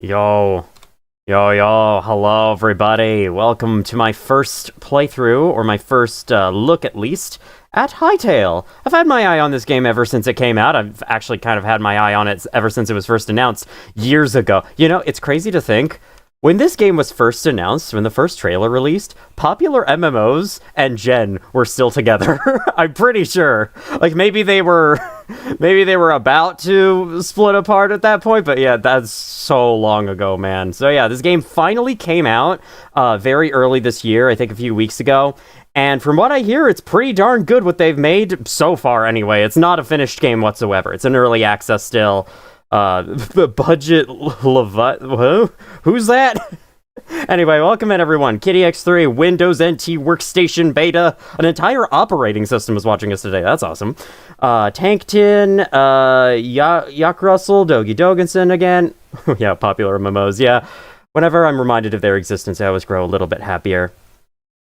Yo, hello everybody. Welcome to my first playthrough, or my first look at least, at Hytale. I've had my eye on this game ever since it came out. I've actually kind of had my eye on it ever since it was first announced years ago. You know, it's crazy to think, when this game was first announced, when the first trailer released, popular MMOs and Gen were still together. I'm pretty sure. Like, maybe they were about to split apart at that point, but yeah, that's so long ago, man. So yeah, this game finally came out very early this year, I think a few weeks ago. And from what I hear, it's pretty darn good what they've made so far anyway. It's not a finished game whatsoever. It's an early access still. Budget who's that? Anyway, welcome in everyone. Kitty X3, Windows NT Workstation Beta, an entire operating system is watching us today. That's awesome. Tankton, Yak Russell, Dogi Dogenson again. Yeah, popular MMOs, yeah. Whenever I'm reminded of their existence, I always grow a little bit happier.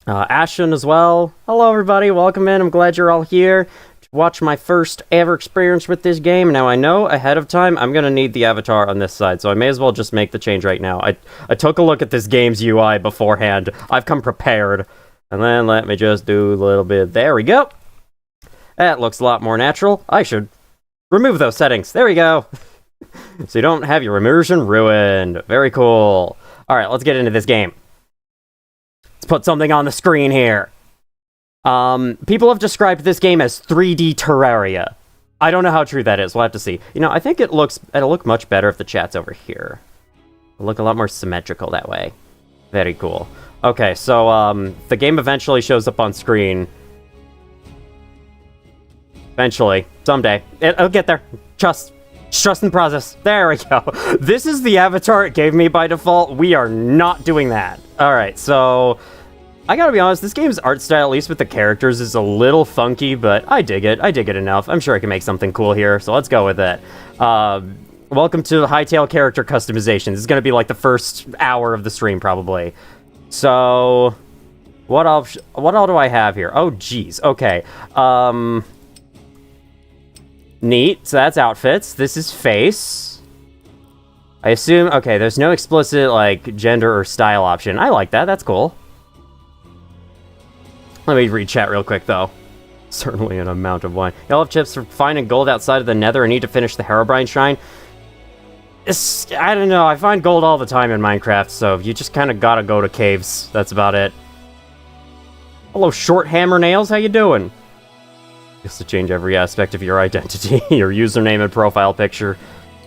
Ashen as well. Hello everybody, welcome in. I'm glad you're all here. Watch my first ever experience with this game. Now I know ahead of time I'm gonna need the avatar on this side, so I may as well just make the change right now. I took a look at this game's UI beforehand. I've come prepared. And then let me just do a little bit. There we go. That looks a lot more natural. I should remove those settings. There we go. So you don't have your immersion ruined. Very cool. Alright, let's get into this game. Let's put something on the screen here. People have described this game as 3D Terraria. I don't know how true that is. We'll have to see. You know, I think it'll look much better if the chat's over here. It'll look a lot more symmetrical that way. Very cool. Okay, so, the game eventually shows up on screen. Eventually. Someday. It'll get there. Trust in the process. There we go. This is the avatar it gave me by default. We are not doing that. Alright, so I gotta be honest, this game's art style, at least with the characters, is a little funky, but I dig it. I dig it enough. I'm sure I can make something cool here, so let's go with it. Welcome to the Hytale character customization. This is gonna be like the first hour of the stream, probably. So, what all do I have here? Oh, geez. Okay. Neat. So that's outfits. This is face. I assume, okay, there's no explicit, like, gender or style option. I like that. That's cool. Let me read chat real quick, though. Certainly an amount of wine. Y'all have chips for finding gold outside of the nether and need to finish the Herobrine Shrine. I don't know, I find gold all the time in Minecraft, so you just kind of gotta go to caves. That's about it. Hello, Short Hammer Nails, how you doing? Just to change every aspect of your identity, your username and profile picture.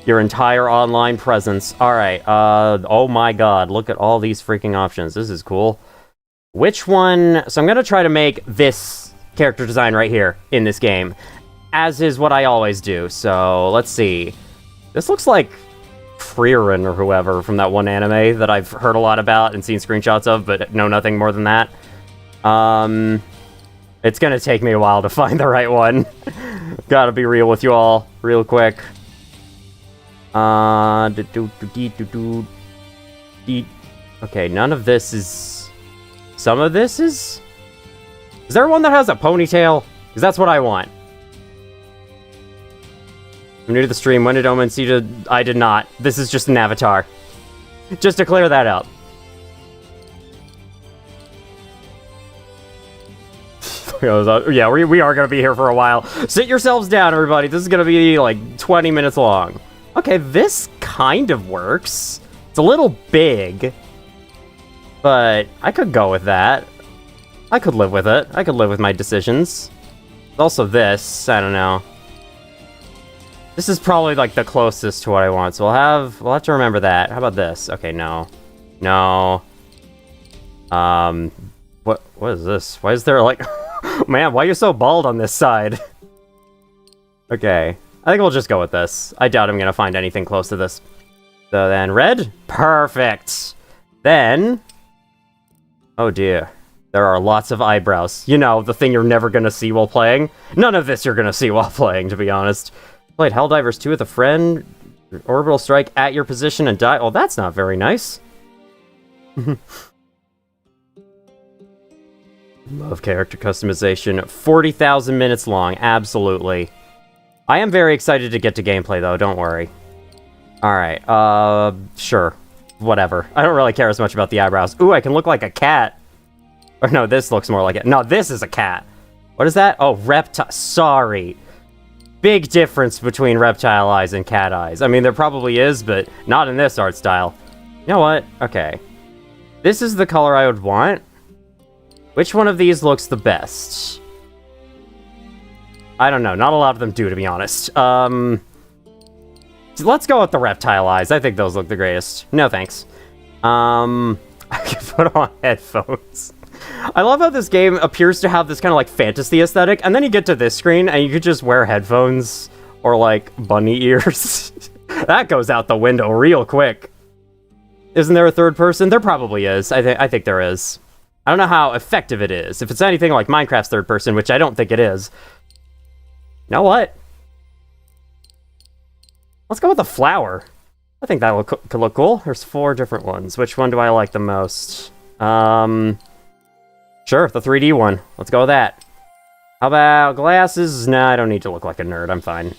Your entire online presence. Alright, oh my god, look at all these freaking options. This is cool. Which one... So I'm gonna try to make this character design right here in this game, as is what I always do. So, let's see. This looks like Frieren or whoever from that one anime that I've heard a lot about and seen screenshots of, but know nothing more than that. It's gonna take me a while to find the right one. Gotta be real with you all, real quick. Okay, none of this is... Some of this is... Is there one that has a ponytail? Because that's what I want. I'm new to the stream. When did Omen see to... I did not. This is just an avatar. Just to clear that up. Yeah, we are going to be here for a while. Sit yourselves down, everybody. This is going to be like 20 minutes long. Okay, this kind of works. It's a little big, but I could go with that. I could live with it. I could live with my decisions. Also this, I don't know. This is probably like the closest to what I want, so we'll have to remember that. How about this? Okay, no. No. What is this? Why is there like... Man, why are you so bald on this side? Okay. I think we'll just go with this. I doubt I'm gonna find anything close to this. So then, red? Perfect! Then... Oh dear. There are lots of eyebrows. You know, the thing you're never gonna see while playing. None of this you're gonna see while playing, to be honest. Played Helldivers 2 with a friend. Orbital strike at your position and die. Oh, that's not very nice. Love character customization. 40,000 minutes long. Absolutely. I am very excited to get to gameplay, though. Don't worry. Alright. Sure. Whatever. I don't really care as much about the eyebrows. Ooh, I can look like a cat. Or no, this looks more like it. No, this is a cat. What is that? Oh, reptile. Sorry. Big difference between reptile eyes and cat eyes. I mean, there probably is, but not in this art style. You know what? Okay. This is the color I would want. Which one of these looks the best? I don't know. Not a lot of them do, to be honest. Let's go with the reptile eyes. I think those look the greatest. No, thanks. I can put on headphones. I love how this game appears to have this kind of like fantasy aesthetic, and then you get to this screen and you could just wear headphones or like bunny ears. That goes out the window real quick. Isn't there a third person? There probably is. I think there is. I don't know how effective it is. If it's anything like Minecraft's third person, which I don't think it is. You know what? Let's go with the flower. I think that could look cool. There's 4 different ones. Which one do I like the most? Sure, the 3D one. Let's go with that. How about glasses? Nah, I don't need to look like a nerd. I'm fine.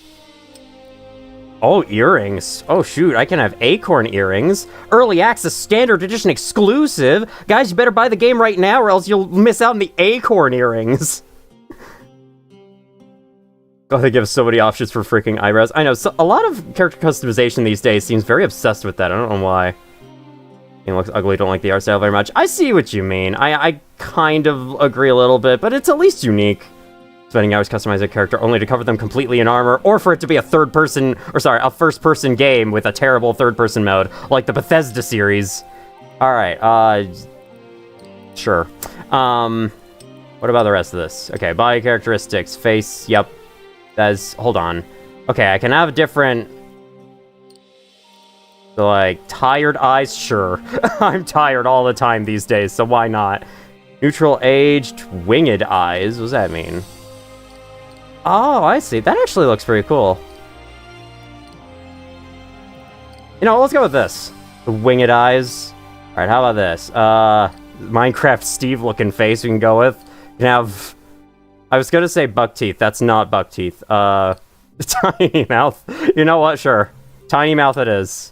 Oh, earrings. Oh, shoot. I can have acorn earrings. Early access standard edition exclusive. Guys, you better buy the game right now or else you'll miss out on the acorn earrings. Oh, they give so many options for freaking eyebrows. I know, so a lot of character customization these days seems very obsessed with that. I don't know why. It looks ugly, don't like the art style very much. I see what you mean. I kind of agree a little bit, but it's at least unique. Spending hours customizing a character only to cover them completely in armor, or for it to be a a first-person game with a terrible third-person mode, like the Bethesda series. Alright, sure. What about the rest of this? Okay, body characteristics, face, yep. Hold on. Okay, I can have different... So, like, tired eyes? Sure. I'm tired all the time these days, so why not? Neutral aged, winged eyes? What does that mean? Oh, I see. That actually looks pretty cool. You know, let's go with this. The winged eyes. Alright, how about this? Minecraft Steve-looking face we can go with. You can have... I was gonna say buck teeth. That's not buck teeth. Tiny mouth. You know what? Sure. Tiny mouth it is.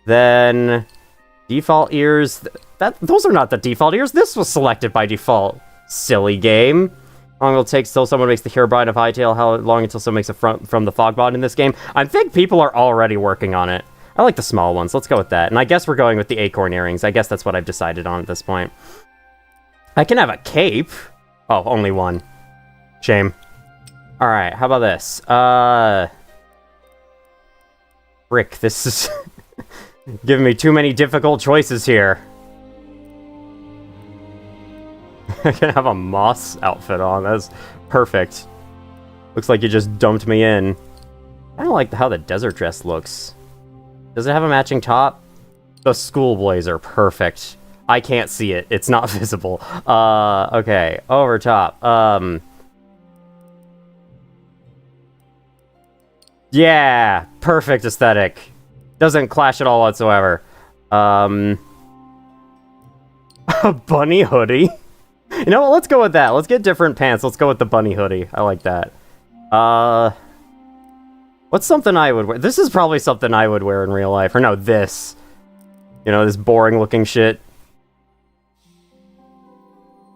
Then... Default ears. Those are not the default ears. This was selected by default. Silly game. How long will it take till someone makes the Herobrine of Hytale? How long until someone makes a front from the Fogbot in this game? I think people are already working on it. I like the small ones. Let's go with that. And I guess we're going with the acorn earrings. I guess that's what I've decided on at this point. I can have a cape. Oh, only one. Shame. Alright, how about this? Frick, this is giving me too many difficult choices here. I can have a moss outfit on. That's perfect. Looks like you just dumped me in. I don't like how the desert dress looks. Does it have a matching top? The school blazer, perfect. I can't see it. It's not visible. Okay, over top. Yeah, perfect aesthetic. Doesn't clash at all whatsoever. A bunny hoodie? You know what, let's go with that. Let's get different pants. Let's go with the bunny hoodie. I like that. What's something I would wear? This is probably something I would wear in real life. Or no, this. You know, this boring looking shit.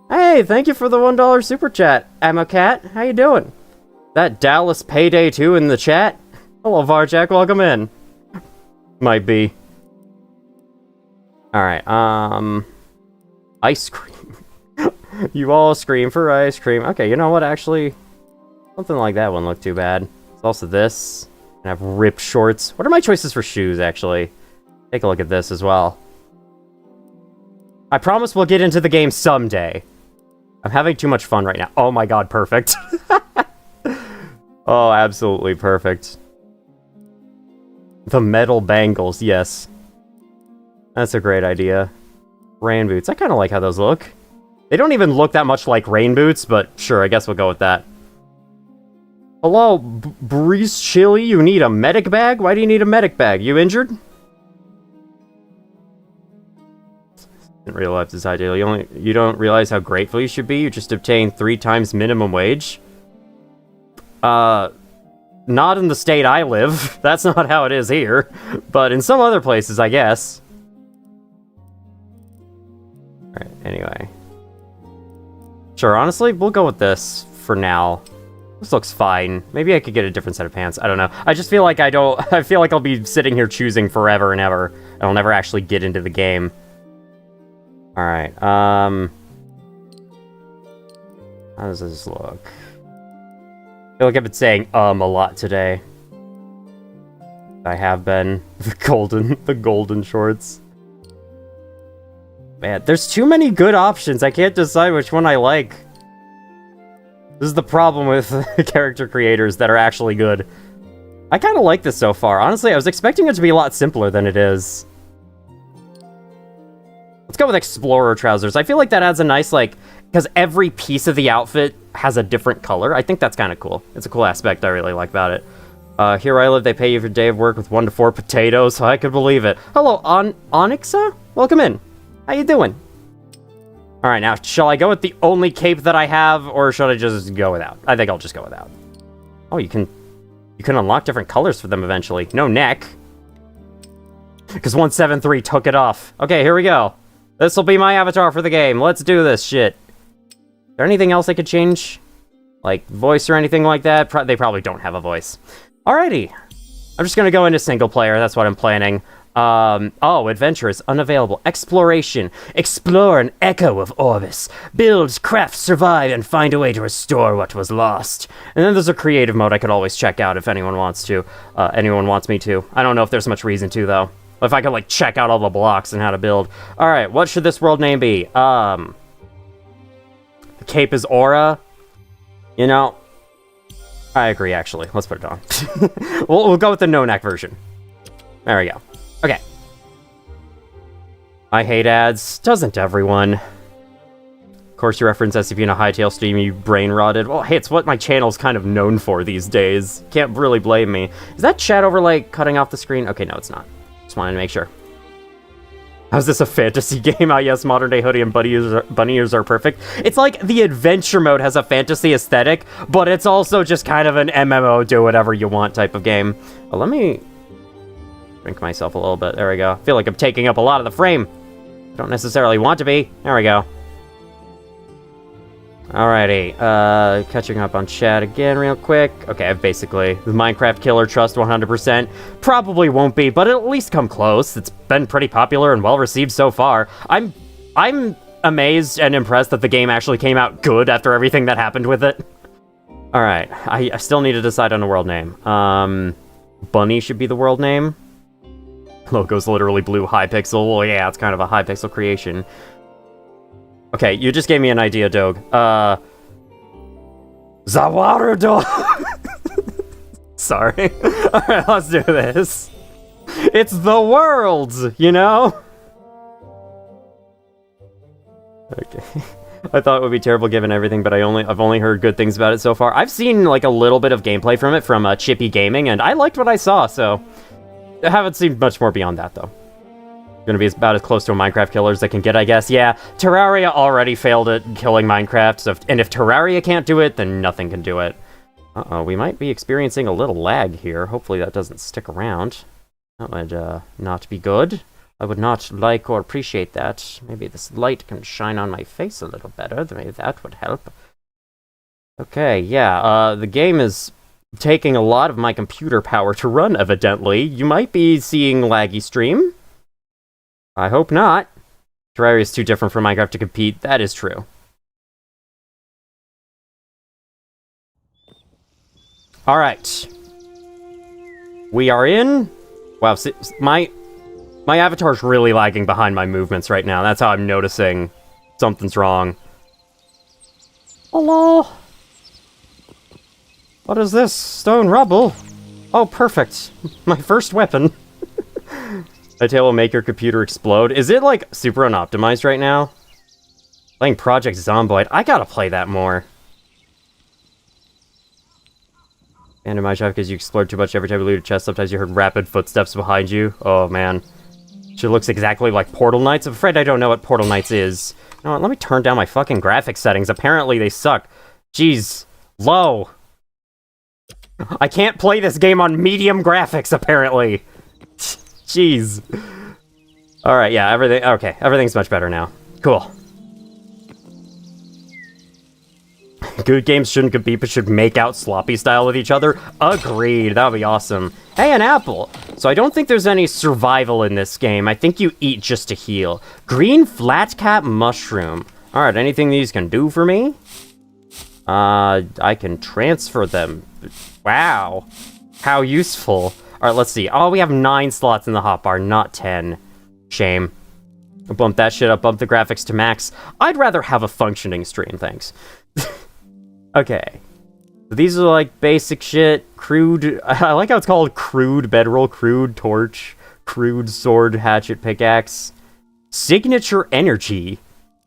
Hey, thank you for the $1 super chat, Amacat. How you doing? That Dallas Payday 2 in the chat? Hello, Varjak, welcome in. Might be. Alright, ice cream. You all scream for ice cream. Okay, you know what, actually? Something like that wouldn't look too bad. It's also this. I have ripped shorts. What are my choices for shoes, actually? Take a look at this as well. I promise we'll get into the game someday. I'm having too much fun right now. Oh my god, perfect. Oh, absolutely perfect. The metal bangles, yes. That's a great idea. Rain boots. I kind of like how those look. They don't even look that much like rain boots, but sure, I guess we'll go with that. Hello, Breeze Chili, you need a medic bag? Why do you need a medic bag? You injured? In real life, this is ideal. You don't realize how grateful you should be? You just obtained 3 times minimum wage? Not in the state I live. That's not how it is here. But in some other places, I guess. Alright, anyway. Sure, honestly, we'll go with this for now. This looks fine. Maybe I could get a different set of pants. I don't know. I just feel like I feel like I'll be sitting here choosing forever and ever. And I'll never actually get into the game. Alright, how does this look? I feel like I've been saying, a lot today. I have been. The golden shorts. Man, there's too many good options. I can't decide which one I like. This is the problem with character creators that are actually good. I kind of like this so far. Honestly, I was expecting it to be a lot simpler than it is. Let's go with Explorer trousers. I feel like that adds a nice, like, because every piece of the outfit has a different color. I think that's kind of cool. It's a cool aspect I really like about it. Here I live, they pay you for a day of work with 1 to 4 potatoes. I could believe it. Hello, Onyxa? Welcome in. How you doing? Alright, now, shall I go with the only cape that I have, or should I just go without? I think I'll just go without. Oh, you can unlock different colors for them eventually. No neck. Because 173 took it off. Okay, here we go. This will be my avatar for the game. Let's do this shit. Is there anything else I could change? Like, voice or anything like that? They probably don't have a voice. Alrighty. I'm just gonna go into single player. That's what I'm planning. Oh, adventures unavailable. Exploration. Explore an echo of Orbis. Build, craft, survive, and find a way to restore what was lost. And then there's a creative mode I could always check out if anyone wants to. Anyone wants me to. I don't know if there's much reason to, though. If I could, like, check out all the blocks and how to build. Alright, what should this world name be? The cape is Aura. You know, I agree, actually. Let's put it on. We'll go with the no-neck version. There we go. Okay. I hate ads. Doesn't everyone? Of course, you reference SCP in a Hytale stream, you brain-rotted. Well, hey, it's what my channel's kind of known for these days. Can't really blame me. Is that chat overlay cutting off the screen? Okay, no, it's not. Just wanted to make sure. How's this a fantasy game? Ah, yes, modern day hoodie and bunny ears are perfect. It's like the adventure mode has a fantasy aesthetic, but it's also just kind of an MMO, do whatever you want type of game. Well, let me drink myself a little bit. There we go. I feel like I'm taking up a lot of the frame. I don't necessarily want to be. There we go. Alrighty, catching up on chat again real quick. Okay, I've basically, the Minecraft Killer Trust 100%. Probably won't be, but it'll at least come close. It's been pretty popular and well-received so far. I'm amazed and impressed that the game actually came out good after everything that happened with it. Alright, I still need to decide on a world name. Bunny should be the world name. Logo's literally blue Hypixel. Well, yeah, it's kind of a Hypixel creation. Okay, you just gave me an idea, Doge. The water dog! Sorry. Alright, let's do this. It's the world, you know? Okay. I thought it would be terrible given everything, but I've only heard good things about it so far. I've seen like a little bit of gameplay from it from Chippy Gaming, and I liked what I saw, so I haven't seen much more beyond that though. Gonna be about as close to a Minecraft killer as I can get, I guess. Yeah, Terraria already failed at killing Minecraft, so and if Terraria can't do it, then nothing can do it. Uh-oh, we might be experiencing a little lag here. Hopefully that doesn't stick around. That would not be good. I would not like or appreciate that. Maybe this light can shine on my face a little better. Maybe that would help. Okay, yeah, the game is taking a lot of my computer power to run, evidently. You might be seeing laggy stream. I hope not. Terraria is too different from Minecraft to compete. That is true. Alright. We are in... Wow, see, my avatar's really lagging behind my movements right now. That's how I'm noticing something's wrong. Hello? What is this? Stone rubble? Oh, perfect. My first weapon. Hytale will make your computer explode. Is it, like, super unoptimized right now? Playing Project Zomboid. I gotta play that more. And in my shop, because you explored too much every time you loot a chest, sometimes you heard rapid footsteps behind you. Oh, man. She looks exactly like Portal Knights. I'm afraid I don't know what Portal Knights is. You know what, let me turn down my fucking graphics settings. Apparently they suck. Jeez. Low. I can't play this game on medium graphics, apparently. Jeez. Alright, yeah, everything's much better now. Cool. Good games shouldn't compete, but should make out sloppy style with each other. Agreed, that would be awesome. Hey, an apple! So I don't think there's any survival in this game. I think you eat just to heal. Green flat cap mushroom. Alright, anything these can do for me? I can transfer them. Wow. How useful. Alright, let's see. Oh, we have 9 slots in the hotbar, not 10. Shame. I'll bump that shit up, bump the graphics to max. I'd rather have a functioning stream, thanks. Okay. These are like basic shit. Crude. I like how it's called crude bedroll, crude torch, crude sword, hatchet, pickaxe. Signature energy.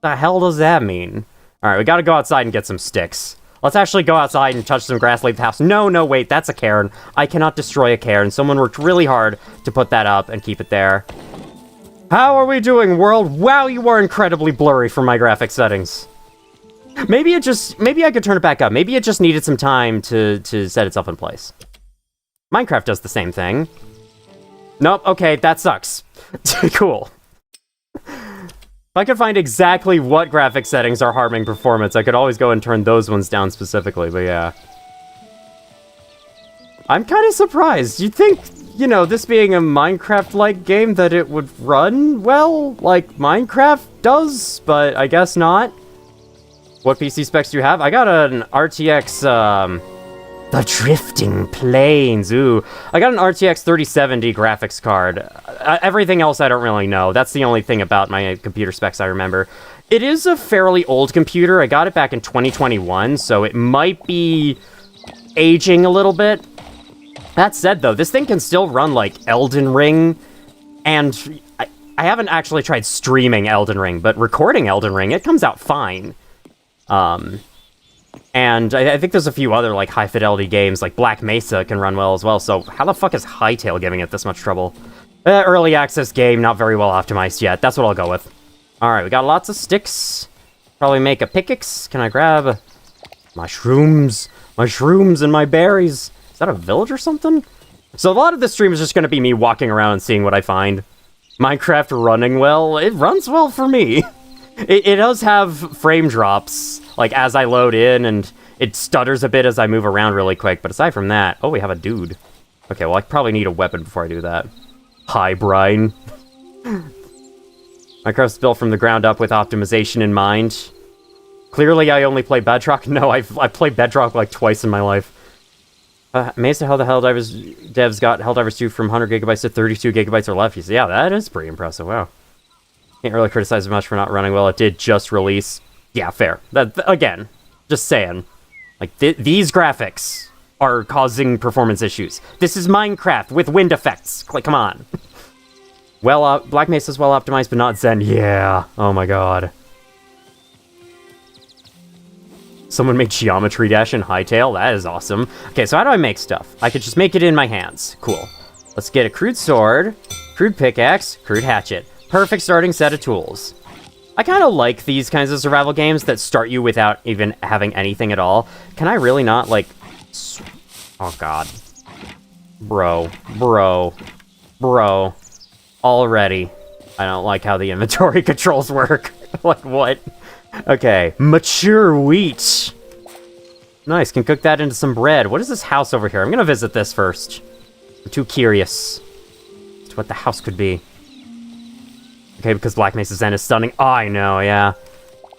The hell does that mean? Alright, we gotta go outside and get some sticks. Let's actually go outside and touch some grass, leave the house. No, wait, that's a cairn. I cannot destroy a cairn. Someone worked really hard to put that up and keep it there. How are we doing, world? Wow, you are incredibly blurry for my graphic settings. Maybe I could turn it back up. Maybe it just needed some time to set itself in place. Minecraft does the same thing. Nope, okay, that sucks. Cool. If I could find exactly what graphic settings are harming performance, I could always go and turn those ones down specifically, but yeah. I'm kind of surprised. You'd think, you know, this being a Minecraft-like game, that it would run well, like Minecraft does, but I guess not. What PC specs do you have? I got an RTX, the Drifting Plains, ooh. I got an RTX 3070 graphics card. Everything else I don't really know. That's the only thing about my computer specs I remember. It is a fairly old computer. I got it back in 2021, so it might be aging a little bit. That said, though, this thing can still run, like, Elden Ring, and I haven't actually tried streaming Elden Ring, but recording Elden Ring, it comes out fine. And I think there's a few other, like, high-fidelity games, like Black Mesa can run well as well, so how the fuck is Hytale giving it this much trouble? Early access game, not very well optimized yet. That's what I'll go with. Alright, we got lots of sticks. Probably make a pickaxe. Can I grab mushrooms? Mushrooms and my berries. Is that a village or something? So a lot of this stream is just going to be me walking around and seeing what I find. Minecraft running well. It runs well for me. It does have frame drops, like, as I load in, and it stutters a bit as I move around really quick, but aside from that... Oh, we have a dude. Okay, well, I probably need a weapon before I do that. Hi, Brian. Minecraft's built from the ground up with optimization in mind. Clearly, I only play Bedrock. No, I've played Bedrock, like, twice in my life. Amazed at how the Helldivers devs got Helldivers 2 from 100 gigabytes to 32 gigabytes or less. Yeah, that is pretty impressive. Wow. Can't really criticize it much for not running well. It did just release. Yeah, fair. Again, just saying. Like, these graphics are causing performance issues. This is Minecraft with wind effects. Like, come on. Well, Black Mesa's well optimized, but not Zen. Yeah. Oh my god. Someone made Geometry Dash in Hytale? That is awesome. Okay, so how do I make stuff? I could just make it in my hands. Cool. Let's get a crude sword, crude pickaxe, crude hatchet. Perfect starting set of tools. I kind of like these kinds of survival games that start you without even having anything at all. Can I really not, like... Oh, God. Bro. Already. I don't like how the inventory controls work. Like, what? Okay. Mature wheat. Nice, can cook that into some bread. What is this house over here? I'm gonna visit this first. I'm too curious as to what the house could be. Okay, because Black Mesa Zen is stunning. Oh, I know, yeah.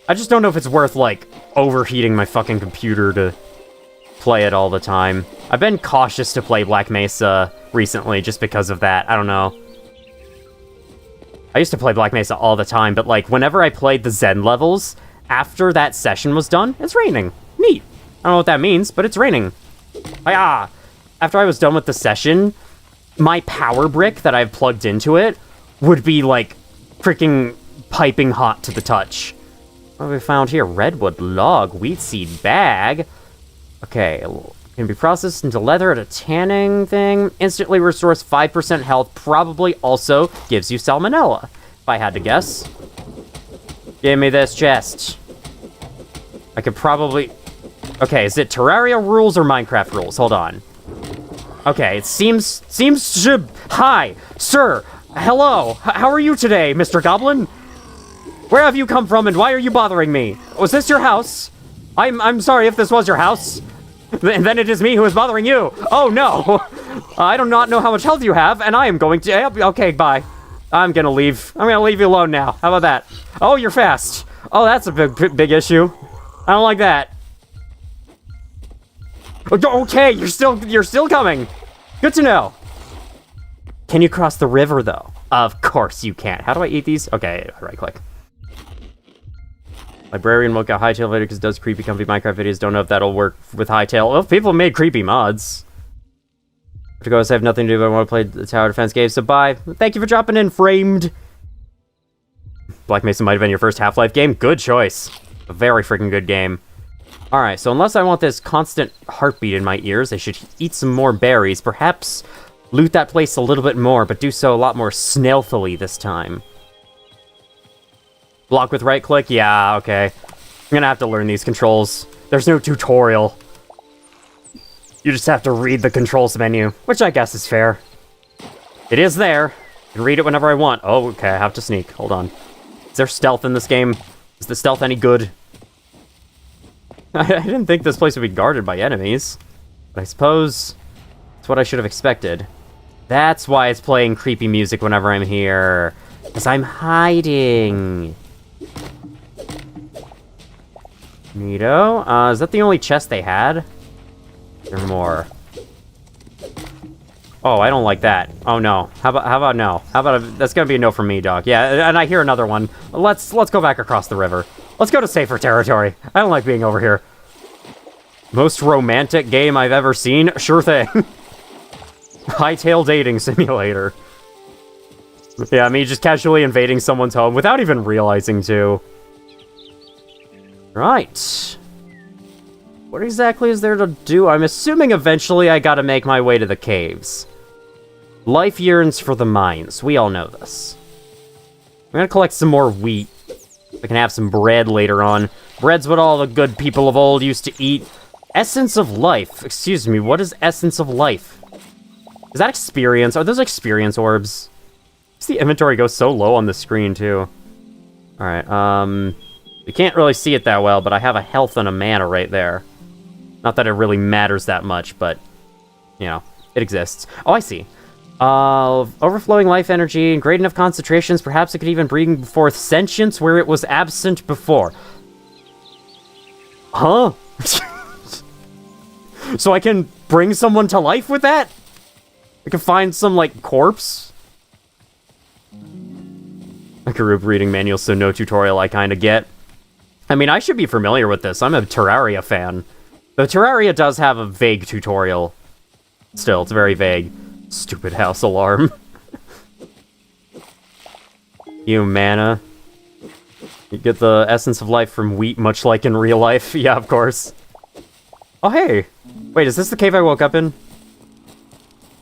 I just don't know if it's worth, like, overheating my fucking computer to play it all the time. I've been cautious to play Black Mesa recently just because of that. I don't know. I used to play Black Mesa all the time, but, like, whenever I played the Zen levels, after that session was done, it's raining. Neat. I don't know what that means, but it's raining. After I was done with the session, my power brick that I've plugged into it would be, like, freaking piping hot to the touch. What have we found here? Redwood log, wheat seed bag. Okay, can be processed into leather at a tanning thing. Instantly restores 5% health. Probably also gives you salmonella, if I had to guess. Give me this chest. I could probably... Okay, is it Terraria rules or Minecraft rules? Hold on. Okay, it seems to... Hi, sir. Hello. How are you today, Mr. Goblin? Where have you come from and why are you bothering me? Was this your house? I'm sorry if this was your house. Then it is me who is bothering you. Oh, no. I do not know how much health you have, and I am going to... Okay, bye. I'm gonna leave. I'm gonna leave you alone now. How about that? Oh, you're fast. Oh, that's a big issue. I don't like that. Okay, you're still coming. Good to know. Can you cross the river, though? Of course you can't. How do I eat these? Okay, right-click. Librarian woke out Hytale later because it does creepy, comfy Minecraft videos. Don't know if that'll work with Hytale. Well, people made creepy mods. To go, I have nothing to do, but I want to play the tower defense game, so bye. Thank you for dropping in, Framed. Black Mesa might have been your first Half-Life game. Good choice. A very freaking good game. Alright, so unless I want this constant heartbeat in my ears, I should eat some more berries. Perhaps loot that place a little bit more, but do so a lot more stealthily this time. Block with right-click? Yeah, okay. I'm gonna have to learn these controls. There's no tutorial. You just have to read the controls menu, which I guess is fair. It is there. I can read it whenever I want. Oh, okay, I have to sneak. Hold on. Is there stealth in this game? Is the stealth any good? I didn't think this place would be guarded by enemies. But I suppose that's what I should have expected. That's why it's playing creepy music whenever I'm here. Because I'm hiding. Neato. Is that the only chest they had? Or more? Oh, I don't like that. Oh no. How about no? How about that's gonna be a no from me, dog. Yeah, and I hear another one. Let's go back across the river. Let's go to safer territory. I don't like being over here. Most romantic game I've ever seen? Sure thing. Hytale dating simulator. Yeah, me just casually invading someone's home without even realizing to. Right. What exactly is there to do? I'm assuming eventually I gotta make my way to the caves. Life yearns for the mines. We all know this. I'm gonna collect some more wheat. I can have some bread later on. Bread's what all the good people of old used to eat. Essence of life. Excuse me, what is essence of life? Is that experience? Are those experience orbs? The inventory goes so low on the screen, too. Alright, you can't really see it that well, but I have a health and a mana right there. Not that it really matters that much, but, you know, it exists. Oh, I see. Overflowing life energy and great enough concentrations, perhaps it could even bring forth sentience where it was absent before. Huh? So I can bring someone to life with that? I can find some, like, corpse? A group reading manual, so no tutorial I kinda get. I mean, I should be familiar with this. I'm a Terraria fan. The Terraria does have a vague tutorial. Still, it's very vague. Stupid house alarm. You mana. You get the essence of life from wheat, much like in real life. Yeah, of course. Oh, hey! Wait, is this the cave I woke up in?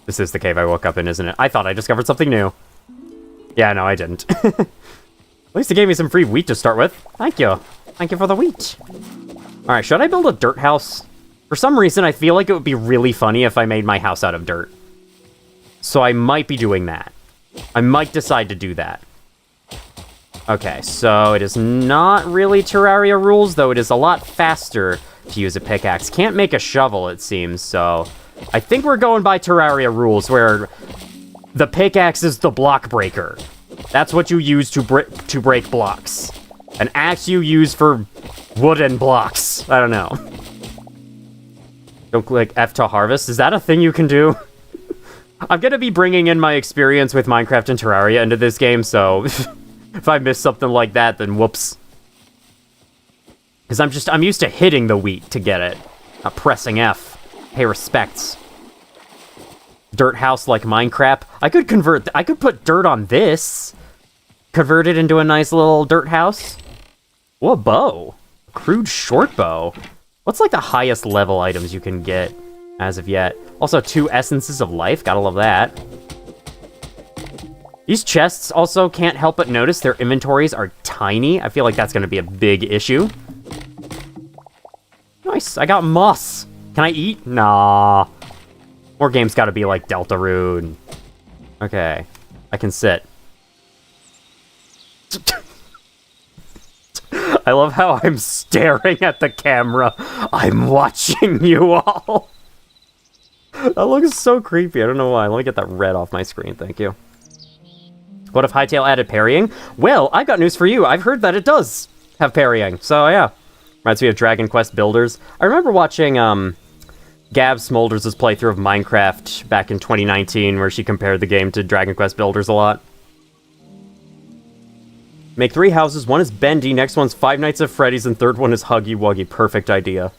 This is the cave I woke up in, isn't it? I thought I discovered something new. Yeah, no, I didn't. At least it gave me some free wheat to start with. Thank you. Thank you for the wheat. Alright, should I build a dirt house? For some reason, I feel like it would be really funny if I made my house out of dirt. So I might be doing that. I might decide to do that. Okay, so it is not really Terraria rules, though it is a lot faster to use a pickaxe. Can't make a shovel, it seems, so... I think we're going by Terraria rules, where the pickaxe is the block breaker. That's what you use to break blocks. An axe you use for wooden blocks. I don't know. Don't click F to harvest. Is that a thing you can do? I'm gonna be bringing in my experience with Minecraft and Terraria into this game, so... if I miss something like that, then whoops. Because I'm used to hitting the wheat to get it. Not pressing F. Pay respects. Dirt house like Minecraft. I could put dirt on this. Convert it into a nice little dirt house. Whoa, a bow. Crude short bow. What's like the highest level items you can get as of yet? Also, 2 essences of life. Gotta love that. These chests also can't help but notice their inventories are tiny. I feel like that's gonna be a big issue. Nice, I got moss. Can I eat? Nah. More games gotta be like Deltarune. Okay. I can sit. I love how I'm staring at the camera. I'm watching you all. That looks so creepy. I don't know why. Let me get that red off my screen. Thank you. What if Hytale added parrying? Well, I've got news for you. I've heard that it does have parrying. So, yeah. Reminds me of Dragon Quest Builders. I remember watching, Gab Smolders' playthrough of Minecraft back in 2019, where she compared the game to Dragon Quest Builders a lot. Make 3 houses. One is bendy, next one's Five Nights at Freddy's, and third one is Huggy Wuggy. Perfect idea.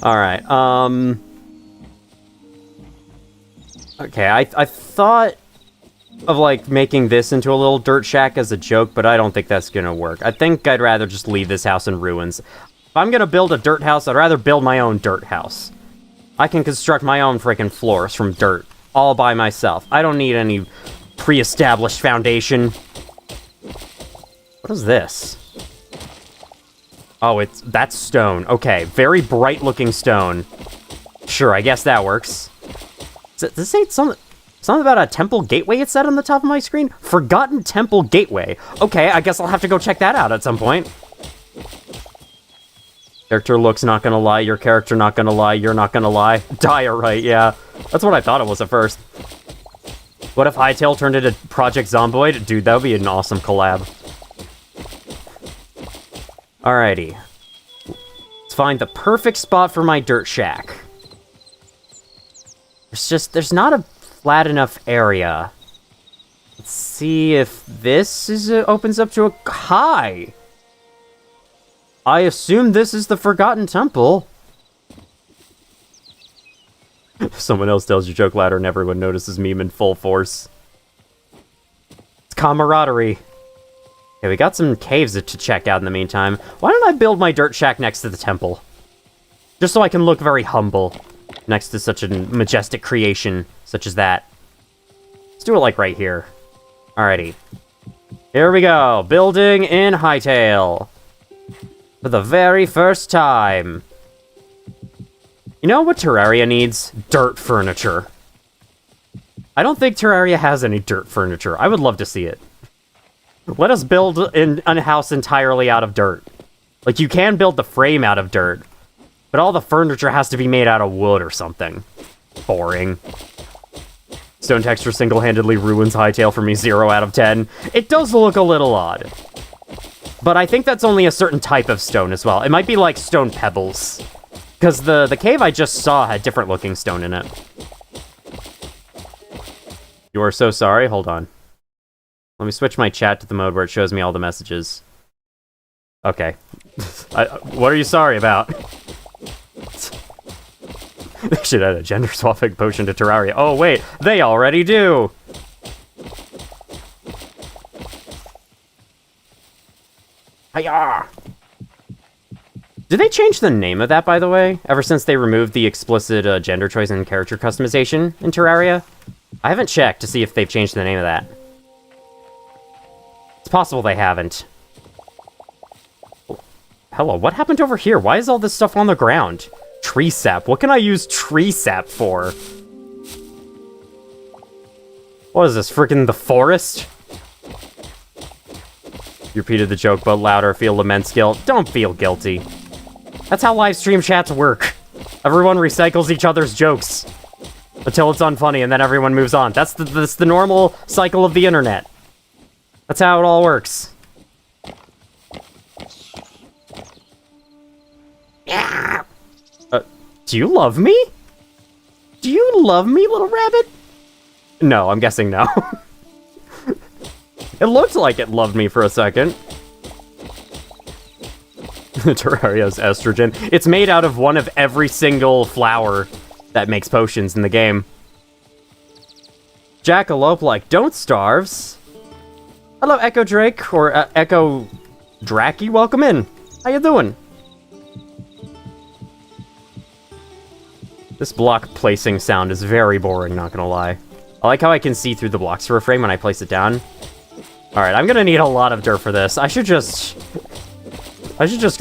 Alright, okay, I thought of, like, making this into a little dirt shack as a joke, but I don't think that's gonna work. I think I'd rather just leave this house in ruins. If I'm gonna build a dirt house, I'd rather build my own dirt house. I can construct my own freaking floors from dirt, all by myself. I don't need any pre-established foundation. What is this? Oh, that's stone. Okay, very bright-looking stone. Sure, I guess that works. Does this say something about a temple gateway it said on the top of my screen? Forgotten Temple Gateway. Okay, I guess I'll have to go check that out at some point. Character looks not gonna lie, your character not gonna lie, you're not gonna lie. Diorite, yeah. That's what I thought it was at first. What if Hytale turned into Project Zomboid? Dude, that would be an awesome collab. Alrighty. Let's find the perfect spot for my dirt shack. There's not a flat enough area. Let's see if this opens up to a high. I assume this is the Forgotten Temple. If someone else tells your joke louder and everyone notices meme in full force. It's camaraderie. Okay, we got some caves to check out in the meantime. Why don't I build my dirt shack next to the temple? Just so I can look very humble next to such a majestic creation such as that. Let's do it like right here. Alrighty. Here we go. Building in Hytale. For the very first time. You know what Terraria needs? Dirt furniture. I don't think Terraria has any dirt furniture. I would love to see it. Let us build a house entirely out of dirt. Like, you can build the frame out of dirt, but all the furniture has to be made out of wood or something. Boring. Stone texture single-handedly ruins Hytale for me, 0 out of 10. It does look a little odd. But I think that's only a certain type of stone as well. It might be like stone pebbles. Because the cave I just saw had different looking stone in it. You are so sorry? Hold on. Let me switch my chat to the mode where it shows me all the messages. Okay. What are you sorry about? They should add a gender swapping potion to Terraria. Oh wait, they already do! Hiya! Did they change the name of that, by the way? Ever since they removed the explicit gender choice and character customization in Terraria? I haven't checked to see if they've changed the name of that. It's possible they haven't. Hello, what happened over here? Why is all this stuff on the ground? Tree sap. What can I use tree sap for? What is this, freaking the forest? You repeated the joke, but louder. Feel immense guilt. Don't feel guilty. That's how live stream chats work. Everyone recycles each other's jokes until it's unfunny, and then everyone moves on. That's the normal cycle of the internet. That's how it all works. Yeah. Do you love me? Do you love me, little rabbit? No, I'm guessing no. It looked like it loved me for a second. Terraria's estrogen. It's made out of one of every single flower that makes potions in the game. Jackalope like, don't starves. Hello, Echo Drake, or Echo Dracky, welcome in. How you doing? This block placing sound is very boring, not gonna lie. I like how I can see through the blocks for a frame when I place it down. Alright, I'm gonna need a lot of dirt for this. I should just,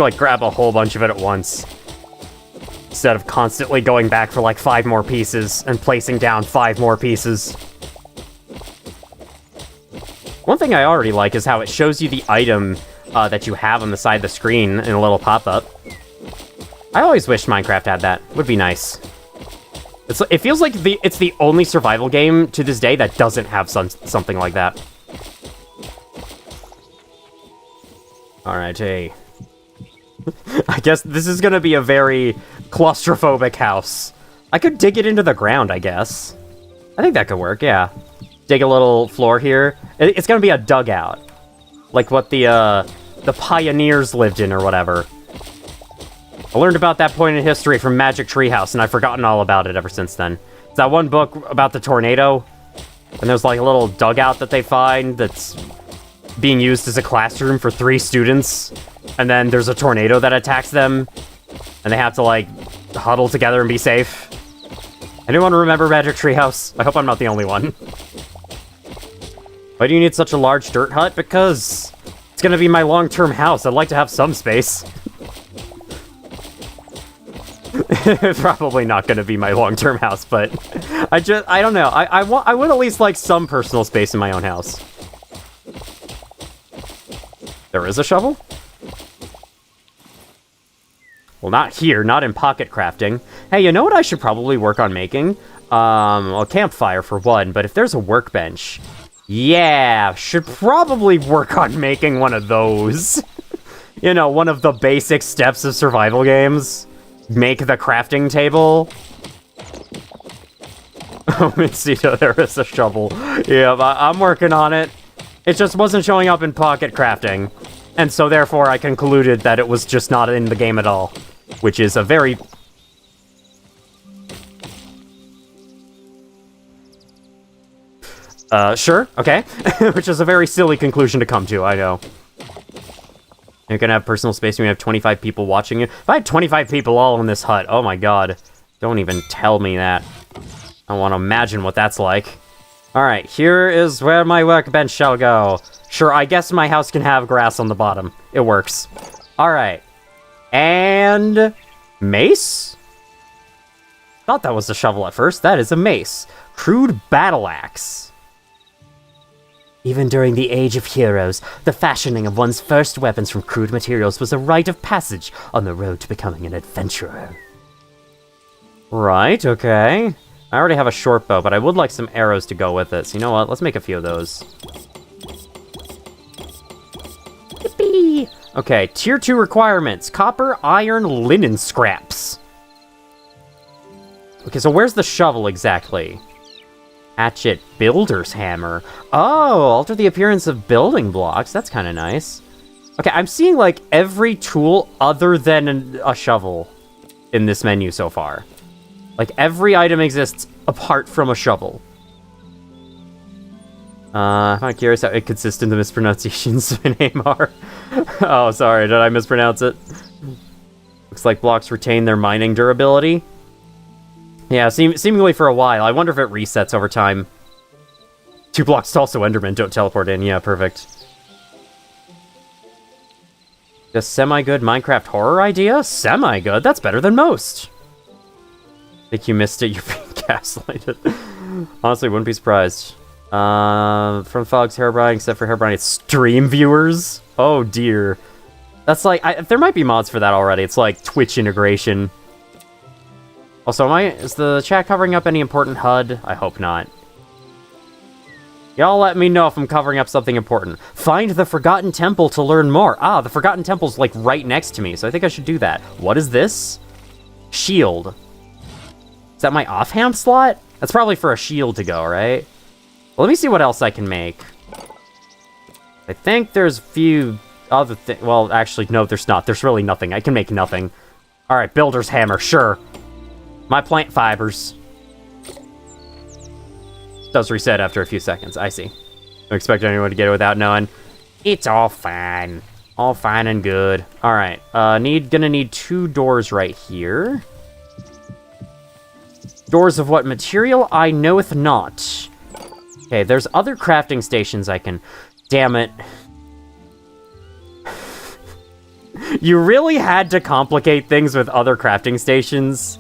like, grab a whole bunch of it at once. Instead of constantly going back for, like, 5 more pieces and placing down 5 more pieces. One thing I already like is how it shows you the item that you have on the side of the screen in a little pop-up. I always wished Minecraft had that. Would be nice. It feels like it's the only survival game to this day that doesn't have something like that. Alright, hey. I guess this is gonna be a very claustrophobic house. I could dig it into the ground, I guess. I think that could work, yeah. Dig a little floor here. It's gonna be a dugout. Like what the pioneers lived in or whatever. I learned about that point in history from Magic Treehouse, and I've forgotten all about it ever since then. It's that one book about the tornado, and there's like a little dugout that they find that's being used as a classroom for 3 students, and then there's a tornado that attacks them, and they have to like huddle together and be safe. Anyone remember Magic Treehouse? I hope I'm not the only one. Why do you need such a large dirt hut? Because it's gonna be my long-term house. I'd like to have some space. It's probably not going to be my long-term house, but I don't know. I would at least like some personal space in my own house. There is a shovel? Well, not here, not in pocket crafting. Hey, you know what I should probably work on making? A campfire for one, but if there's a workbench, yeah, should probably work on making one of those. You know, one of the basic steps of survival games. Make the crafting table. Oh, Mitsito, there is a shovel. Yeah, I'm working on it. It just wasn't showing up in pocket crafting. And so therefore I concluded that it was just not in the game at all. Which is a very... sure, okay. Which is a very silly conclusion to come to, I know. You're gonna have personal space when you have 25 people watching you. If I had 25 people all in this hut, oh my god. Don't even tell me that. I want to imagine what that's like. Alright, here is where my workbench shall go. Sure, I guess my house can have grass on the bottom. It works. Alright. And... mace? Thought that was a shovel at first. That is a mace. Crude battle axe. Even during the Age of Heroes, the fashioning of one's first weapons from crude materials was a rite of passage on the road to becoming an adventurer. Right, okay. I already have a short bow, but I would like some arrows to go with it. So you know what? Let's make a few of those. Yippee! Okay, tier 2 requirements. Copper, iron, linen scraps. Okay, so where's the shovel exactly? Hatchet, builder's hammer. Oh, alter the appearance of building blocks. That's kind of nice. Okay, I'm seeing, like, every tool other than a shovel in this menu so far. Like, every item exists apart from a shovel. I'm kind of curious how inconsistent the mispronunciations of my name are. Oh, sorry, did I mispronounce it? Looks like blocks retain their mining durability. Yeah, seemingly for a while. I wonder if it resets over time. 2 blocks to also Enderman don't teleport in. Yeah, perfect. A semi-good Minecraft horror idea? Semi-good? That's better than most. Think you missed it. You're being gaslighted. Honestly, wouldn't be surprised. From Fog's Herobrine, except for Herobrine, it's stream viewers? Oh, dear. That's like... there might be mods for that already. It's like Twitch integration. Also, is the chat covering up any important HUD? I hope not. Y'all let me know if I'm covering up something important. Find the Forgotten Temple to learn more. Ah, the Forgotten Temple's like right next to me, so I think I should do that. What is this? Shield. Is that my offhand slot? That's probably for a shield to go, right? Well, let me see what else I can make. I think there's a few other things. Well, actually, no, there's not. There's really nothing. I can make nothing. All right, builder's hammer, sure. My plant fibers. Does reset after a few seconds. I see. Don't expect anyone to get it without knowing. It's all fine. All fine and good. All right. Gonna need 2 doors right here. Doors of what material? I knoweth not. Okay, there's other crafting stations I can... Damn it. You really had to complicate things with other crafting stations?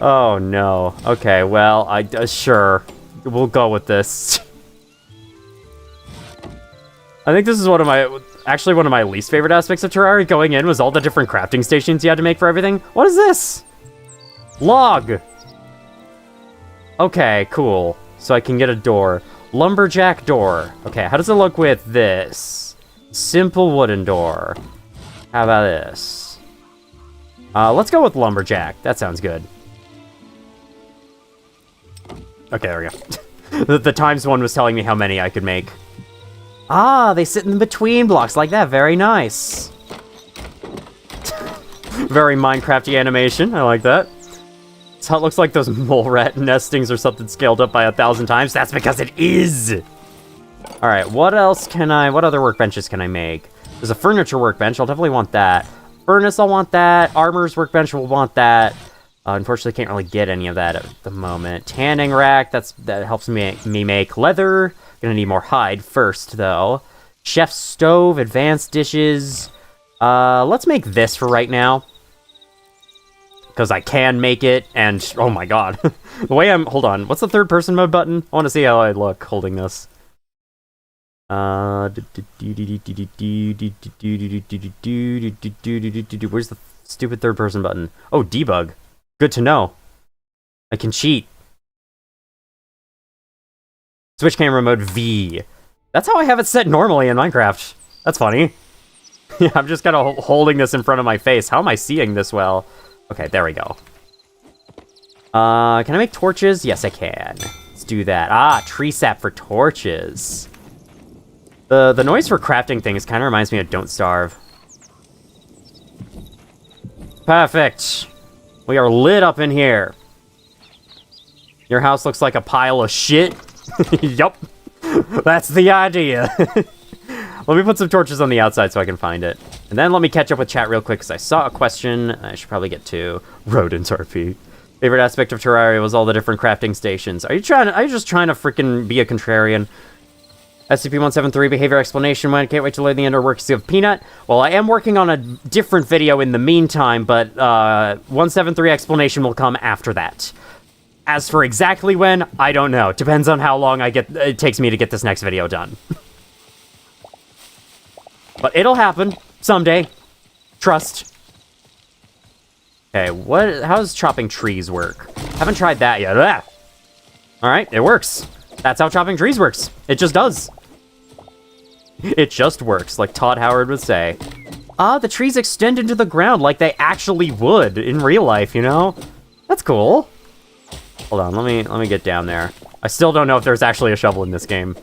Oh, no. Okay, well, sure. We'll go with this. I think this is one of my least favorite aspects of Terraria going in was all the different crafting stations you had to make for everything. What is this? Log! Okay, cool. So I can get a door. Lumberjack door. Okay, how does it look with this? Simple wooden door. How about this? Let's go with lumberjack. That sounds good. Okay, there we go. the times one was telling me how many I could make. Ah, they sit in between blocks like that. Very nice. Very Minecrafty animation. I like that. So it looks like those mole rat nestings or something scaled up by 1,000 times. That's because it is. All right, what else can what other workbenches can I make? There's a furniture workbench. I'll definitely want that. Furnace, I'll want that. Armor's workbench will want that. Unfortunately, can't really get any of that at the moment. Tanning rack, that helps me make leather. Gonna need more hide first, though. Chef's stove, advanced dishes. Let's make this for right now. Because I can make it, and oh my god. The way hold on, what's the third person mode button? I want to see how I look holding this. Where's the stupid third person button? Oh, debug. Good to know. I can cheat. Switch camera mode V. That's how I have it set normally in Minecraft. That's funny. Yeah, I'm just kind of holding this in front of my face. How am I seeing this well? Okay, there we go. Can I make torches? Yes, I can. Let's do that. Ah, tree sap for torches. The noise for crafting things kind of reminds me of Don't Starve. Perfect. We are lit up in here. Your house looks like a pile of shit. Yup. That's the idea. Let me put some torches on the outside so I can find it. And then let me catch up with chat real quick because I saw a question I should probably get to. Rodents RP. Favorite aspect of Terraria was all the different crafting stations. Are you just trying to freaking be a contrarian? SCP-173 behavior explanation when can't wait to learn the inner workings of Peanut. Well, I am working on a different video in the meantime, but 173 explanation will come after that. As for exactly when, I don't know. Depends on how long it takes me to get this next video done. But it'll happen someday. Trust. Okay, how does chopping trees work? Haven't tried that yet. Ah! All right, it works. That's how chopping trees works. It just does. It just works, like Todd Howard would say. Ah, the trees extend into the ground like they actually would in real life, you know? That's cool. Hold on, let me get down there. I still don't know if there's actually a shovel in this game.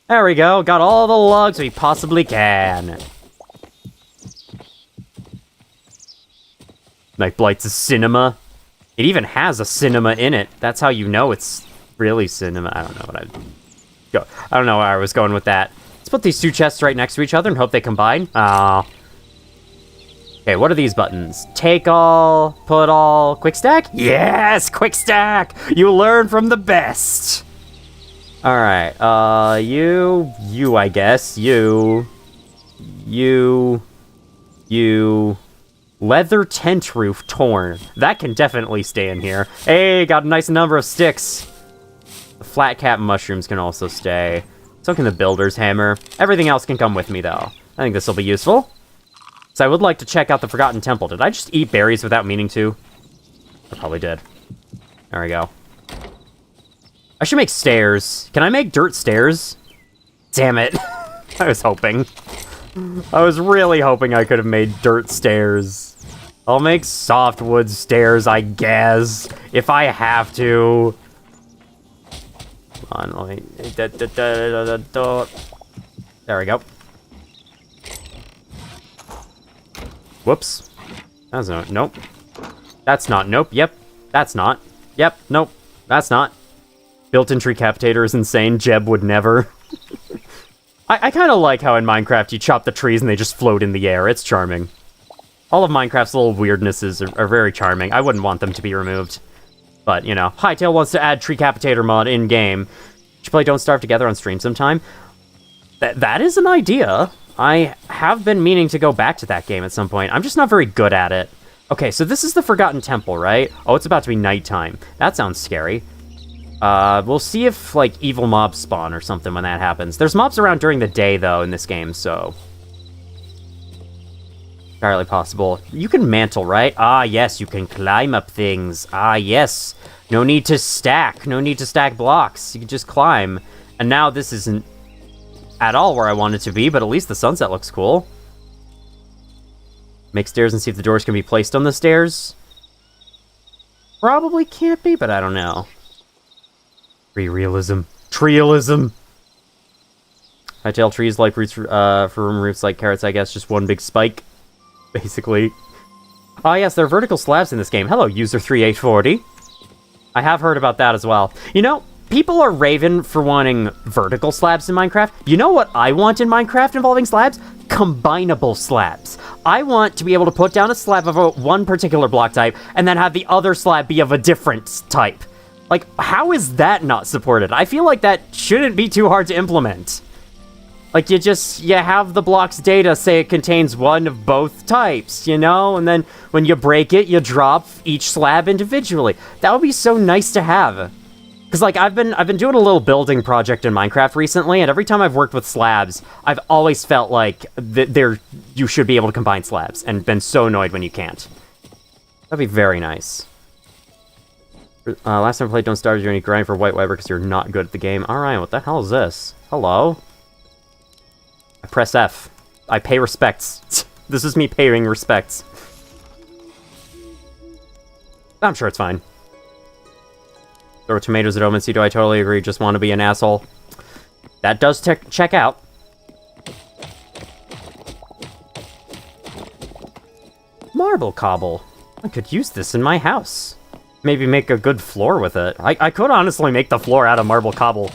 There we go, got all the logs we possibly can. Night Blight's a cinema. It even has a cinema in it. That's how you know it's really cinema. I don't know where I was going with that. Let's put these two chests right next to each other and hope they combine. Okay, what are these buttons? Take all, put all, quick stack? Yes, quick stack! You learn from the best! Alright, you, I guess. You. Leather tent roof torn. That can definitely stay in here. Hey, got a nice number of sticks. The flat cap mushrooms can also stay. So can the builder's hammer. Everything else can come with me, though. I think this will be useful. So I would like to check out the Forgotten Temple. Did I just eat berries without meaning to? I probably did. There we go. I should make stairs. Can I make dirt stairs? Damn it. I was hoping. I was really hoping I could have made dirt stairs. I'll make softwood stairs, I guess, if I have to. Come on, let me... There we go. Whoops. That's not... Nope. That's not... Nope. Yep. That's not. Yep. Nope. That's not. Built-in tree capitator is insane. Jeb would never. I kind of like how in Minecraft you chop the trees and they just float in the air. It's charming. All of Minecraft's little weirdnesses are very charming. I wouldn't want them to be removed. But, you know, Hytale wants to add tree capitator mod in-game. Should play Don't Starve together on stream sometime. That is an idea. I have been meaning to go back to that game at some point. I'm just not very good at it. Okay, so this is the Forgotten Temple, right? Oh, it's about to be nighttime. That sounds scary. We'll see if, like, evil mobs spawn or something when that happens. There's mobs around during the day, though, in this game, so... entirely possible. You can mantle, right? Ah, yes, you can climb up things. Ah, yes. No need to stack. No need to stack blocks. You can just climb. And now this isn't at all where I want it to be, but at least the sunset looks cool. Make stairs and see if the doors can be placed on the stairs. Probably can't be, but I don't know. Tree-realism. Treealism! Hytale trees like roots for room roofs like carrots, I guess. Just one big spike, basically. Ah, yes, there are vertical slabs in this game. Hello, user 3840. I have heard about that as well. You know, people are raving for wanting vertical slabs in Minecraft. You know what I want in Minecraft involving slabs? Combinable slabs. I want to be able to put down a slab of one particular block type and then have the other slab be of a different type. Like, how is that not supported? I feel like that shouldn't be too hard to implement. Like, you have the block's data say it contains one of both types, you know? And then when you break it, you drop each slab individually. That would be so nice to have. Because, like, I've been doing a little building project in Minecraft recently, and every time I've worked with slabs, I've always felt like you should be able to combine slabs, and been so annoyed when you can't. That'd be very nice. Last time I played Don't Starve, you're grind for White Weber because you're not good at the game. Alright, what the hell is this? Hello? I press F. I pay respects. This is me paying respects. I'm sure it's fine. Throw tomatoes at Omen. Do I totally agree? Just want to be an asshole. That does check out. Marble cobble. I could use this in my house. Maybe make a good floor with it. I could honestly make the floor out of marble cobble.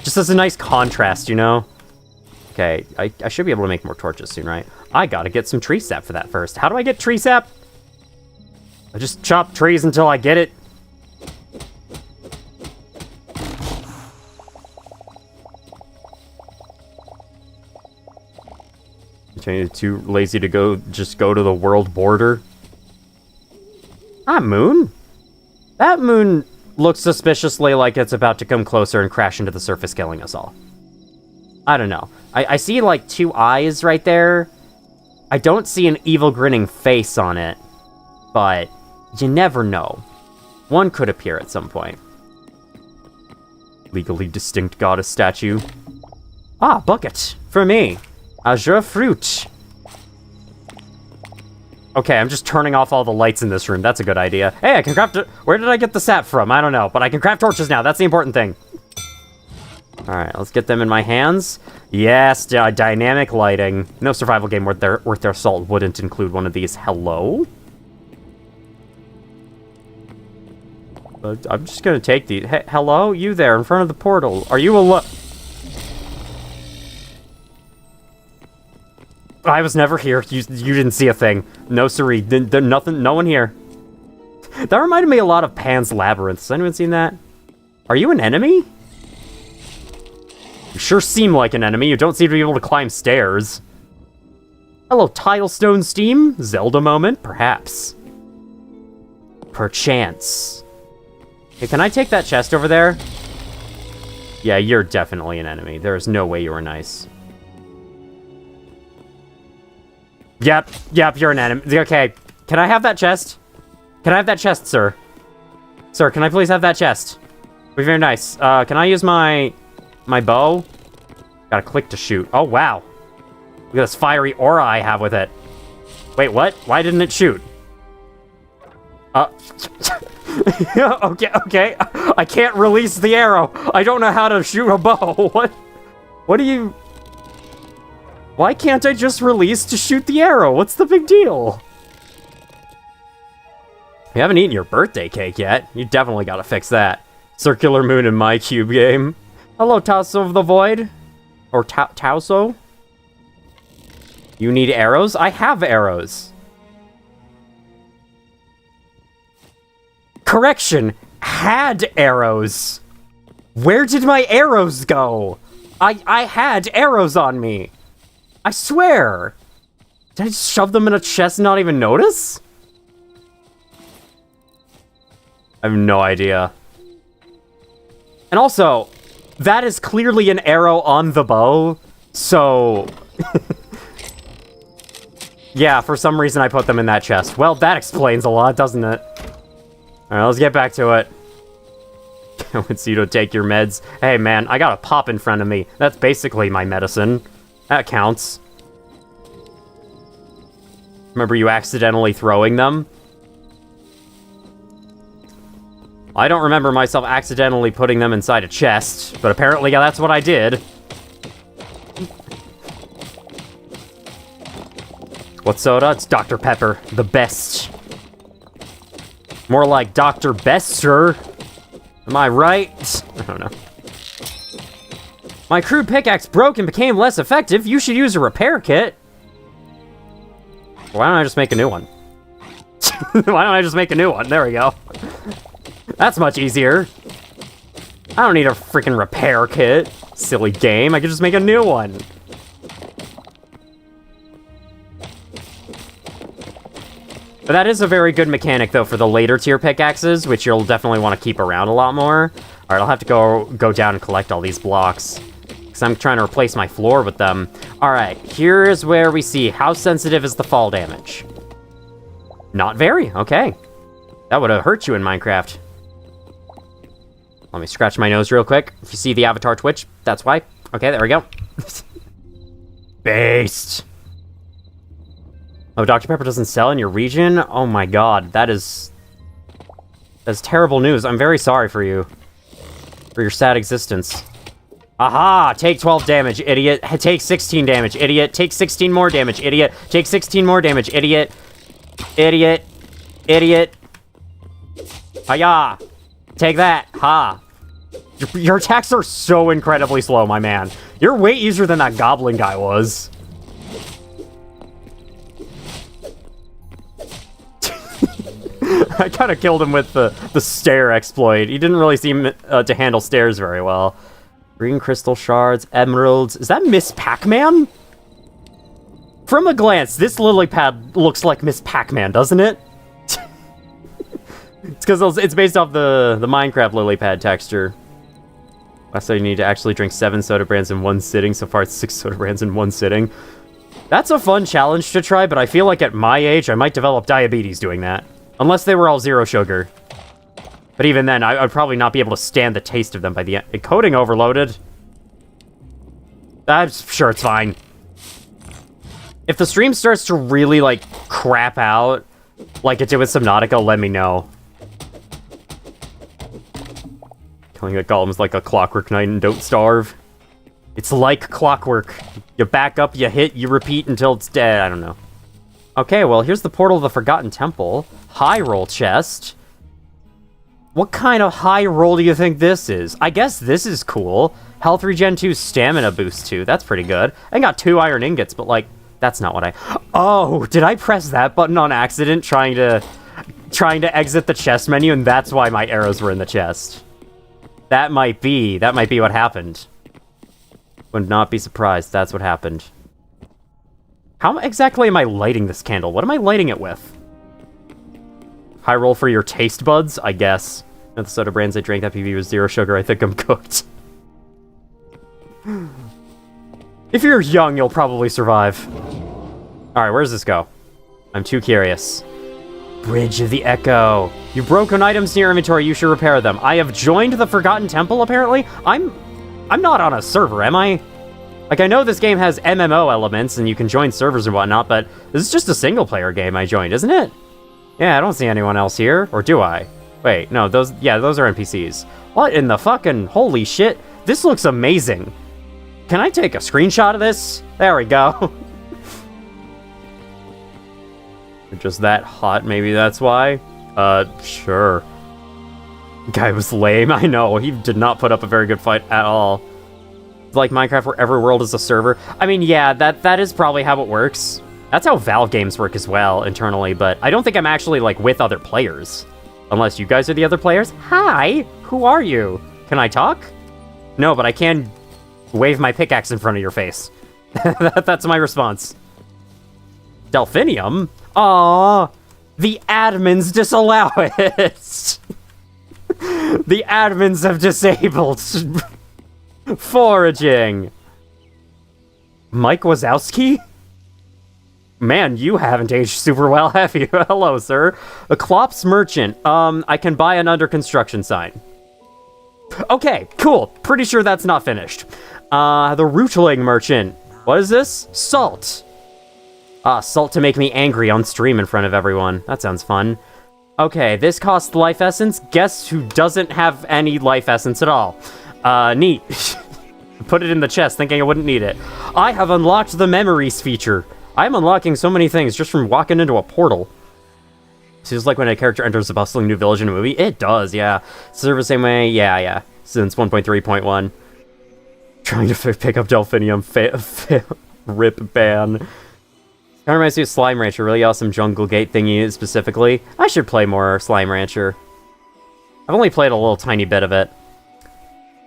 Just as a nice contrast, you know? Okay, I should be able to make more torches soon, right? I gotta get some tree sap for that first. How do I get tree sap? I just chop trees until I get it. Too lazy to just go to the world border. Ah, moon? That moon looks suspiciously like it's about to come closer and crash into the surface, killing us all. I don't know. I see, like, two eyes right there. I don't see an evil grinning face on it, but you never know. One could appear at some point. Legally distinct goddess statue. Ah, bucket. For me. Azure fruit. Okay, I'm just turning off all the lights in this room. That's a good idea. Hey, I can craft... Where did I get the sap from? I don't know, but I can craft torches now. That's the important thing. Alright, let's get them in my hands. Yes, dynamic lighting. No survival game worth their salt wouldn't include one of these. Hello? I'm just gonna take these. Hey, hello? You there in front of the portal. Are you alone? I was never here. You didn't see a thing. No, siree. Nothing. No one here. That reminded me a lot of Pan's Labyrinth. Has anyone seen that? Are you an enemy? You sure seem like an enemy. You don't seem to be able to climb stairs. Hello, Tilestone Steam? Zelda moment? Perhaps. Perchance. Hey, can I take that chest over there? Yeah, you're definitely an enemy. There's no way you were nice. Yep, you're an enemy. Okay, can I have that chest? Can I have that chest, sir? Sir, can I please have that chest? Be very nice. Can I use my bow? Gotta click to shoot. Oh, wow. Look at this fiery aura I have with it. Wait, what? Why didn't it shoot? Okay. I can't release the arrow. I don't know how to shoot a bow. What do you... Why can't I just release to shoot the arrow? What's the big deal? You haven't eaten your birthday cake yet. You definitely gotta fix that. Circular Moon in my cube game. Hello, Tasso of the Void. Or Tauso. You need arrows? I have arrows. Correction. Had arrows. Where did my arrows go? I had arrows on me. I swear! Did I just shove them in a chest and not even notice? I have no idea. And also, that is clearly an arrow on the bow, so... yeah, for some reason I put them in that chest. Well, that explains a lot, doesn't it? Alright, let's get back to it. I want you to take your meds. Hey man, I got a pop in front of me. That's basically my medicine. That counts. Remember you accidentally throwing them? I don't remember myself accidentally putting them inside a chest, but apparently, yeah, that's what I did. What soda? It's Dr. Pepper. The best. More like Dr. Bester. Am I right? I don't know. My crude pickaxe broke and became less effective. You should use a repair kit. Why don't I just make a new one? Why don't I just make a new one? There we go. That's much easier. I don't need a freaking repair kit. Silly game. I could just make a new one. But that is a very good mechanic, though, for the later tier pickaxes, which you'll definitely want to keep around a lot more. Alright, I'll have to go down and collect all these blocks. Because I'm trying to replace my floor with them. Alright, here's where we see how sensitive is the fall damage. Not very, okay. That would have hurt you in Minecraft. Let me scratch my nose real quick. If you see the avatar twitch, that's why. Okay, there we go. Based. Oh, Dr. Pepper doesn't sell in your region? Oh my god, that's terrible news. I'm very sorry for you. For your sad existence. Aha! Take 12 damage, idiot. Take 16 damage, idiot. Take 16 more damage, idiot. Take 16 more damage, idiot. Idiot. Idiot. Hiya! Take that. Ha! Your attacks are so incredibly slow, my man. You're way easier than that goblin guy was. I kind of killed him with the stair exploit. He didn't really seem to handle stairs very well. Green crystal shards, emeralds. Is that Miss Pac-Man? From a glance, this lily pad looks like Miss Pac-Man, doesn't it? It's because it's based off the Minecraft lily pad texture. So you need to actually drink 7 soda brands in one sitting. So far, it's 6 soda brands in one sitting. That's a fun challenge to try, but I feel like at my age, I might develop diabetes doing that. Unless they were all 0 sugar. But even then, I'd probably not be able to stand the taste of them by the end. Encoding overloaded. I'm sure it's fine. If the stream starts to really, like, crap out like it did with Subnautica, let me know. Killing a golem's like a clockwork knight and don't starve. It's like clockwork. You back up, you hit, you repeat until it's dead. I don't know. Okay, well, here's the portal of the Forgotten Temple. High roll chest. What kind of high roll do you think this is? I guess this is cool. Health regen 2, stamina boost 2. That's pretty good. I got 2 iron ingots, but like, that's not what I... Oh, did I press that button on accident trying to exit the chest menu, and that's why my arrows were in the chest? That might be what happened. Would not be surprised. That's what happened. How exactly am I lighting this candle? What am I lighting it with? High roll for your taste buds, I guess. At the soda brands I drank that PB was 0 sugar. I think I'm cooked. If you're young, you'll probably survive. Alright, where does this go? I'm too curious. Bridge of the Echo. You broken items in your inventory, you should repair them. I have joined the Forgotten Temple, apparently? I'm not on a server, am I? Like, I know this game has MMO elements, and you can join servers and whatnot, but this is just a single-player game I joined, isn't it? Yeah, I don't see anyone else here. Or do I? Wait, no, those are NPCs. What in the fucking... Holy shit. This looks amazing. Can I take a screenshot of this? There we go. Just that hot, maybe that's why? Sure. Guy was lame, I know. He did not put up a very good fight at all. Like Minecraft where every world is a server. I mean, yeah, that is probably how it works. That's how Valve games work as well, internally, but I don't think I'm actually, like, with other players. Unless you guys are the other players. Hi! Who are you? Can I talk? No, but I can wave my pickaxe in front of your face. That's my response. Delphinium? Aww! The admins disallow it! The admins have disabled foraging. Mike Wazowski? Man, you haven't aged super well, have you? Hello, sir. A Klops Merchant. I can buy an under construction sign. Okay, cool. Pretty sure that's not finished. The Rootling Merchant. What is this? Salt. Salt to make me angry on stream in front of everyone. That sounds fun. Okay, this costs life essence. Guess who doesn't have any life essence at all? Neat. Put it in the chest, thinking I wouldn't need it. I have unlocked the memories feature. I'm unlocking so many things just from walking into a portal. Seems like when a character enters a bustling new village in a movie. It does, yeah. Serve the same way, yeah. Since 1.3.1. Trying to pick up Delphinium. Rip ban. Kind of reminds me of Slime Rancher. Really awesome jungle gate thingy specifically. I should play more Slime Rancher. I've only played a little tiny bit of it.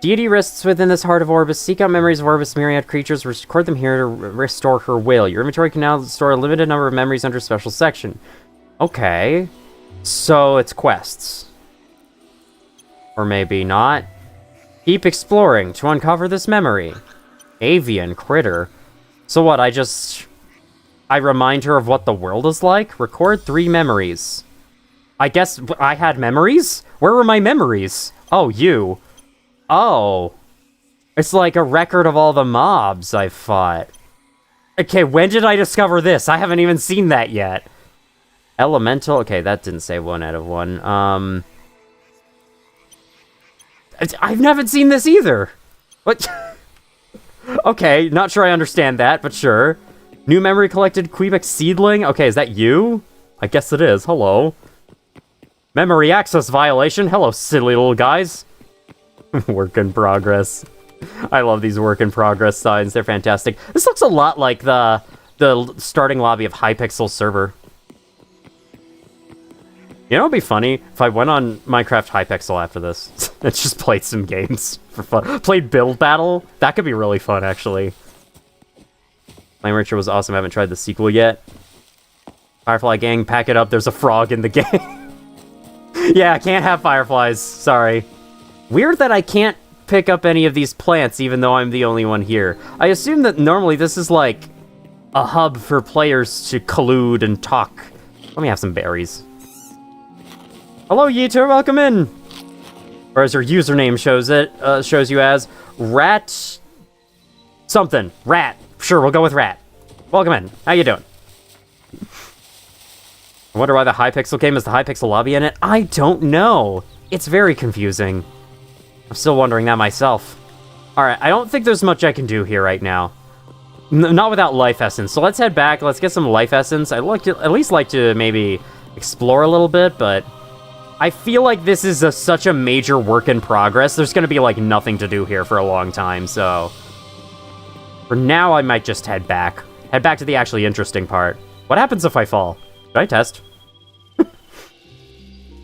Deity rests within this heart of Orbis. Seek out memories of Orbis' myriad creatures. Record them here to restore her will. Your inventory can now store a limited number of memories under a special section. Okay. So it's quests. Or maybe not. Keep exploring to uncover this memory. Avian critter. So what, I remind her of what the world is like? Record 3 memories. I guess I had memories? Where were my memories? Oh, you. Oh. It's like a record of all the mobs I've fought. Okay, when did I discover this? I haven't even seen that yet. Elemental. Okay, that didn't say 1 out of 1. I haven't seen this either. What? Okay, not sure I understand that, but sure. New memory collected, Quebec seedling. Okay, is that you? I guess it is. Hello. Memory access violation. Hello, silly little guys. Work in progress. I love these work in progress signs. They're fantastic. This looks a lot like the starting lobby of Hypixel server. You know, it'd be funny if I went on Minecraft Hypixel after this and just played some games for fun. Played Build Battle. That could be really fun, actually. Flame Rancher was awesome. I haven't tried the sequel yet. Firefly Gang, pack it up. There's a frog in the game. Yeah, I can't have fireflies. Sorry. Weird that I can't pick up any of these plants, even though I'm the only one here. I assume that normally this is like a hub for players to collude and talk. Let me have some berries. Hello, Yeeter, welcome in. Or as your username shows you as Rat something. Rat. Sure, we'll go with Rat. Welcome in. How you doing? I wonder why the Hypixel game is the Hypixel lobby in it. I don't know. It's very confusing. I'm still wondering that myself. Alright, I don't think there's much I can do here right now. Not without life essence. So let's head back. Let's get some life essence. I'd like to, at least like to maybe explore a little bit, but I feel like this is such a major work in progress. There's going to be like nothing to do here for a long time, so for now I might just head back. Head back to the actually interesting part. What happens if I fall? Should I test?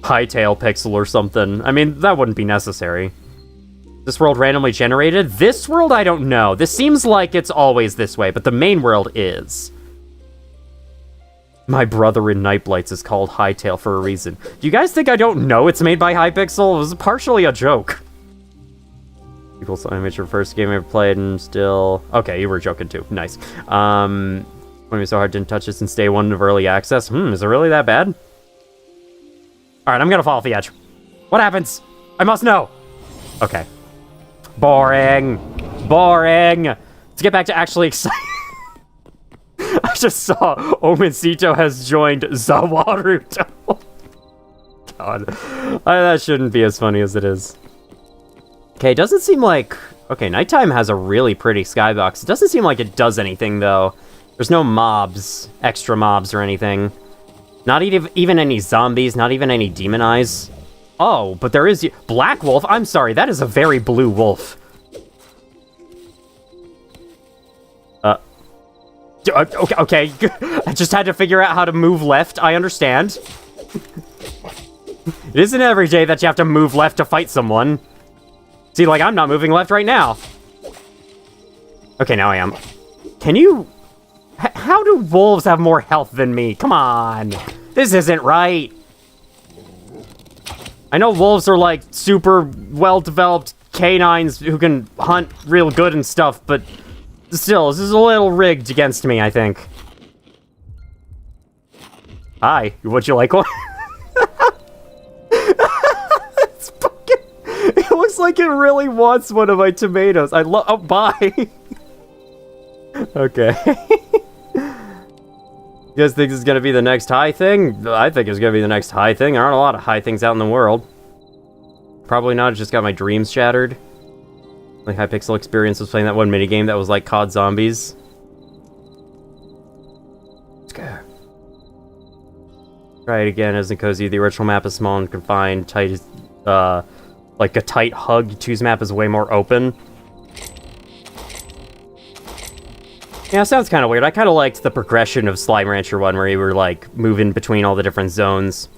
Hytale pixel or something. I mean, that wouldn't be necessary. This world randomly generated? This world, I don't know. This seems like it's always this way, but the main world is. My brother in Nightblights is called Hytale for a reason. Do you guys think I don't know it's made by Hypixel? It was partially a joke. People saw image your first game I ever played and still... Okay, you were joking too. Nice. When it was so hard, didn't touch this and stay one of early access. Is it really that bad? Alright, I'm gonna fall off the edge. What happens? I must know. Okay. Boring. Boring. Let's get back to actually exciting. I just saw Omencito has joined Zawaruto. God. That shouldn't be as funny as it is. Okay, it doesn't seem like... Okay, nighttime has a really pretty skybox. It doesn't seem like it does anything, though. There's no mobs, extra mobs or anything. Not even any zombies, not even any demon eyes. Oh, but there is... Black Wolf? I'm sorry, that is a very blue wolf. Okay. I just had to figure out how to move left, I understand. It isn't every day that you have to move left to fight someone. See, like, I'm not moving left right now. Okay, now I am. Can you... How do wolves have more health than me? Come on. This isn't right. I know wolves are, like, super well-developed canines who can hunt real good and stuff, but still, this is a little rigged against me, I think. Hi. Would you like one? It's fucking... It looks like it really wants one of my tomatoes. I love... Oh, bye. Okay. You guys think this is gonna be the next high thing? I think it's gonna be the next high thing. There aren't a lot of high things out in the world. Probably not, just got my dreams shattered. Like Hypixel Experience was playing that one minigame that was like COD Zombies. Let's go. Try it again, isn't cozy. The original map is small and confined. Tight is, like a tight hug. 2's map is way more open. Yeah, it sounds kind of weird. I kind of liked the progression of Slime Rancher 1 where you were, like, moving between all the different zones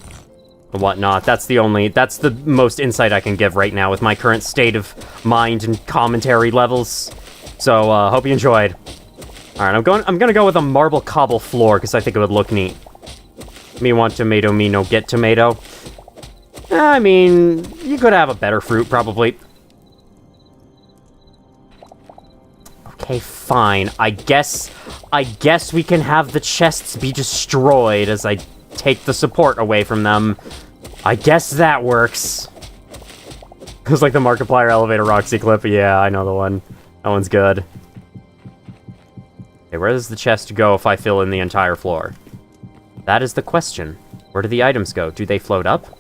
and whatnot. That's the most insight I can give right now with my current state of mind and commentary levels. So, hope you enjoyed. Alright, I'm gonna go with a marble cobble floor because I think it would look neat. Me want tomato, me no get tomato. I mean, you could have a better fruit, probably. Okay, fine. I guess we can have the chests be destroyed as I take the support away from them. I guess that works. It was like the Markiplier Elevator Roxy clip. Yeah, I know the one. That one's good. Okay, where does the chest go if I fill in the entire floor? That is the question. Where do the items go? Do they float up?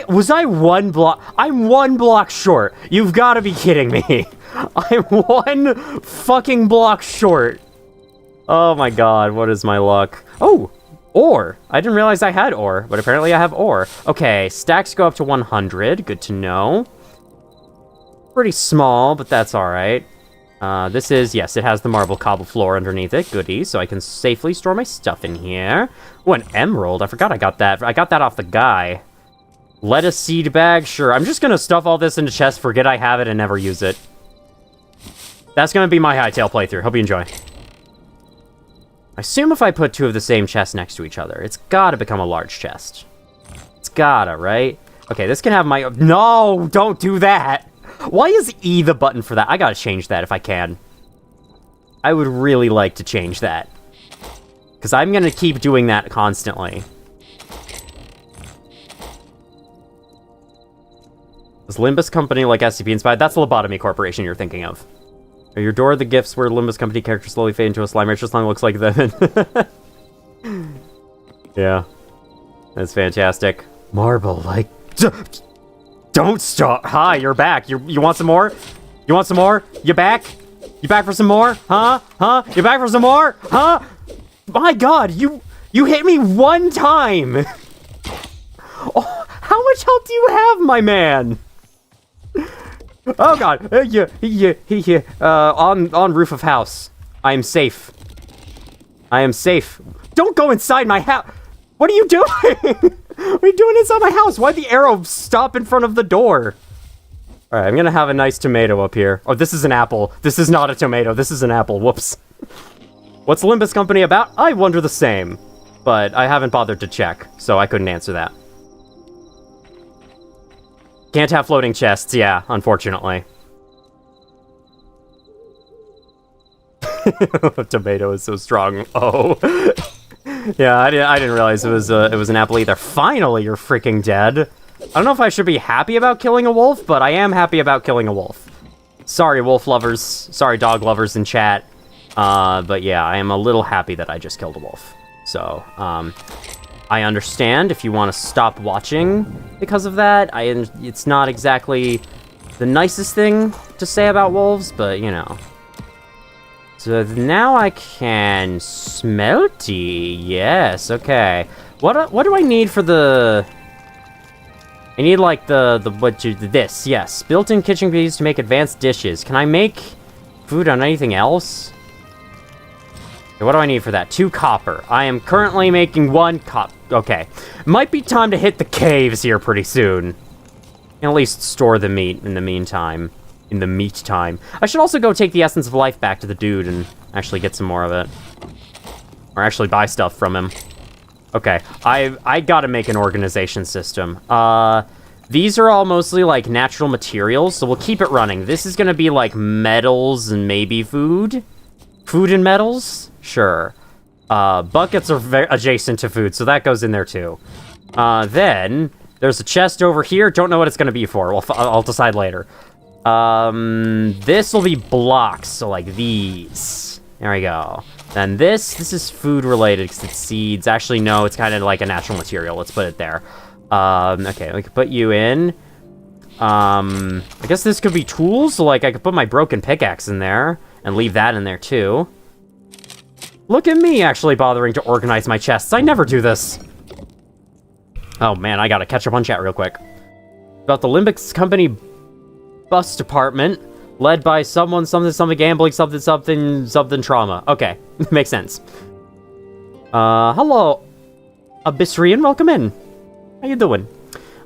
Was I one block? I'm one block short. You've got to be kidding me. I'm one fucking block short. Oh my god, what is my luck? Oh, ore. I didn't realize I had ore, but apparently I have ore. Okay, stacks go up to 100. Good to know. Pretty small, but that's alright. This is, yes, it has the marble cobble floor underneath it. Goody, so I can safely store my stuff in here. Oh, an emerald. I forgot I got that. I got that off the guy. Lettuce seed bag, sure. I'm just gonna stuff all this into chests, forget I have it, and never use it. That's gonna be my Hytale playthrough. Hope you enjoy. I assume if I put two of the same chests next to each other, it's gotta become a large chest. It's gotta, right? Okay, this can have my... No! Don't do that! Why is E the button for that? I gotta change that if I can. I would really like to change that. Because I'm gonna keep doing that constantly. Is Limbus Company like SCP inspired? That's the Lobotomy Corporation you're thinking of. Your door, the gifts where Limbus Company characters slowly fade into a slime. It just looks like them. Yeah. That's fantastic. Marble, like... Don't stop! Hi, you're back. You want some more? You want some more? You back? You back for some more? Huh? Huh? You back for some more? Huh? My god, you hit me one time! Oh, how much health do you have, my man? Oh god, on roof of house. I am safe. I am safe. Don't go inside my house! What are you doing? What are you doing inside my house? Why'd the arrow stop in front of the door? Alright, I'm gonna have a nice tomato up here. Oh, this is an apple. This is not a tomato. This is an apple. Whoops. What's Limbus Company about? I wonder the same. But I haven't bothered to check, so I couldn't answer that. Can't have floating chests, yeah, unfortunately. Tomato is so strong. Oh. Yeah, I didn't realize it was an apple either. Finally, you're freaking dead. I don't know if I should be happy about killing a wolf, but I am happy about killing a wolf. Sorry, wolf lovers. Sorry, dog lovers in chat. But yeah, I am a little happy that I just killed a wolf. So, I understand if you want to stop watching because of that. It's not exactly the nicest thing to say about wolves, but you know. So now I can smelty. Yes, okay. What do I need for the? I need like this. Yes, built-in kitchen pieces to make advanced dishes. Can I make food on anything else? Okay, what do I need for that? 2 copper. I am currently making 1 copper. Okay, might be time to hit the caves here pretty soon. And at least store the meat in the meantime. In the meat time. I should also go take the Essence of Life back to the dude and actually get some more of it. Or actually buy stuff from him. Okay, I gotta make an organization system. These are all mostly, like, natural materials, so we'll keep it running. This is gonna be, like, metals and maybe food? Food and metals? Sure. Buckets are adjacent to food, so that goes in there, too. Then, there's a chest over here. Don't know what it's gonna be for. I'll decide later. This will be blocks, so like these. There we go. Then this is food related because it's seeds. Actually, no, it's kind of like a natural material. Let's put it there. Okay, we can put you in. I guess this could be tools. So like I could put my broken pickaxe in there and leave that in there too. Look at me actually bothering to organize my chests. I never do this. Oh man, I gotta catch up on chat real quick. About the Limbus Company bus department, led by someone, something gambling, something trauma. Okay, makes sense. Hello, Abyssrian, welcome in. How you doing?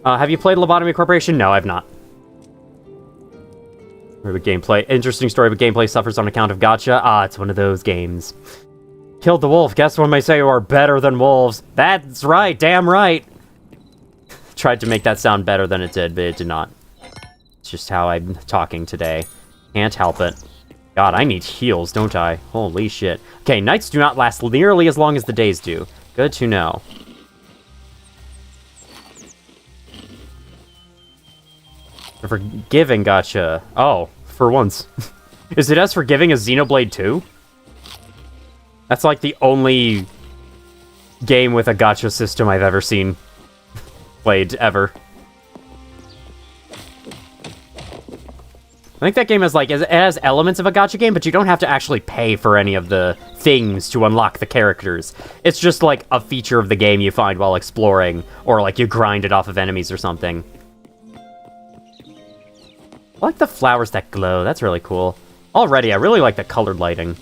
Have you played Lobotomy Corporation? No, I've not. Gameplay. Interesting story, but gameplay suffers on account of gacha. Ah, it's one of those games. Killed the wolf. Guess one may say you are better than wolves. That's right, damn right. Tried to make that sound better than it did, but it did not. It's just how I'm talking today. Can't help it. God, I need heals, don't I? Holy shit. Okay, nights do not last nearly as long as the days do. Good to know. Forgiving gotcha. Oh, for once. Is it as forgiving as Xenoblade 2? That's like the only game with a gacha system I've ever seen played, ever. I think that game is like, it has elements of a gacha game, but you don't have to actually pay for any of the things to unlock the characters. It's just like a feature of the game you find while exploring, or like you grind it off of enemies or something. I like the flowers that glow, that's really cool. Already, I really like the colored lighting.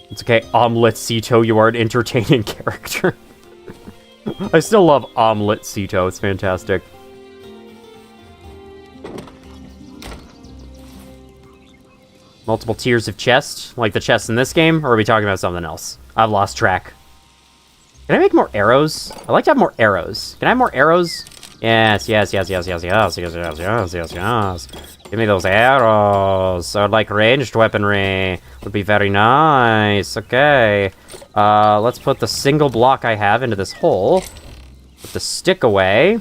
It's okay, Omelette Cito, you are an entertaining character. I still love Omelette Cito, it's fantastic. Multiple tiers of chest, like the chest in this game, or are we talking about something else? I've lost track. Can I make more arrows? I'd like to have more arrows. Can I have more arrows? Yes, yes, yes, yes, yes, yes, yes, yes, yes, yes, yes. Give me those arrows. I would like ranged weaponry. Would be very nice. Okay. Let's put the single block I have into this hole. Put the stick away.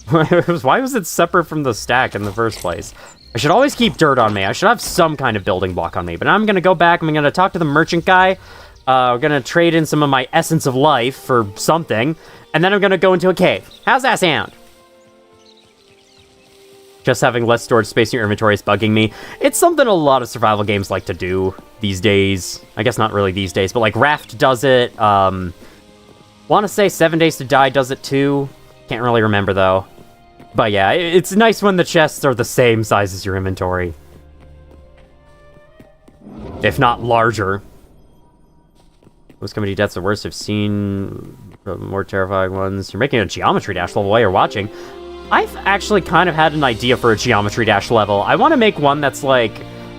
Why was it separate from the stack in the first place? I should always keep dirt on me. I should have some kind of building block on me. But I'm going to go back. I'm going to talk to the merchant guy. We're gonna trade in some of my Essence of Life for something, and then I'm gonna go into a cave. How's that sound? Just having less storage space in your inventory is bugging me. It's something a lot of survival games like to do these days. I guess not really these days, but like Raft does it. Want to say 7 Days to Die does it too. Can't really remember though. But yeah, it's nice when the chests are the same size as your inventory. If not larger. Most comedy deaths the worst I've seen. More terrifying ones. You're making a Geometry Dash level while you're watching. I've actually kind of had an idea for a Geometry Dash level. I want to make one that's like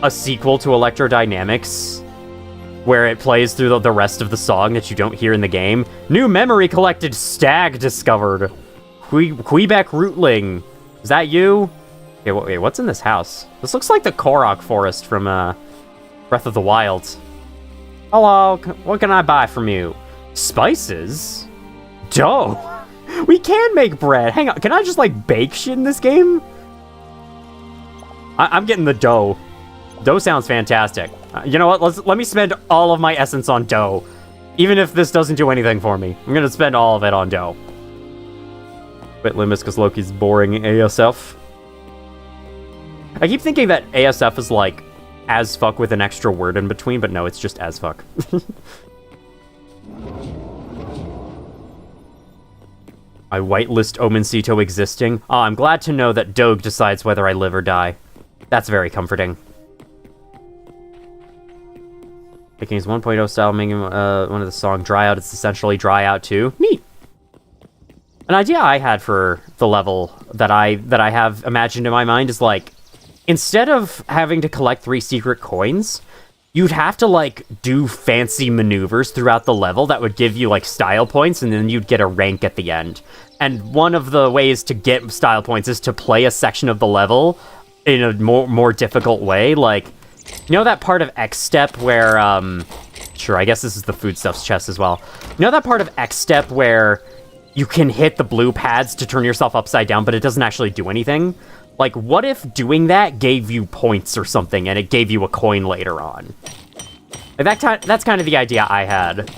a sequel to Electrodynamics, where it plays through the rest of the song that you don't hear in the game. New memory collected, stag discovered. Quebec Rootling. Is that you? Okay, wait, what's in this house? This looks like the Korok forest from Breath of the Wild. Hello, what can I buy from you? Spices? Dough? We can make bread. Hang on, can I just, like, bake shit in this game? I'm getting the dough. Dough sounds fantastic. You know what? Let me spend all of my essence on dough. Even if this doesn't do anything for me. I'm gonna spend all of it on dough. Quit Limbus because Loki's boring ASF. I keep thinking that ASF is, like, as fuck with an extra word in between, but no, it's just as fuck. I whitelist Omencito existing. Oh, I'm glad to know that Doge decides whether I live or die. That's very comforting. Picking his 1.0 style, making one of the song Dry Out, it's essentially Dry Out 2. Neat. An idea I had for the level that I have imagined in my mind is like, instead of having to collect 3 secret coins, you'd have to, like, do fancy maneuvers throughout the level that would give you, like, style points, and then you'd get a rank at the end. And one of the ways to get style points is to play a section of the level in a more difficult way. Like, you know that part of X-Step where, sure, I guess this is the foodstuffs chest as well. You know that part of X-Step where you can hit the blue pads to turn yourself upside down, but it doesn't actually do anything? Like, what if doing that gave you points or something, and it gave you a coin later on? Like, that's kind of the idea I had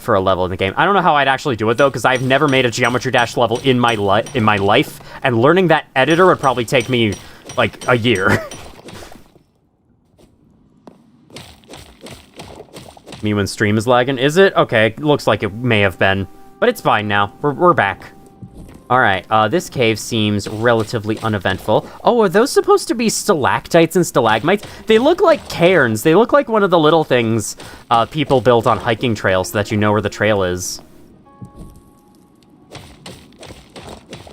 for a level in the game. I don't know how I'd actually do it, though, because I've never made a Geometry Dash level in my life, and learning that editor would probably take me, like, a year. Me when stream is lagging? Is it? Okay, looks like it may have been. But it's fine now. We're back. Alright, this cave seems relatively uneventful. Oh, are those supposed to be stalactites and stalagmites? They look like cairns. They look like one of the little things people built on hiking trails so that you know where the trail is.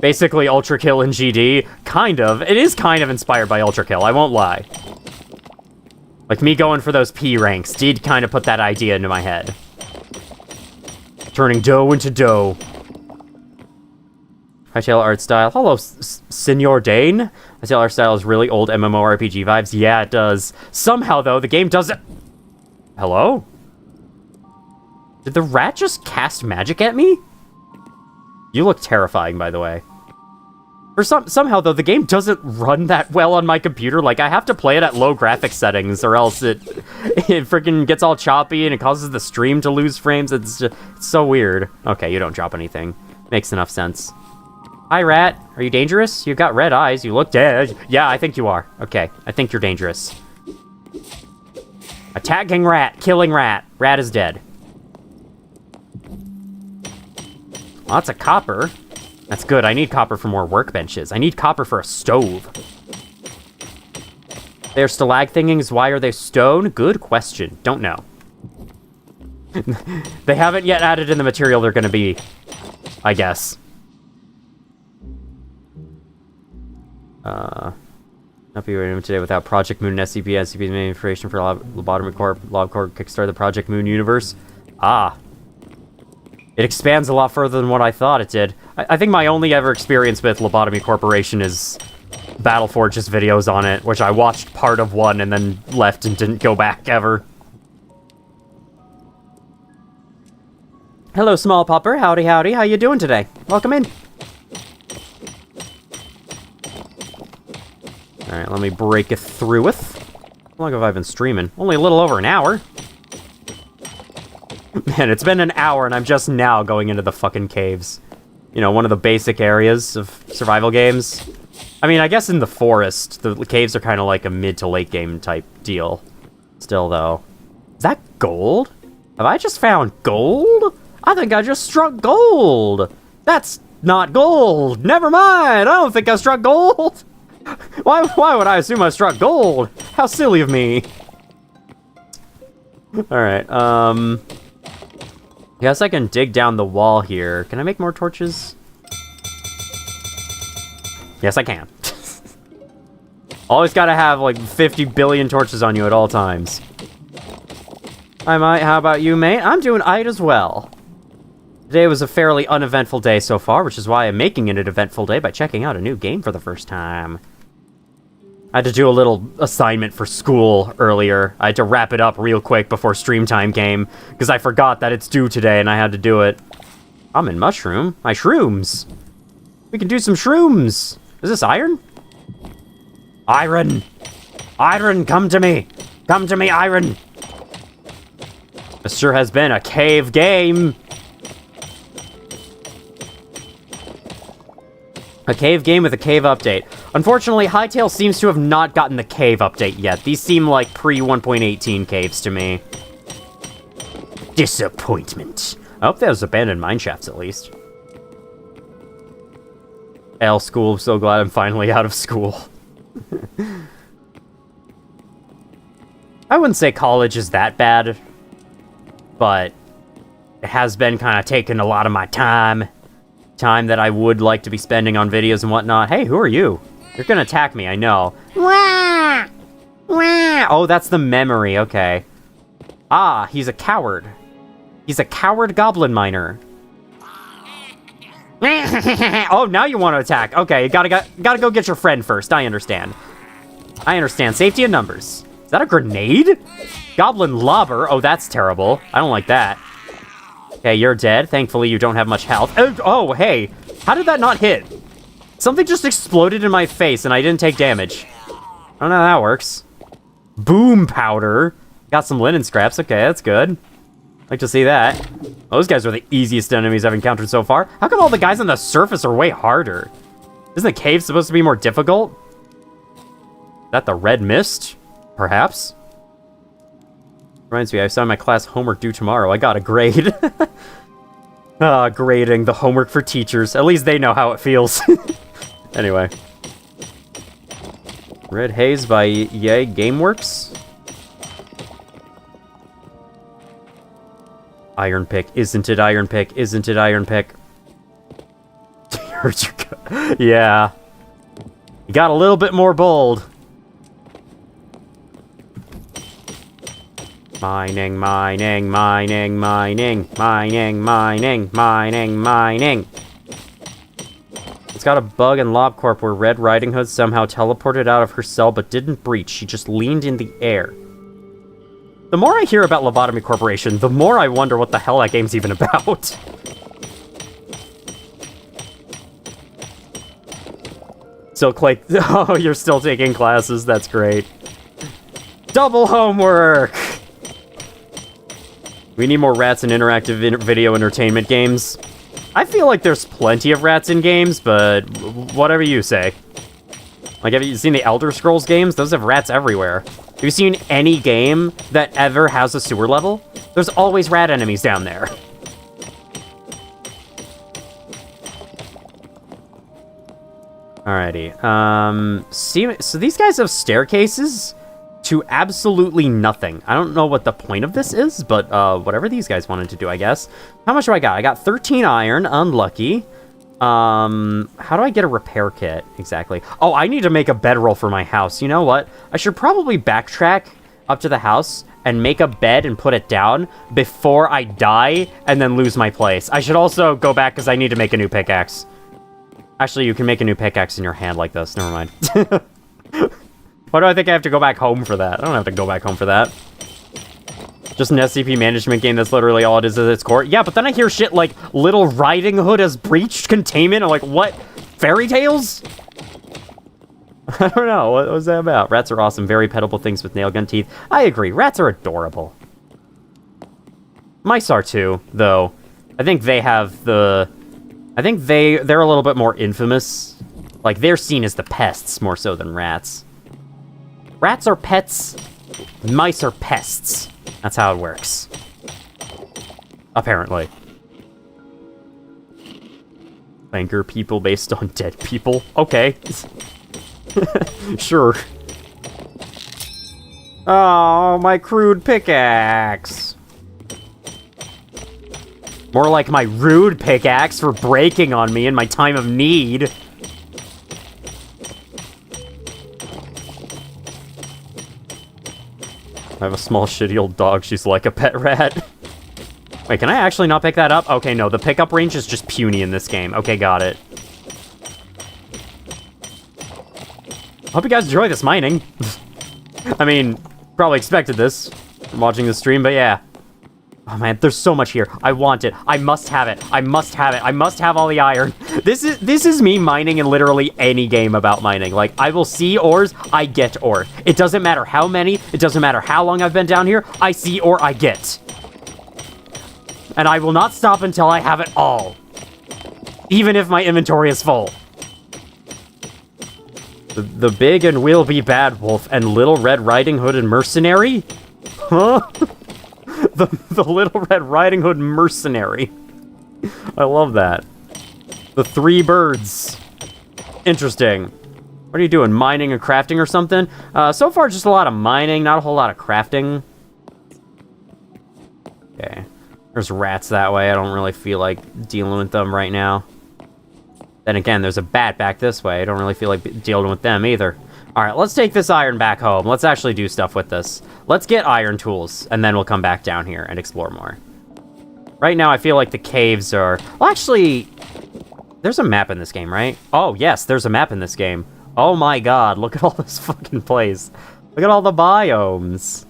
Basically, Ultra Kill in GD. Kind of. It is kind of inspired by Ultra Kill, I won't lie. Like, me going for those P ranks did kind of put that idea into my head. Turning dough into dough. Hytale art style. Hello, Senor Dane. Hytale art style is really old MMORPG vibes. Yeah, it does. Somehow, though, the game doesn't... Hello? Did the rat just cast magic at me? You look terrifying, by the way. Somehow, though, the game doesn't run that well on my computer. Like, I have to play it at low graphics settings, or else it freaking gets all choppy and it causes the stream to lose frames. It's so weird. Okay, you don't drop anything. Makes enough sense. Hi, rat. Are you dangerous? You've got red eyes. You look dead. Yeah, I think you are. Okay, I think you're dangerous. Attacking rat. Killing rat. Rat is dead. Lots of copper. That's good. I need copper for more workbenches. I need copper for a stove. They're stalag thingings. Why are they stone? Good question. Don't know. They haven't yet added in the material they're going to be, I guess. Not be ready today without Project Moon and SCP. SCP's main information for Lobotomy Corp. Lob Corp kickstart the Project Moon universe. Ah. It expands a lot further than what I thought it did. I think my only ever experience with Lobotomy Corporation is Battleforge's videos on it, which I watched part of one and then left and didn't go back ever. Hello, small pupper. Howdy, howdy. How you doing today? Welcome in. Alright, let me break it through with. How long have I been streaming? Only a little over an hour. Man, it's been an hour and I'm just now going into the fucking caves. You know, one of the basic areas of survival games. I mean, I guess in the forest, the caves are kind of like a mid to late game type deal. Still, though. Is that gold? Have I just found gold? I think I just struck gold. That's not gold. Never mind. I don't think I struck gold. Why would I assume I struck gold? How silly of me. Alright, guess I can dig down the wall here. Can I make more torches? Yes, I can. Always gotta have, like, 50 billion torches on you at all times. Hi, mate. How about you, mate? I'm doing aight as well. Today was a fairly uneventful day so far, which is why I'm making it an eventful day by checking out a new game for the first time. I had to do a little assignment for school earlier. I had to wrap it up real quick before stream time came, because I forgot that it's due today and I had to do it. I'm in mushroom. My shrooms. We can do some shrooms. Is this iron? Iron! Iron, come to me! Come to me, Iron! This sure has been a cave game. A cave game with a cave update. Unfortunately, Hytale seems to have not gotten the cave update yet. These seem like pre-1.18 caves to me. Disappointment. I hope there's abandoned mineshafts at least. L school, I'm so glad I'm finally out of school. I wouldn't say college is that bad, but it has been kind of taking a lot of my time. Time that I would like to be spending on videos and whatnot. Hey, who are you? You're gonna attack me, I know. Wah! Wah! Oh, that's the memory, okay. Ah, he's a coward. He's a coward goblin miner. Oh, now you want to attack. Okay, gotta go get your friend first. I understand. I understand. Safety in numbers. Is that a grenade? Goblin lobber. Oh, that's terrible. I don't like that. Okay, you're dead. Thankfully, you don't have much health. Oh, hey. How did that not hit? Something just exploded in my face and I didn't take damage. I don't know how that works. Boom powder. Got some linen scraps. Okay, that's good. Like to see that. Those guys are the easiest enemies I've encountered so far. How come all the guys on the surface are way harder? Isn't the cave supposed to be more difficult? Is that the red mist? Perhaps? Reminds me, I saw my class homework due tomorrow. I got a grade. Grading. The homework for teachers. At least they know how it feels. Anyway. Red Haze by Yay Gameworks. Iron Pick. Isn't it Iron Pick? Isn't it Iron Pick? Yeah. You got a little bit more bold. Mining, mining, mining, mining, mining, mining, mining, mining. It's got a bug in LobCorp where Red Riding Hood somehow teleported out of her cell but didn't breach. She just leaned in the air. The more I hear about Lobotomy Corporation, the more I wonder what the hell that game's even about. So, Clay, oh, you're still taking classes. That's great. Double homework! We need more rats in interactive video entertainment games. I feel like there's plenty of rats in games, but whatever you say. Like, have you seen the Elder Scrolls games? Those have rats everywhere. Have you seen any game that ever has a sewer level? There's always rat enemies down there. Alrighty. So these guys have staircases to absolutely nothing. I don't know what the point of this is, but whatever these guys wanted to do, I guess. How much do I got? I got 13 iron. Unlucky. How do I get a repair kit? Exactly. Oh, I need to make a bedroll for my house. You know what? I should probably backtrack up to the house and make a bed and put it down before I die and then lose my place. I should also go back because I need to make a new pickaxe. Actually, you can make a new pickaxe in your hand like this. Never mind. Why do I think I have to go back home for that? I don't have to go back home for that. Just an SCP management game, that's literally all it is at its core. Yeah, but then I hear shit like Little Riding Hood has breached containment. I'm like, what? Fairy tales? I don't know. What was that about? Rats are awesome. Very petable things with nail gun teeth. I agree. Rats are adorable. Mice are too, though. I think they have the... I think they're a little bit more infamous. Like, they're seen as the pests more so than rats. Rats are pets, mice are pests. That's how it works. Apparently. Banker people based on dead people. Okay. Sure. Oh, my crude pickaxe. More like my rude pickaxe for breaking on me in my time of need. I have a small shitty old dog. She's like a pet rat. Wait, can I actually not pick that up? Okay, no, the pickup range is just puny in this game. Okay, got it. Hope you guys enjoy this mining. I mean, probably expected this from watching the stream, but yeah. Oh man, there's so much here. I want it. I must have it. I must have it. I must have all the iron. This is me mining in literally any game about mining. Like, I will see ores, I get ore. It doesn't matter how many, it doesn't matter how long I've been down here, I see ore, I get. And I will not stop until I have it all. Even if my inventory is full. The Big and Will Be Bad Wolf and Little Red Riding Hood and Mercenary? Huh? The Little Red Riding Hood Mercenary. I love that. The Three Birds. Interesting. What are you doing? Mining and crafting or something? So far, just a lot of mining, not a whole lot of crafting. Okay. There's rats that way. I don't really feel like dealing with them right now. Then again, there's a bat back this way. I don't really feel like dealing with them either. Alright, let's take this iron back home. Let's actually do stuff with this. Let's get iron tools, and then we'll come back down here and explore more. Right now, I feel like the caves are... Well, actually, there's a map in this game, right? Oh, yes, there's a map in this game. Oh my god, look at all this fucking place. Look at all the biomes.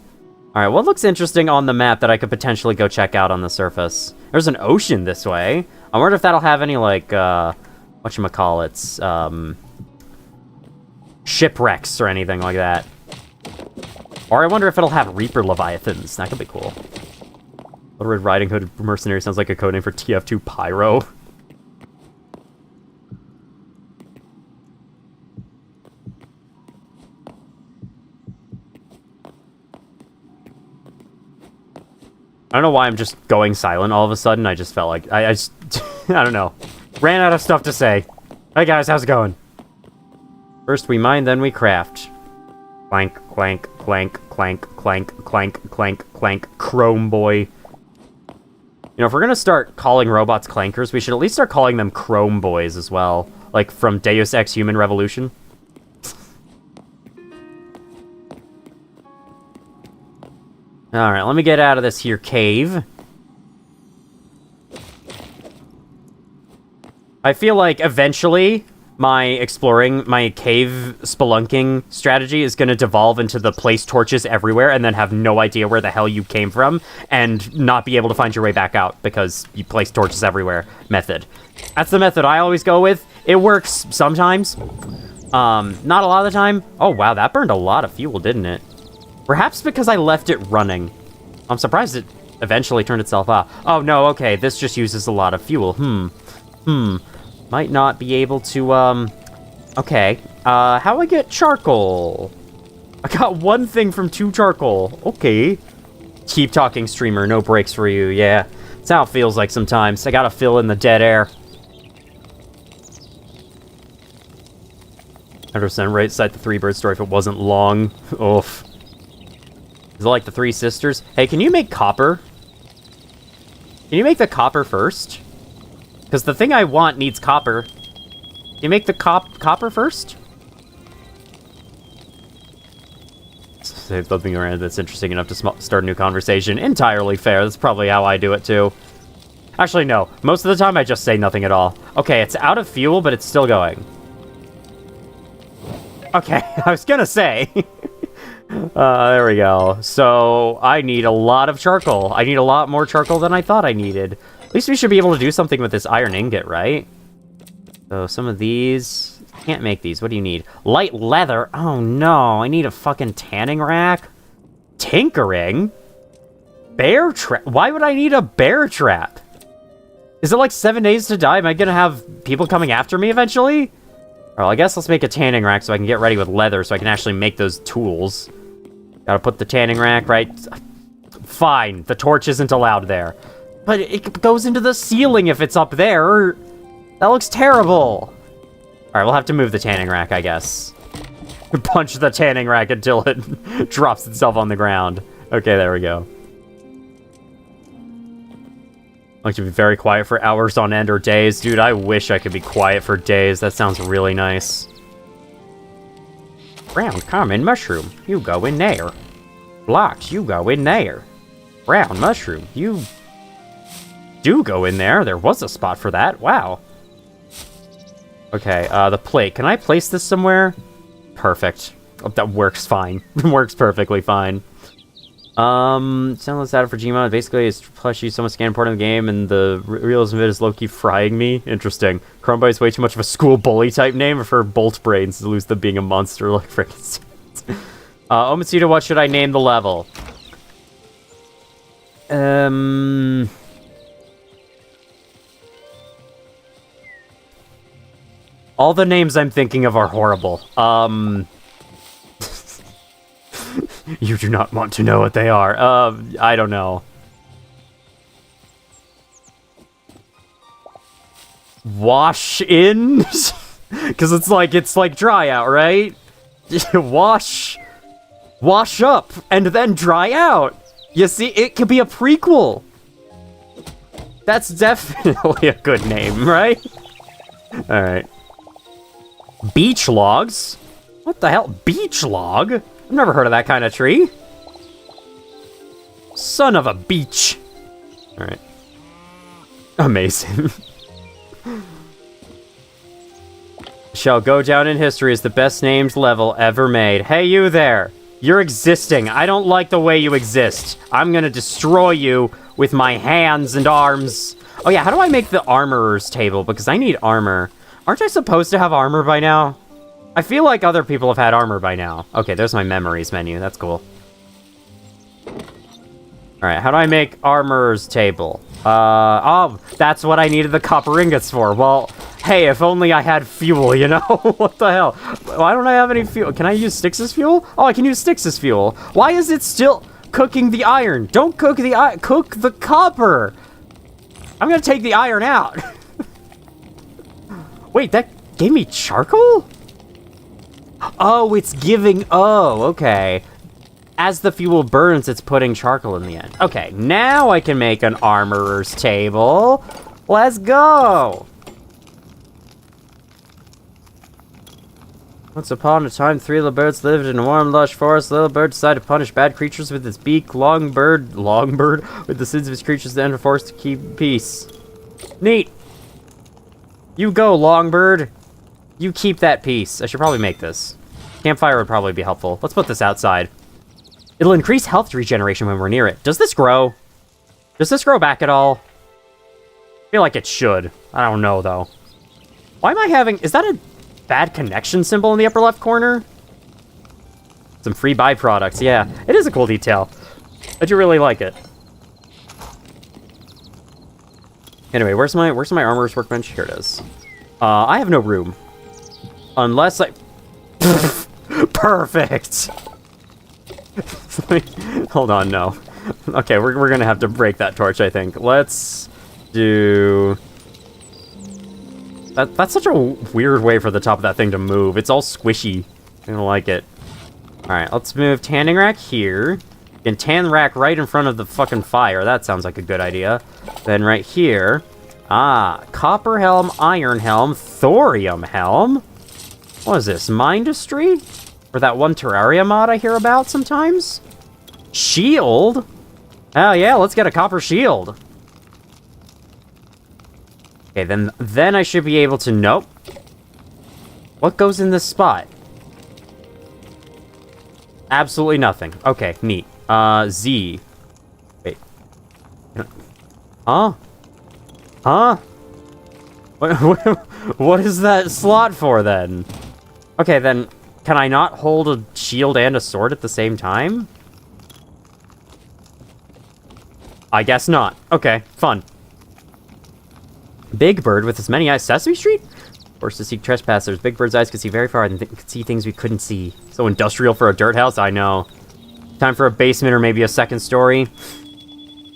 Alright, what looks interesting on the map that I could potentially go check out on the surface? There's an ocean this way. I wonder if that'll have any, like, whatchamacallits, shipwrecks or anything like that. Or I wonder if it'll have Reaper Leviathans. That could be cool. Little Red Riding Hood Mercenary sounds like a codename for TF2 Pyro. I don't know why I'm just going silent all of a sudden. I just felt like... I just... I don't know. Ran out of stuff to say. Hey guys, how's it going? First we mine, then we craft. Clank, clank, clank, clank, clank, clank, clank, clank, chrome boy. You know, if we're gonna start calling robots clankers, we should at least start calling them chrome boys as well. Like from Deus Ex Human Revolution. Alright, let me get out of this here cave. I feel like eventually my cave spelunking strategy is going to devolve into the place torches everywhere and then have no idea where the hell you came from and not be able to find your way back out because you place torches everywhere method. That's the method I always go with. It works sometimes. Not a lot of the time. Oh, wow, that burned a lot of fuel, didn't it? Perhaps because I left it running. I'm surprised it eventually turned itself off. Oh, no, okay, this just uses a lot of fuel. Might not be able to, okay. How do I get charcoal? I got one thing from 2 charcoal. Okay. Keep talking, streamer. No breaks for you. Yeah. That's how it feels like sometimes. I gotta fill in the dead air. 100% right. Cite the 3-bird story if it wasn't long. Oof. Is it like the 3 sisters? Hey, can you make copper? Can you make the copper first? Because the thing I want needs copper. Can you make the copper first? Say something around that's interesting enough to start a new conversation. Entirely fair. That's probably how I do it, too. Actually, no. Most of the time, I just say nothing at all. Okay, it's out of fuel, but it's still going. Okay, I was gonna say. There we go. So, I need a lot of charcoal. I need a lot more charcoal than I thought I needed. At least we should be able to do something with this iron ingot, right? So, some of these... Can't make these. What do you need? Light leather? Oh, no. I need a fucking tanning rack? Tinkering? bear trap? Why would I need a bear trap? Is it like 7 days to die? Am I gonna have people coming after me eventually? Well, I guess let's make a tanning rack so I can get ready with leather so I can actually make those tools. Gotta put the tanning rack right... Fine, the torch isn't allowed there. But it goes into the ceiling if it's up there. That looks terrible. Alright, we'll have to move the tanning rack, I guess. Punch the tanning rack until it drops itself on the ground. Okay, there we go. I like to be very quiet for hours on end or days. Dude, I wish I could be quiet for days. That sounds really nice. Brown, common mushroom. You go in there. Blocks, you go in there. Brown mushroom, you do go in there. There was a spot for that. Wow. Okay, the plate. Can I place this somewhere? Perfect. Oh, that works fine. Works perfectly fine. Soundless data for Gmod. Basically, it's plushie so much scan important in the game, and the realism of it is low-key frying me. Interesting. Crumbite is way too much of a school bully type name for Bolt Brains to lose them being a monster like freaking. Omatsuda, what should I name the level? All the names I'm thinking of are horrible. You do not want to know what they are. I don't know. Wash in? Because it's like dry out, right? Wash up and then dry out. You see, it could be a prequel. That's definitely a good name, right? All right. Beach logs? What the hell? Beach log? I've never heard of that kind of tree. Son of a beach. All right. Amazing. Shall go down in history as the best named level ever made. Hey, you there. You're existing. I don't like the way you exist. I'm gonna destroy you with my hands and arms. Oh yeah, how do I make the armorer's table? Because I need armor. Aren't I supposed to have armor by now? I feel like other people have had armor by now. Okay, there's my memories menu. That's cool. Alright, how do I make armorer's table? Oh, that's what I needed the copper ingots for. Well, hey, if only I had fuel, you know? What the hell? Why don't I have any fuel? Can I use sticks as fuel? Oh, I can use sticks as fuel. Why is it still cooking the iron? Don't cook the iron. Cook the copper. I'm gonna take the iron out. Wait, that gave me charcoal? Oh, it's giving... Oh, okay. As the fuel burns, it's putting charcoal in the end. Okay, now I can make an armorer's table. Let's go! Once upon a time, 3 little birds lived in a warm, lush forest. The little bird decided to punish bad creatures with its beak. Longbird, with the sins of its creatures to enter the forest to keep peace. Neat! You go, Longbird. You keep that peace. I should probably make this. Campfire would probably be helpful. Let's put this outside. It'll increase health regeneration when we're near it. Does this grow? Does this grow back at all? I feel like it should. I don't know, though. Why am I having... Is that a bad connection symbol in the upper left corner? Some free byproducts. Yeah, it is a cool detail. I do really like it. Anyway, where's my armorer's workbench? Here it is. I have no room. Unless I... Perfect! Hold on, no. Okay, we're gonna have to break that torch, I think. Let's do... That's such a weird way for the top of that thing to move. It's all squishy. I don't like it. Alright, let's move tanning rack here. And tan rack right in front of the fucking fire. That sounds like a good idea. Then right here... Ah, copper helm, iron helm, thorium helm. What is this, Mindustry? Or that one Terraria mod I hear about sometimes? Shield? Hell yeah, let's get a copper shield. Okay, then I should be able to... Nope. What goes in this spot? Absolutely nothing. Okay, neat. Z. Wait. Huh? Huh? What is that slot for, then? Okay, then, can I not hold a shield and a sword at the same time? I guess not. Okay, fun. Big Bird with as many eyes. Sesame Street? Forced to seek trespassers. Big Bird's eyes could see very far and could see things we couldn't see. So industrial for a dirt house? I know. Time for a basement or maybe a second story.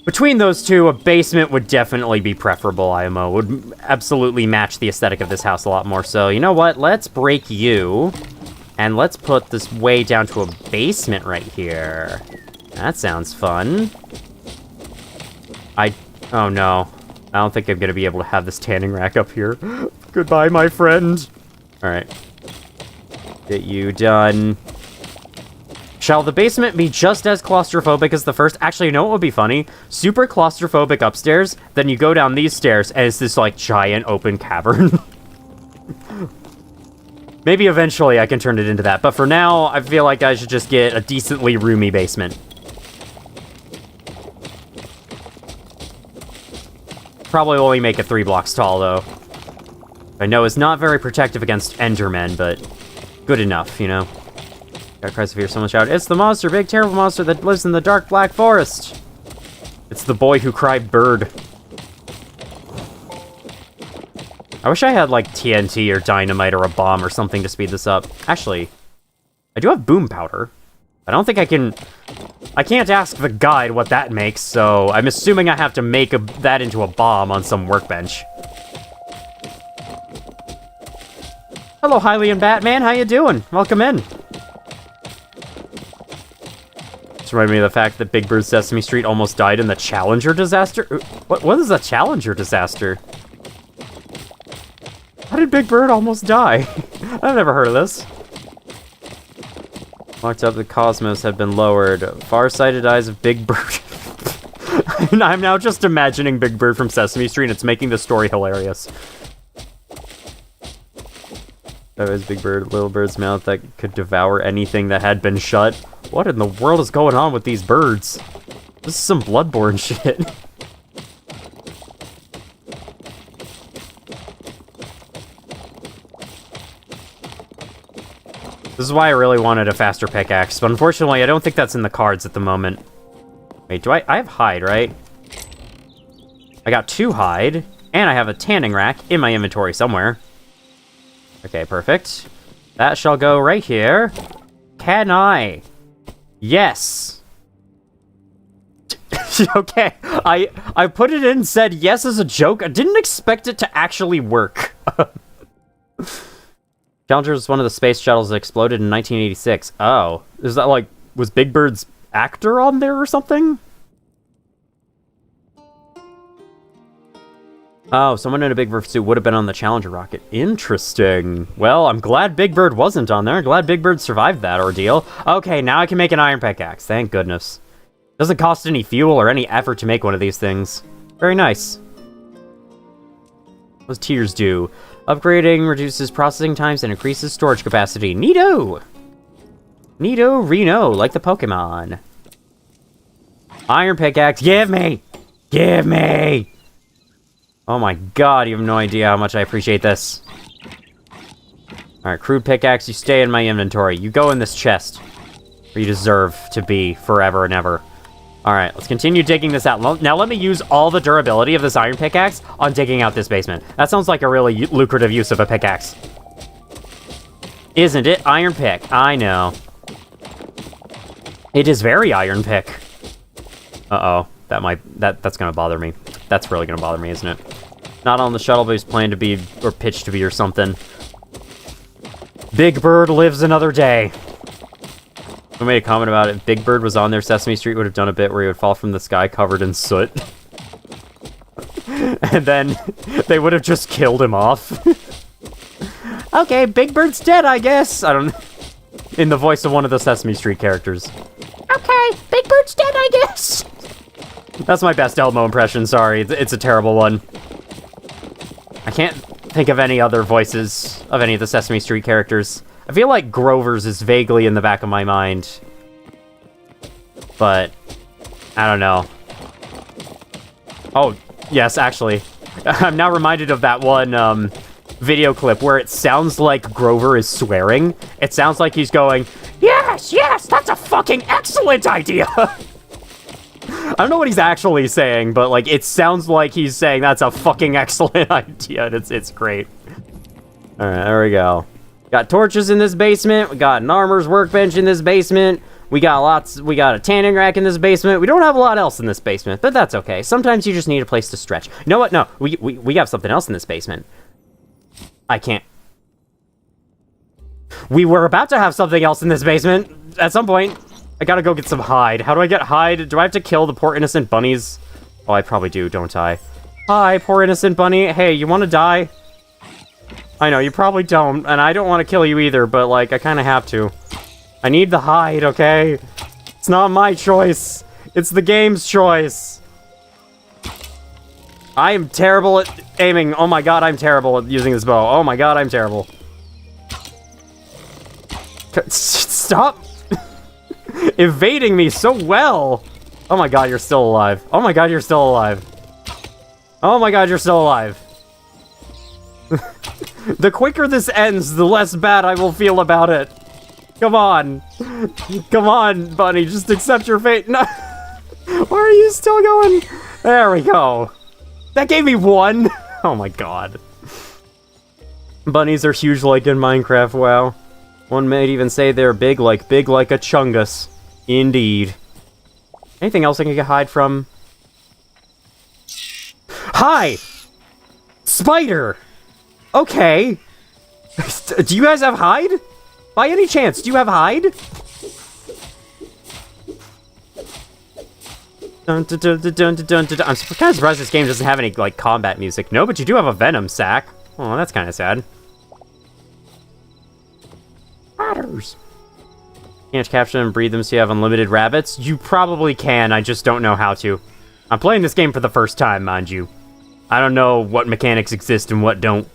Between those two, a basement would definitely be preferable, IMO. Would absolutely match the aesthetic of this house a lot more. So, you know what? Let's break you. And let's put this way down to a basement right here. That sounds fun. Oh no. I don't think I'm gonna be able to have this tanning rack up here. Goodbye, my friend. Alright. Get you done. Shall the basement be just as claustrophobic as the first? Actually, you know what would be funny? Super claustrophobic upstairs, then you go down these stairs, and it's this, like, giant open cavern. Maybe eventually I can turn it into that, but for now, I feel like I should just get a decently roomy basement. Probably only make it 3 blocks tall, though. I know it's not very protective against Endermen, but good enough, you know? Got cries of fear, someone shouted, "It's the monster, big terrible monster that lives in the dark black forest!" It's the boy who cried bird. I wish I had, like, TNT or dynamite or a bomb or something to speed this up. Actually, I do have boom powder. I don't think I can... I can't ask the guide what that makes, so I'm assuming I have to make that into a bomb on some workbench. Hello, Hylian Batman, how you doing? Welcome in. This reminded me of the fact that Big Bird Sesame Street almost died in the Challenger disaster. What is a Challenger disaster? How did Big Bird almost die? I've never heard of this. Locked up, the cosmos have been lowered. Far-sighted eyes of Big Bird. I'm now just imagining Big Bird from Sesame Street, and it's making the story hilarious. That was Big Bird, Little Bird's mouth that could devour anything that had been shut. What in the world is going on with these birds? This is some Bloodborne shit. This is why I really wanted a faster pickaxe, but unfortunately I don't think that's in the cards at the moment. Wait, do I have hide, right? I got 2 hide, and I have a tanning rack in my inventory somewhere. Okay, perfect. That shall go right here. Can I? Yes. Okay, I put it in and said yes as a joke. I didn't expect it to actually work. Challenger was one of the space shuttles that exploded in 1986. Oh, is that like, was Big Bird's actor on there or something? Oh, someone in a Big Bird suit would have been on the Challenger rocket. Interesting. Well, I'm glad Big Bird wasn't on there. Glad Big Bird survived that ordeal. Okay, now I can make an iron pickaxe. Thank goodness. Doesn't cost any fuel or any effort to make one of these things. Very nice. What does Tears do? Upgrading reduces processing times and increases storage capacity. Neato! Neato Reno, like the Pokemon. Iron pickaxe, give me! Give me! Oh my god, you have no idea how much I appreciate this. Alright, crude pickaxe, you stay in my inventory. You go in this chest, where you deserve to be forever and ever. Alright, let's continue digging this out. Now let me use all the durability of this iron pickaxe on digging out this basement. That sounds like a really lucrative use of a pickaxe. Isn't it? Iron pick. I know. It is very iron pick. Uh-oh. That's gonna bother me. That's really gonna bother me, isn't it? Not on the shuttle, but he's planned to be, or pitched to be, or something. Big Bird lives another day. I made a comment about it. If Big Bird was on there, Sesame Street would have done a bit where he would fall from the sky covered in soot. And then they would have just killed him off. Okay, Big Bird's dead, I guess. I don't... In the voice of one of the Sesame Street characters. Okay, Big Bird's dead, I guess. That's my best Elmo impression, sorry. It's a terrible one. I can't think of any other voices of any of the Sesame Street characters. I feel like Grover's is vaguely in the back of my mind. But, I don't know. Oh, yes, actually. I'm now reminded of that one video clip where it sounds like Grover is swearing. It sounds like he's going, yes, yes, that's a fucking excellent idea! don't know what he's actually saying, but, like, it sounds like he's saying that's a fucking excellent idea, and it's great. Alright, there we go. Got torches in this basement, we got an armor's workbench in this basement, we got a tanning rack in this basement. We don't have a lot else in this basement, but that's okay. Sometimes you just need a place to stretch. You know what? No, we have something else in this basement. I can't. We were about to have something else in this basement at some point. I gotta go get some hide. How do I get hide? Do I have to kill the poor innocent bunnies? Oh, I probably do, don't I? Hi, poor innocent bunny. Hey, you want to die? I know, you probably don't, and I don't want to kill you either, but, like, I kind of have to. I need the hide, okay? It's not my choice. It's the game's choice. I am terrible at aiming. Oh my god, I'm terrible at using this bow. Oh my god, I'm terrible. Stop evading me so well. Oh my god, you're still alive. Oh my god, you're still alive. Oh my god, you're still alive. The quicker this ends, the less bad I will feel about it. Come on. Come on, bunny. Just accept your fate. No. Why are you still going? There we go. That gave me 1. Oh my god. Bunnies are huge like in Minecraft, wow. One might even say they're big like a chungus. Indeed. Anything else I can hide from? Hi! Spider! Okay. Do you guys have hide? By any chance, do you have hide? Dun, dun, dun, dun, dun, dun, dun. I'm kind of surprised this game doesn't have any, like, combat music. No, but you do have a venom sack. Oh, that's kind of sad. Ratters. Can't capture them and breed them so you have unlimited rabbits? You probably can, I just don't know how to. I'm playing this game for the first time, mind you. I don't know what mechanics exist and what don't.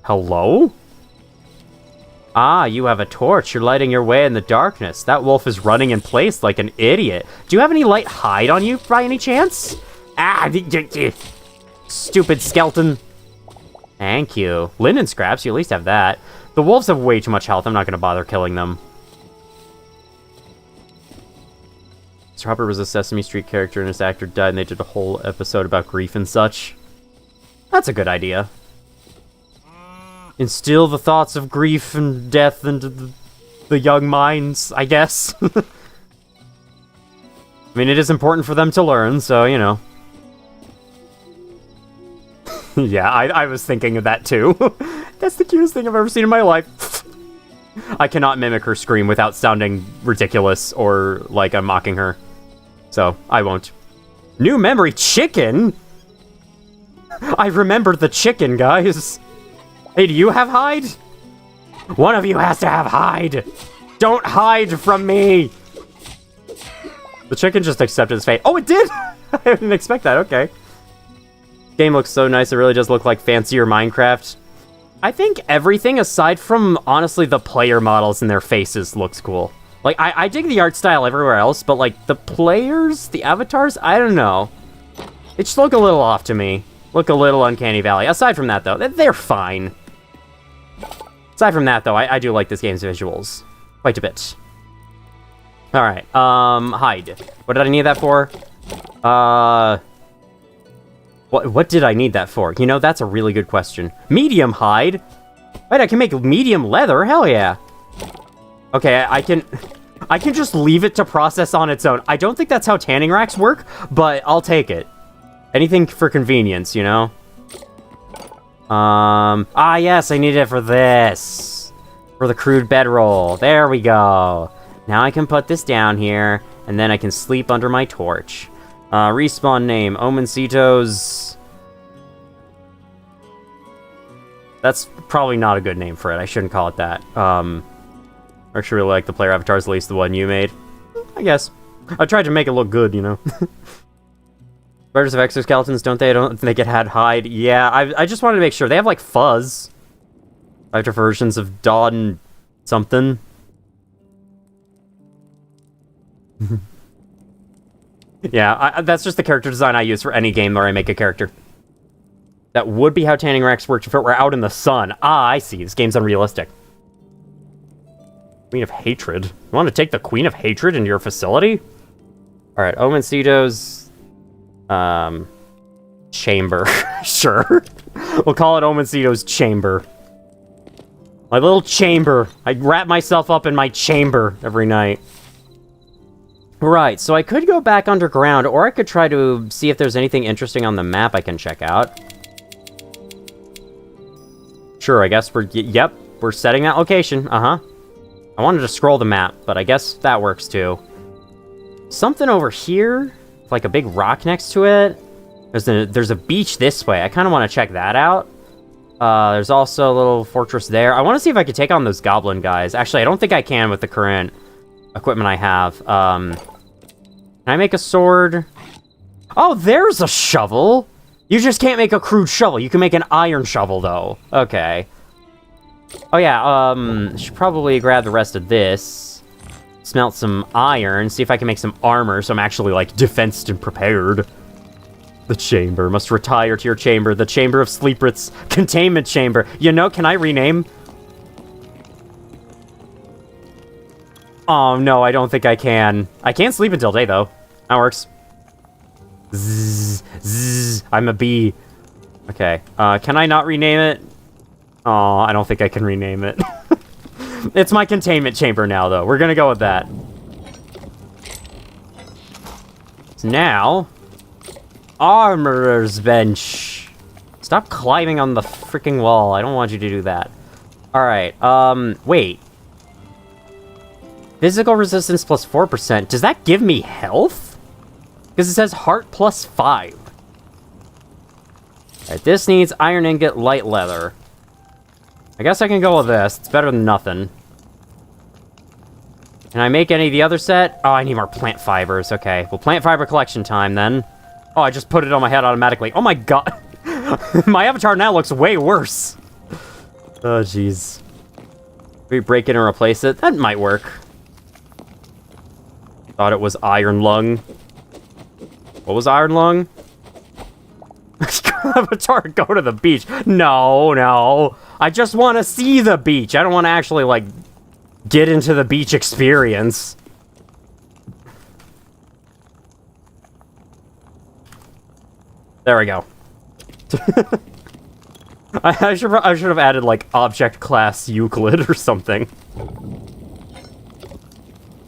Hello? Ah, you have a torch. You're lighting your way in the darkness. That wolf is running in place like an idiot. Do you have any light hide on you by any chance? Ah, stupid skeleton. Thank you. Linen scraps, you at least have that. The wolves have way too much health. I'm not going to bother killing them. Mr. Hopper was a Sesame Street character and his actor died and they did a whole episode about grief and such. That's a good idea. Instill the thoughts of grief and death into the young minds, I guess. I mean, it is important for them to learn, so, you know. Yeah, I was thinking of that, too. That's the cutest thing I've ever seen in my life. I cannot mimic her scream without sounding ridiculous or like I'm mocking her. So, I won't. New memory chicken? I remembered the chicken, guys. Hey, do you have hide? One of you has to have hide. Don't hide from me. The chicken just accepted his fate. Oh, it did? I didn't expect that. Okay. Game looks so nice. It really does look like fancier Minecraft. I think everything aside from, honestly, the player models and their faces looks cool. Like, I dig the art style everywhere else, but, like, the players, the avatars, I don't know. They just look a little off to me. Look a little uncanny valley. Aside from that, though, they're fine. Aside from that, though, I do like this game's visuals. Quite a bit. Alright, hide. What did I need that for? What did I need that for? You know, that's a really good question. Medium hide? Wait, I can make medium leather? Hell yeah. Okay, I can just leave it to process on its own. I don't think that's how tanning racks work, but I'll take it. Anything for convenience, you know? Ah, yes, I need it for this. For the crude bedroll. There we go. Now I can put this down here, and then I can sleep under my torch. Respawn name, Omencitos. That's probably not a good name for it. I shouldn't call it that. I actually really like the player avatars, at least the one you made. I guess. I tried to make it look good, you know? Spiders have exoskeletons, don't they? I don't think it had hide. Yeah, I just wanted to make sure. They have, like, fuzz. After versions of Dawn something. Yeah, that's just the character design I use for any game where I make a character. That would be how tanning racks worked if it were out in the sun. Ah, I see. This game's unrealistic. Queen of Hatred. You want to take the Queen of Hatred into your facility? Alright, Omencito's chamber. Sure. We'll call it Omencito's chamber. My little chamber. I wrap myself up in my chamber every night. Right, so I could go back underground, or I could try to see if there's anything interesting on the map I can check out. Sure, I guess yep, we're setting that location, I wanted to scroll the map, but I guess that works too. Something over here, like a big rock next to it. There's a beach this way, I kind of want to check that out. There's also a little fortress there. I want to see if I can take on those goblin guys. Actually, I don't think I can with the current equipment I have. Can I make a sword? Oh, there's a shovel! You just can't make a crude shovel. You can make an iron shovel, though. Okay. Oh, yeah, should probably grab the rest of this. Smelt some iron, see if I can make some armor, so I'm actually, like, defensed and prepared. The chamber. Must retire to your chamber. The chamber of Sleeprits. Containment chamber. You know, can I rename? Oh, no, I don't think I can. I can't sleep until day, though. That works. Zzz, zzz, I'm a bee. Okay, can I not rename it? Oh, I don't think I can rename it. It's my containment chamber now, though. We're gonna go with that. So now... Armorer's bench. Stop climbing on the freaking wall. I don't want you to do that. Alright, wait. Physical resistance plus 4%. Does that give me health? Because it says heart plus 5. Alright, this needs iron ingot, light leather. I guess I can go with this. It's better than nothing. Can I make any of the other set? Oh, I need more plant fibers. Okay, well, plant fiber collection time, then. Oh, I just put it on my head automatically. Oh my god. My avatar now looks way worse. Oh, jeez. We break it and replace it? That might work. Thought it was iron lung. What was iron lung? Avatar, go to the beach. No, no. I just want to see the beach. I don't want to actually, like, get into the beach experience. There we go. I should have added, like, object class Euclid or something.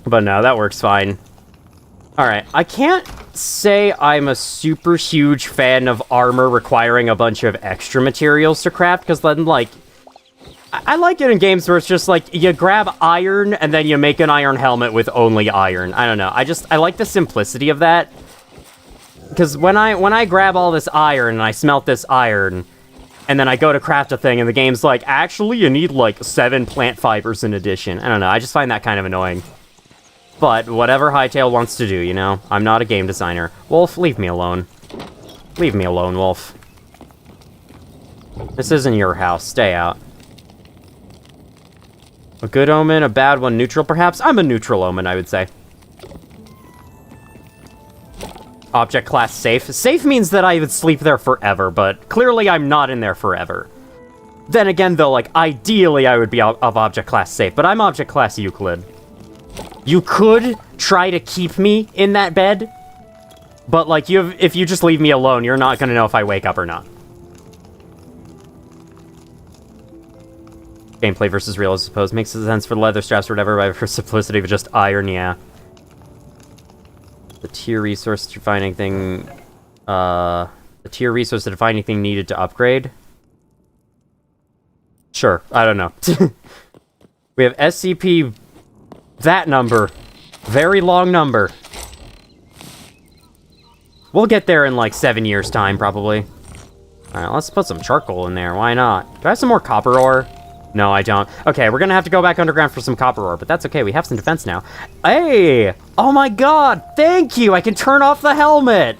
But no, that works fine. Alright, I can't say I'm a super huge fan of armor requiring a bunch of extra materials to craft, because then, like... I like it in games where it's just, like, you grab iron, and then you make an iron helmet with only iron. I don't know, I like the simplicity of that. Because when I grab all this iron, and I smelt this iron, and then I go to craft a thing, and the game's like, actually, you need, like, 7 plant fibers in addition. I don't know, I just find that kind of annoying. But whatever Hytale wants to do, you know? I'm not a game designer. Wolf, leave me alone. Leave me alone, Wolf. This isn't your house. Stay out. A good omen, a bad one, neutral perhaps? I'm a neutral omen, I would say. Object class safe. Safe means that I would sleep there forever, but clearly I'm not in there forever. Then again, though, like, ideally I would be of object class safe, but I'm object class Euclid. You could try to keep me in that bed, but, like, if you just leave me alone, you're not gonna know if I wake up or not. Gameplay versus real, I suppose. Makes sense for the leather straps or whatever, but for simplicity of just iron, yeah. The tier resource to find anything... the tier resource to find anything needed to upgrade? Sure, I don't know. We have SCP... that number. Very long number. We'll get there in like 7 years' time, probably. Alright, let's put some charcoal in there. Why not? Do I have some more copper ore? No, I don't. Okay, we're gonna have to go back underground for some copper ore, but that's okay. We have some defense now. Hey! Oh my god! Thank you! I can turn off the helmet!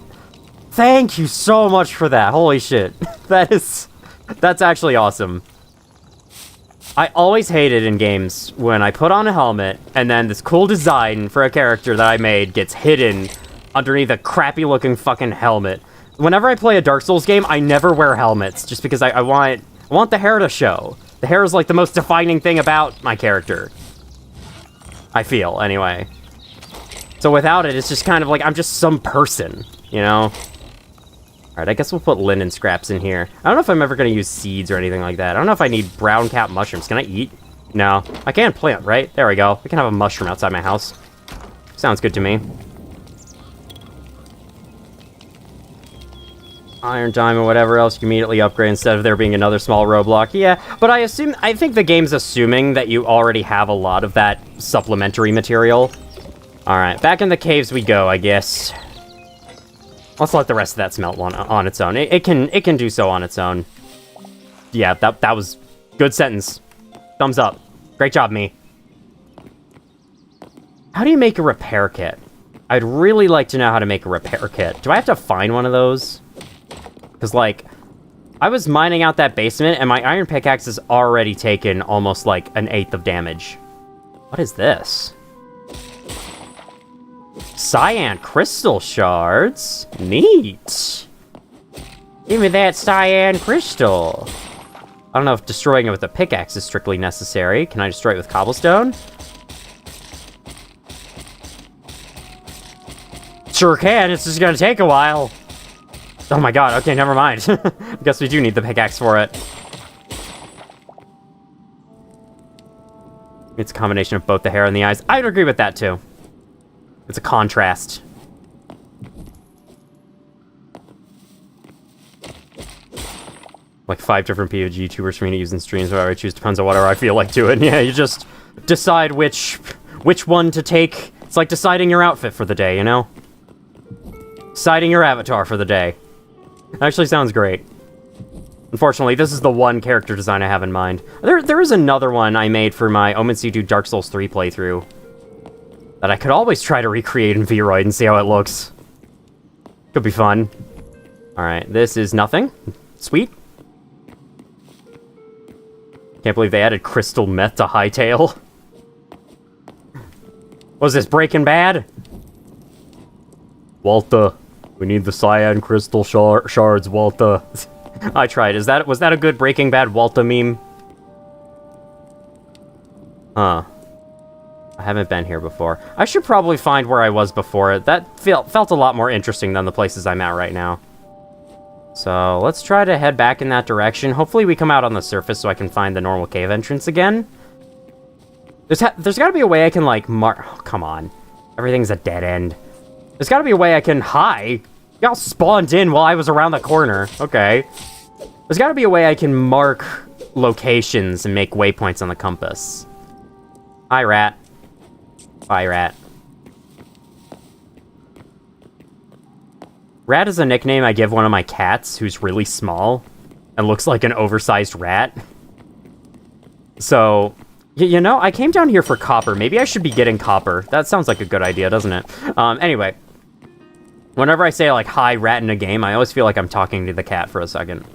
Thank you so much for that. Holy shit. That's actually awesome. I always hate it in games when I put on a helmet and then this cool design for a character that I made gets hidden underneath a crappy looking fucking helmet. Whenever I play a Dark Souls game, I never wear helmets just because I want the hair to show. The hair is like the most defining thing about my character. I feel, anyway. So without it, it's just kind of like I'm just some person, you know? Alright, I guess we'll put linen scraps in here. I don't know if I'm ever going to use seeds or anything like that. I don't know if I need brown cap mushrooms. Can I eat? No. I can plant, right? There we go. I can have a mushroom outside my house. Sounds good to me. Iron, diamond, whatever else you immediately upgrade instead of there being another small roadblock. Yeah, but I think the game's assuming that you already have a lot of that supplementary material. Alright, back in the caves we go, I guess. Let's let the rest of that smelt on its own. It can do so on its own. Yeah, that was good sentence. Thumbs up. Great job, me. How do you make a repair kit? I'd really like to know how to make a repair kit. Do I have to find one of those? Because, like, I was mining out that basement, and my iron pickaxe has already taken almost, like, an eighth of damage. What is this? Cyan crystal shards? Neat. Give me that cyan crystal. I don't know if destroying it with a pickaxe is strictly necessary. Can I destroy it with cobblestone? Sure can, it's just gonna take a while. Oh my god, okay, never mind. I guess we do need the pickaxe for it. It's a combination of both the hair and the eyes. I'd agree with that too. It's a contrast. Like 5 different POG tubers for me to use in streams, whatever I choose depends on whatever I feel like doing. Yeah, you just decide which one to take. It's like deciding your outfit for the day, you know? Deciding your avatar for the day. Actually sounds great. Unfortunately, this is the one character design I have in mind. There is another one I made for my Omen C2 Dark Souls 3 playthrough that I could always try to recreate in Vroid and see how it looks. Could be fun. Alright, this is nothing. Sweet. Can't believe they added crystal meth to Hytale. Was this Breaking Bad? Walter, we need the cyan crystal shards, Walter. I tried. Was that a good Breaking Bad Walter meme? Huh. I haven't been here before. I should probably find where I was before. That felt a lot more interesting than the places I'm at right now. So, let's try to head back in that direction. Hopefully we come out on the surface so I can find the normal cave entrance again. There's gotta be a way I can, like, mark... Oh, come on. Everything's a dead end. There's gotta be a way I can... Hi! Y'all spawned in while I was around the corner. Okay. There's gotta be a way I can mark locations and make waypoints on the compass. Hi, rat. Bye, rat. Rat is a nickname I give one of my cats who's really small and looks like an oversized rat. So, you know, I came down here for copper. Maybe I should be getting copper. That sounds like a good idea, doesn't it? Anyway. Whenever I say, like, hi, rat in a game, I always feel like I'm talking to the cat for a second.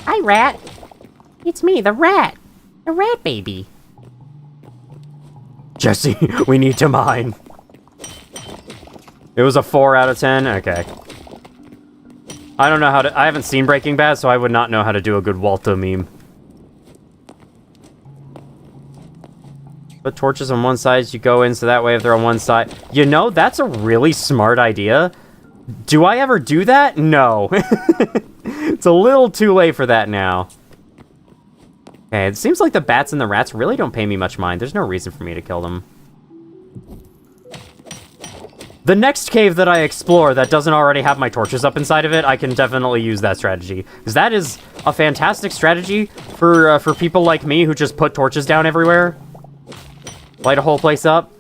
Hi, rat. It's me, the rat. The rat baby. Jesse, we need to mine. It was a 4 out of 10? Okay. I don't know how to... I haven't seen Breaking Bad, so I would not know how to do a good Walter meme. Put torches on one side, you go in, so that way if they're on one side... You know, that's a really smart idea. Do I ever do that? No. It's a little too late for that now. Okay, it seems like the bats and the rats really don't pay me much mind. There's no reason for me to kill them. The next cave that I explore that doesn't already have my torches up inside of it, I can definitely use that strategy. Because that is a fantastic strategy for people like me who just put torches down everywhere. Light a whole place up.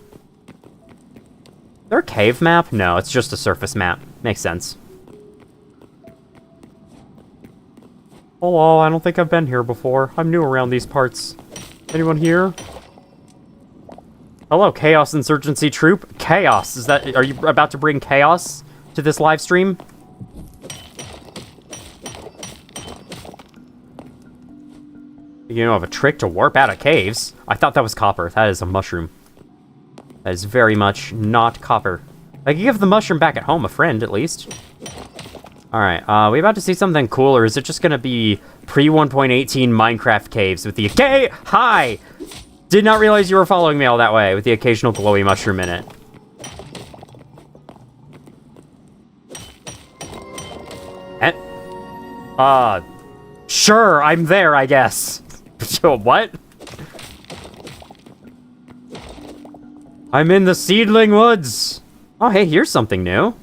Is there a cave map? No, it's just a surface map. Makes sense. Hello, I don't think I've been here before. I'm new around these parts. Anyone here? Hello, Chaos Insurgency Troop. Chaos, are you about to bring chaos to this live stream? You know of a trick to warp out of caves? I thought that was copper. That is a mushroom. That is very much not copper. I can give the mushroom back at home a friend, at least. Alright, we about to see something cool, or is it just gonna be pre-1.18 Minecraft caves with the... Okay, hi! Did not realize you were following me all that way with the occasional glowy mushroom in it. And, sure, I'm there, I guess. What? I'm in the seedling woods. Oh, hey, here's something new.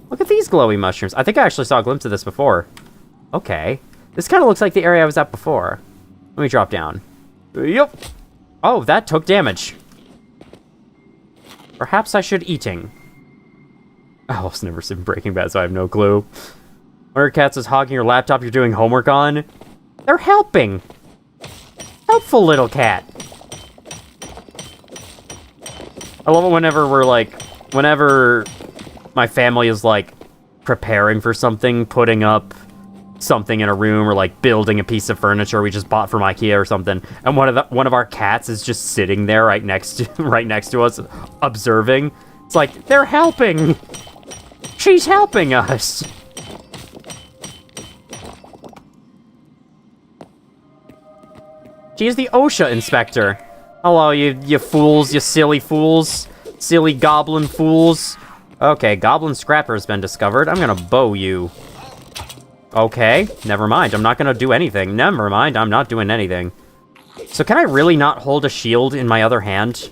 Look at these glowy mushrooms. I think I actually saw a glimpse of this before. Okay. This kind of looks like the area I was at before. Let me drop down. Yup. Oh, that took damage. Perhaps I should eating. Oh, I've never seen Breaking Bad, so I have no clue. Cats is hogging your laptop you're doing homework on. They're helping. Helpful little cat. I love it whenever my family is like preparing for something, putting up something in a room or like building a piece of furniture we just bought from IKEA or something, and one of our cats is just sitting there right next to us observing. It's like, they're helping. She's helping us. She's the OSHA inspector. Hello, you fools, you silly fools. Silly goblin fools. Okay, goblin scrapper has been discovered. I'm gonna bow you. Okay, never mind. I'm not gonna do anything. Never mind, I'm not doing anything. So can I really not hold a shield in my other hand?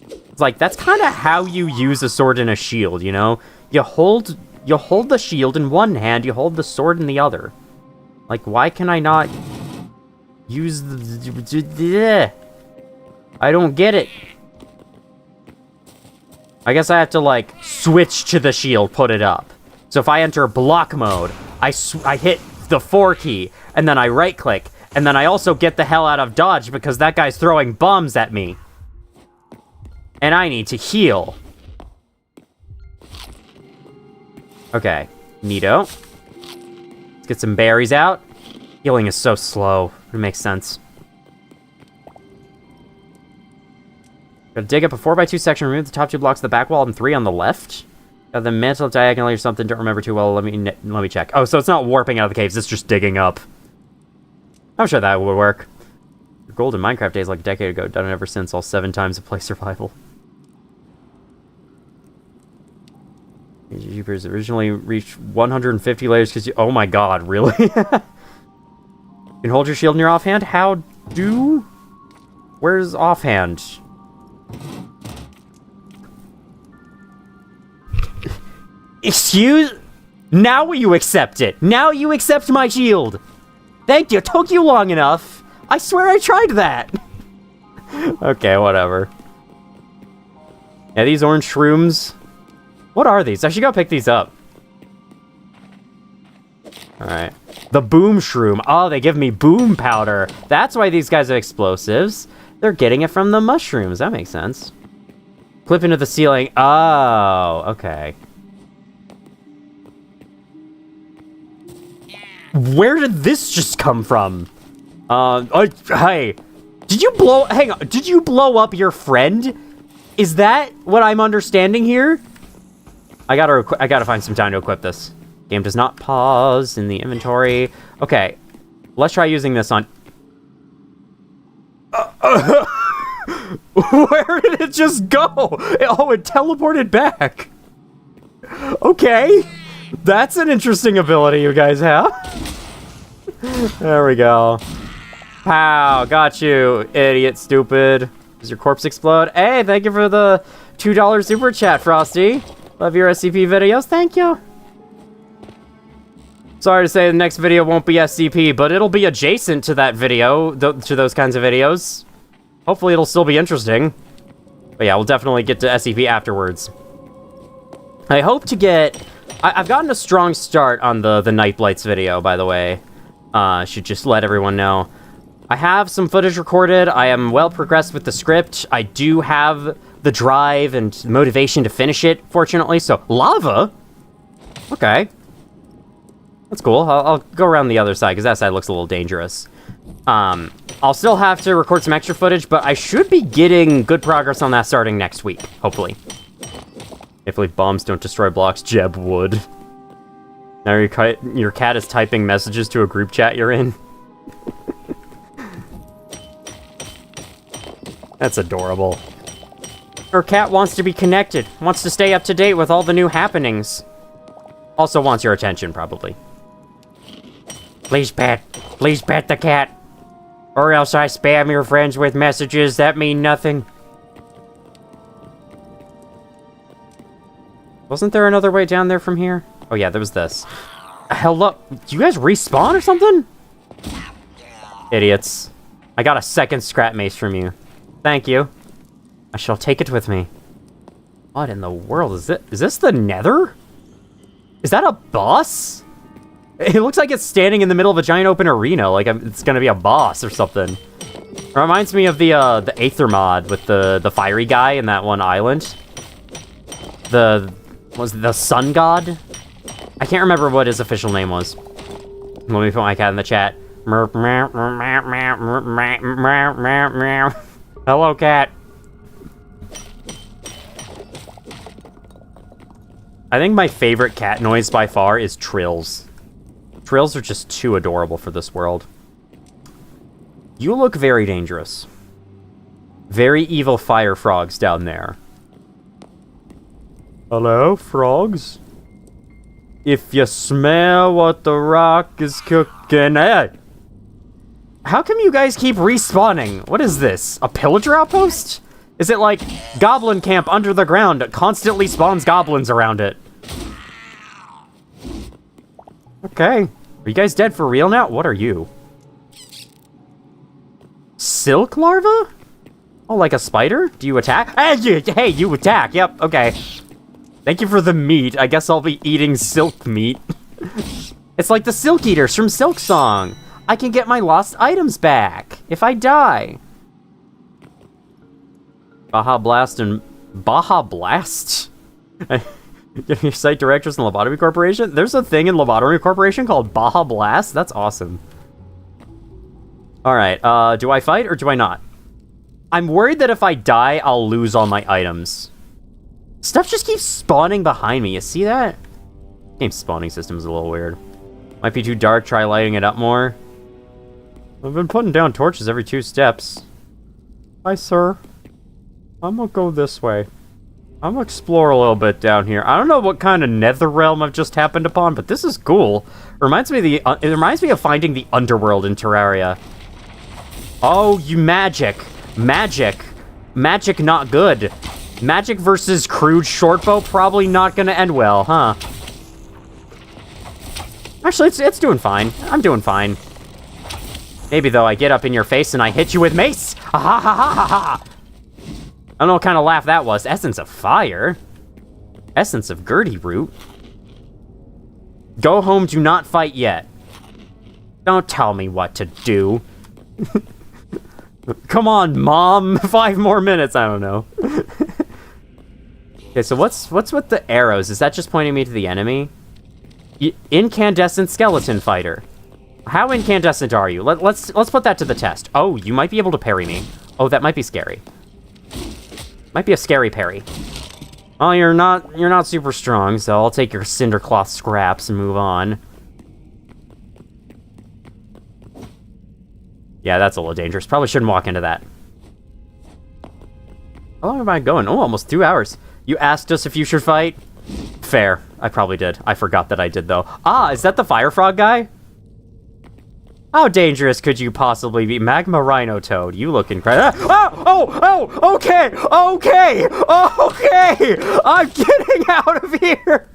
It's like, that's kind of how you use a sword and a shield, you know? You hold the shield in one hand, you hold the sword in the other. Like, why can I not use the... I don't get it. I guess I have to, like, switch to the shield, put it up. So if I enter block mode, I hit the 4 key, and then I right-click, and then I also get the hell out of dodge because that guy's throwing bombs at me. And I need to heal. Okay, neato. Let's get some berries out. Healing is so slow. It makes sense. Gotta dig up a 4x2 section, remove the top 2 blocks of the back wall and 3 on the left. Got the mantle diagonally or something, don't remember too well. Let me check. Oh, so it's not warping out of the caves, it's just digging up. I'm sure that would work. Your golden Minecraft days like a decade ago, done it ever since, all 7 times to play survival. YouTubers originally reached 150 layers because you... Oh my god, really? You can hold your shield in your offhand? How do... Where's offhand? Excuse... Now will you accept it? Now you accept my shield! Thank you, it took you long enough! I swear I tried that! Okay, whatever. Yeah, these orange shrooms... What are these? I should go pick these up. Alright. The boom shroom. Oh, they give me boom powder. That's why these guys are explosives. They're getting it from the mushrooms. That makes sense. Clip into the ceiling. Oh, okay. Where did this just come from? Hey. Hang on. Did you blow up your friend? Is that what I'm understanding here? I gotta find some time to equip this. Game does not pause in the inventory. Okay, let's try using this on... Where did it just go? Oh, it teleported back. Okay, that's an interesting ability you guys have. There we go. Pow, got you, idiot, stupid. Does your corpse explode? Hey, thank you for the $2 super chat, Frosty. Love your SCP videos, thank you. Sorry to say the next video won't be SCP, but it'll be adjacent to that video, to those kinds of videos. Hopefully it'll still be interesting. But yeah, we'll definitely get to SCP afterwards. I hope to get... I've gotten a strong start on the Night Blights video, by the way. Should just let everyone know. I have some footage recorded. I am well progressed with the script. I do have the drive and motivation to finish it, fortunately. So, lava? Okay. That's cool. I'll go around the other side, because that side looks a little dangerous. I'll still have to record some extra footage, but I should be getting good progress on that starting next week, hopefully. Hopefully bombs don't destroy blocks. Jeb would. Now your cat is typing messages to a group chat you're in. That's adorable. Her cat wants to be connected, wants to stay up to date with all the new happenings. Also wants your attention, probably. Please pet the cat. Or else I spam your friends with messages that mean nothing. Wasn't there another way down there from here? Oh yeah, there was this. Hello? Do you guys respawn or something? Idiots. I got a second scrap mace from you. Thank you. I shall take it with me. What in the world is it? Is this the Nether? Is that a boss? It looks like it's standing in the middle of a giant open arena, like it's gonna be a boss or something. It reminds me of the Aether mod with the fiery guy in that one island. Was it the Sun God? I can't remember what his official name was. Let me put my cat in the chat. Hello, cat. I think my favorite cat noise by far is trills. Trills are just too adorable for this world. You look very dangerous. Very evil fire frogs down there. Hello, frogs? If you smell what the rock is cooking... Hey! How come you guys keep respawning? What is this? A pillager outpost? Is it like goblin camp under the ground that constantly spawns goblins around it? Okay. Are you guys dead for real now? What are you? Silk larva? Oh, like a spider? Do you attack? Hey, you attack. Yep, okay. Thank you for the meat. I guess I'll be eating silk meat. It's like the Silk Eaters from Silk Song. I can get my lost items back if I die. Baja Blast and... Baja Blast? Give your site directors in Lobotomy Corporation? There's a thing in Lobotomy Corporation called Baja Blast? That's awesome. Alright, do I fight or do I not? I'm worried that if I die, I'll lose all my items. Stuff just keeps spawning behind me, you see that? Game's spawning system is a little weird. Might be too dark, try lighting it up more. I've been putting down torches every 2 steps. Hi, sir. I'm gonna go this way. I'm gonna explore a little bit down here. I don't know what kind of nether realm I've just happened upon, but this is cool. It reminds me of finding the underworld in Terraria. Oh, you magic. Magic not good. Magic versus crude shortbow probably not gonna end well, huh? Actually, it's doing fine. I'm doing fine. Maybe, though, I get up in your face and I hit you with mace! Ha ha ha ha ha ha! I don't know what kind of laugh that was. Essence of fire? Essence of Gertie root? Go home, do not fight yet. Don't tell me what to do. Come on, Mom! 5 more minutes, I don't know. Okay, so what's with the arrows? Is that just pointing me to the enemy? Incandescent skeleton fighter. How incandescent are you? Let's put that to the test. Oh, you might be able to parry me. Oh, that might be scary. Might be a scary parry. Oh, you're not super strong, so I'll take your cindercloth scraps and move on. Yeah, that's a little dangerous. Probably shouldn't walk into that. How long am I going? Oh, almost 2 hours. You asked us if you should fight? Fair. I probably did. I forgot that I did, though. Ah, is that the fire frog guy? How dangerous could you possibly be? Magma Rhino Toad, you look incredible. Okay! I'm getting out of here!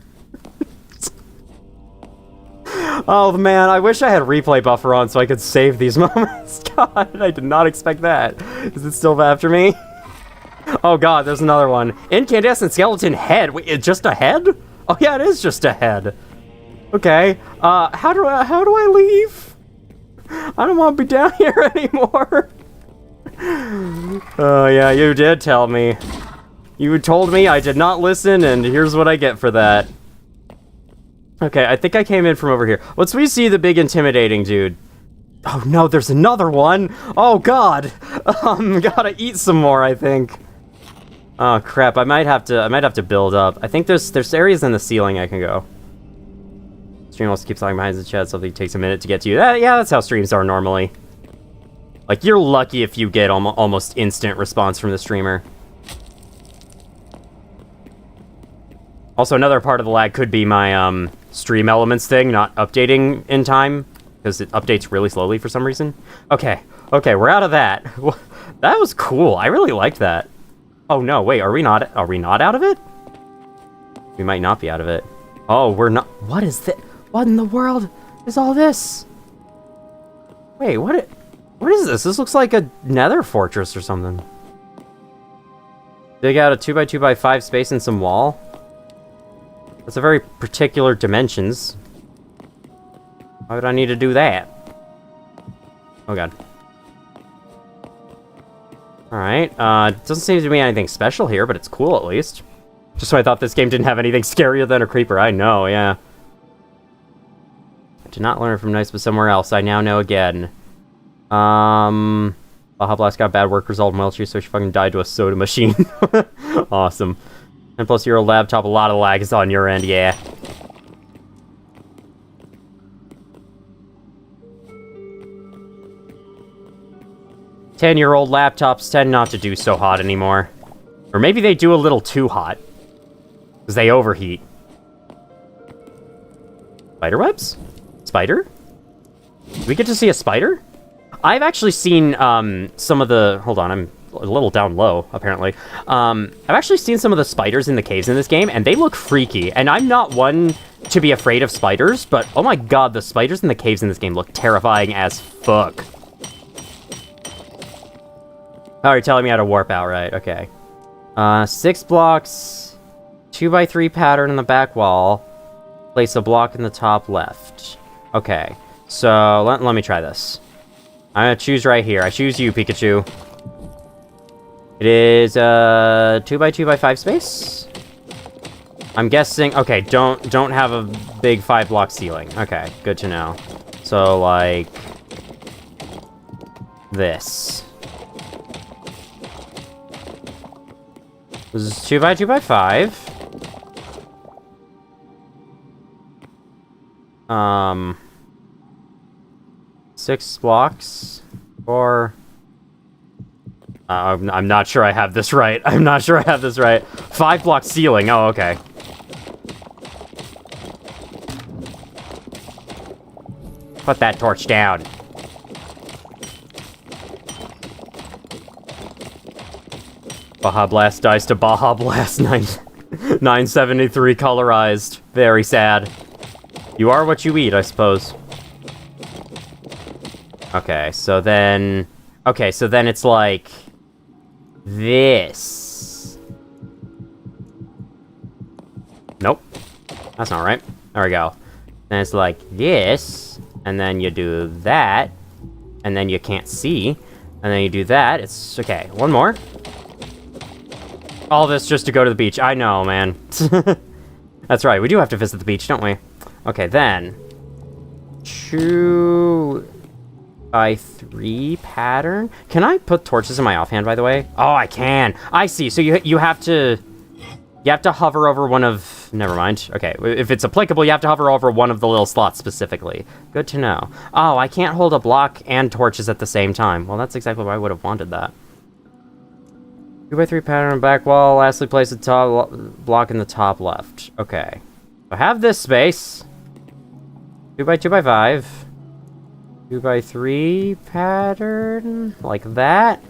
Oh, man, I wish I had replay buffer on so I could save these moments. God, I did not expect that. Is it still after me? Oh, God, there's another one. Incandescent skeleton head. Wait, it's just a head? Oh, yeah, it is just a head. Okay, how do I leave? I don't want to be down here anymore. Oh, yeah, you did tell me. You told me, I did not listen, and here's what I get for that. Okay, I think I came in from over here. Let's see the big intimidating dude. Oh no, there's another one! Oh god! Gotta eat some more, I think. Oh crap, I might have to build up. I think there's areas in the ceiling I can go. Stream also keeps talking behind the chat, so it takes a minute to get to you. Yeah, that's how streams are normally. Like, you're lucky if you get almost instant response from the streamer. Also, another part of the lag could be my, stream elements thing not updating in time, because it updates really slowly for some reason. Okay, we're out of that. That was cool. I really liked that. Oh, no, wait, are we not out of it? We might not be out of it. Oh, we're not. What is this? What in the world is all this? Wait, what is this? This looks like a nether fortress or something. Dig out a 2x2x5 space and some wall. That's a very particular dimensions. Why would I need to do that? Oh god. Alright, doesn't seem to be anything special here, but it's cool at least. Just when I thought this game didn't have anything scarier than a creeper. I know, yeah. I did not learn from Nice, but somewhere else. I now know again. Baja Blast got bad work result in Welchie, so she fucking died to a soda machine. Awesome. And plus your laptop, a lot of lag is on your end, yeah. Ten-year-old laptops tend not to do so hot anymore. Or maybe they do a little too hot. Because they overheat. Spiderwebs? Spider? Do we get to see a spider? I've actually seen some of the... Hold on, I'm a little down low, apparently. I've actually seen some of the spiders in the caves in this game, and they look freaky. And I'm not one to be afraid of spiders, but oh my god, the spiders in the caves in this game look terrifying as fuck. Oh, you're telling me how to warp out, right? Okay. 6 blocks, 2x3 pattern in the back wall. Place a block in the top left. Okay, so let me try this. I'm gonna choose right here. I choose you, Pikachu. It is 2x2x5 space. I'm guessing. Okay, don't have a big 5-block ceiling. Okay, good to know. So like this. This is 2x2x5. 6 blocks, or I'm not sure I have this right. I'm not sure I have this right. 5-block ceiling. Oh, okay. Put that torch down. Baja Blast dies to Baja Blast 973 colorized. Very sad. You are what you eat, I suppose. Okay, so then... Okay, so then it's like... this. Nope. That's not right. There we go. Then it's like this, and then you do that, and then you can't see, and then you do that. It's... okay, one more. All this just to go to the beach. I know, man. That's right, we do have to visit the beach, don't we? Okay, then... 2x3 pattern? Can I put torches in my offhand, by the way? Oh, I can! I see, so you have to... You have to hover over one of... Never mind. Okay, if it's applicable, you have to hover over one of the little slots specifically. Good to know. Oh, I can't hold a block and torches at the same time. Well, that's exactly why I would have wanted that. 2x3 pattern back wall. Lastly, place the top block in the top left. Okay. So have this space. 2x2x5. 2x3 pattern. Like that.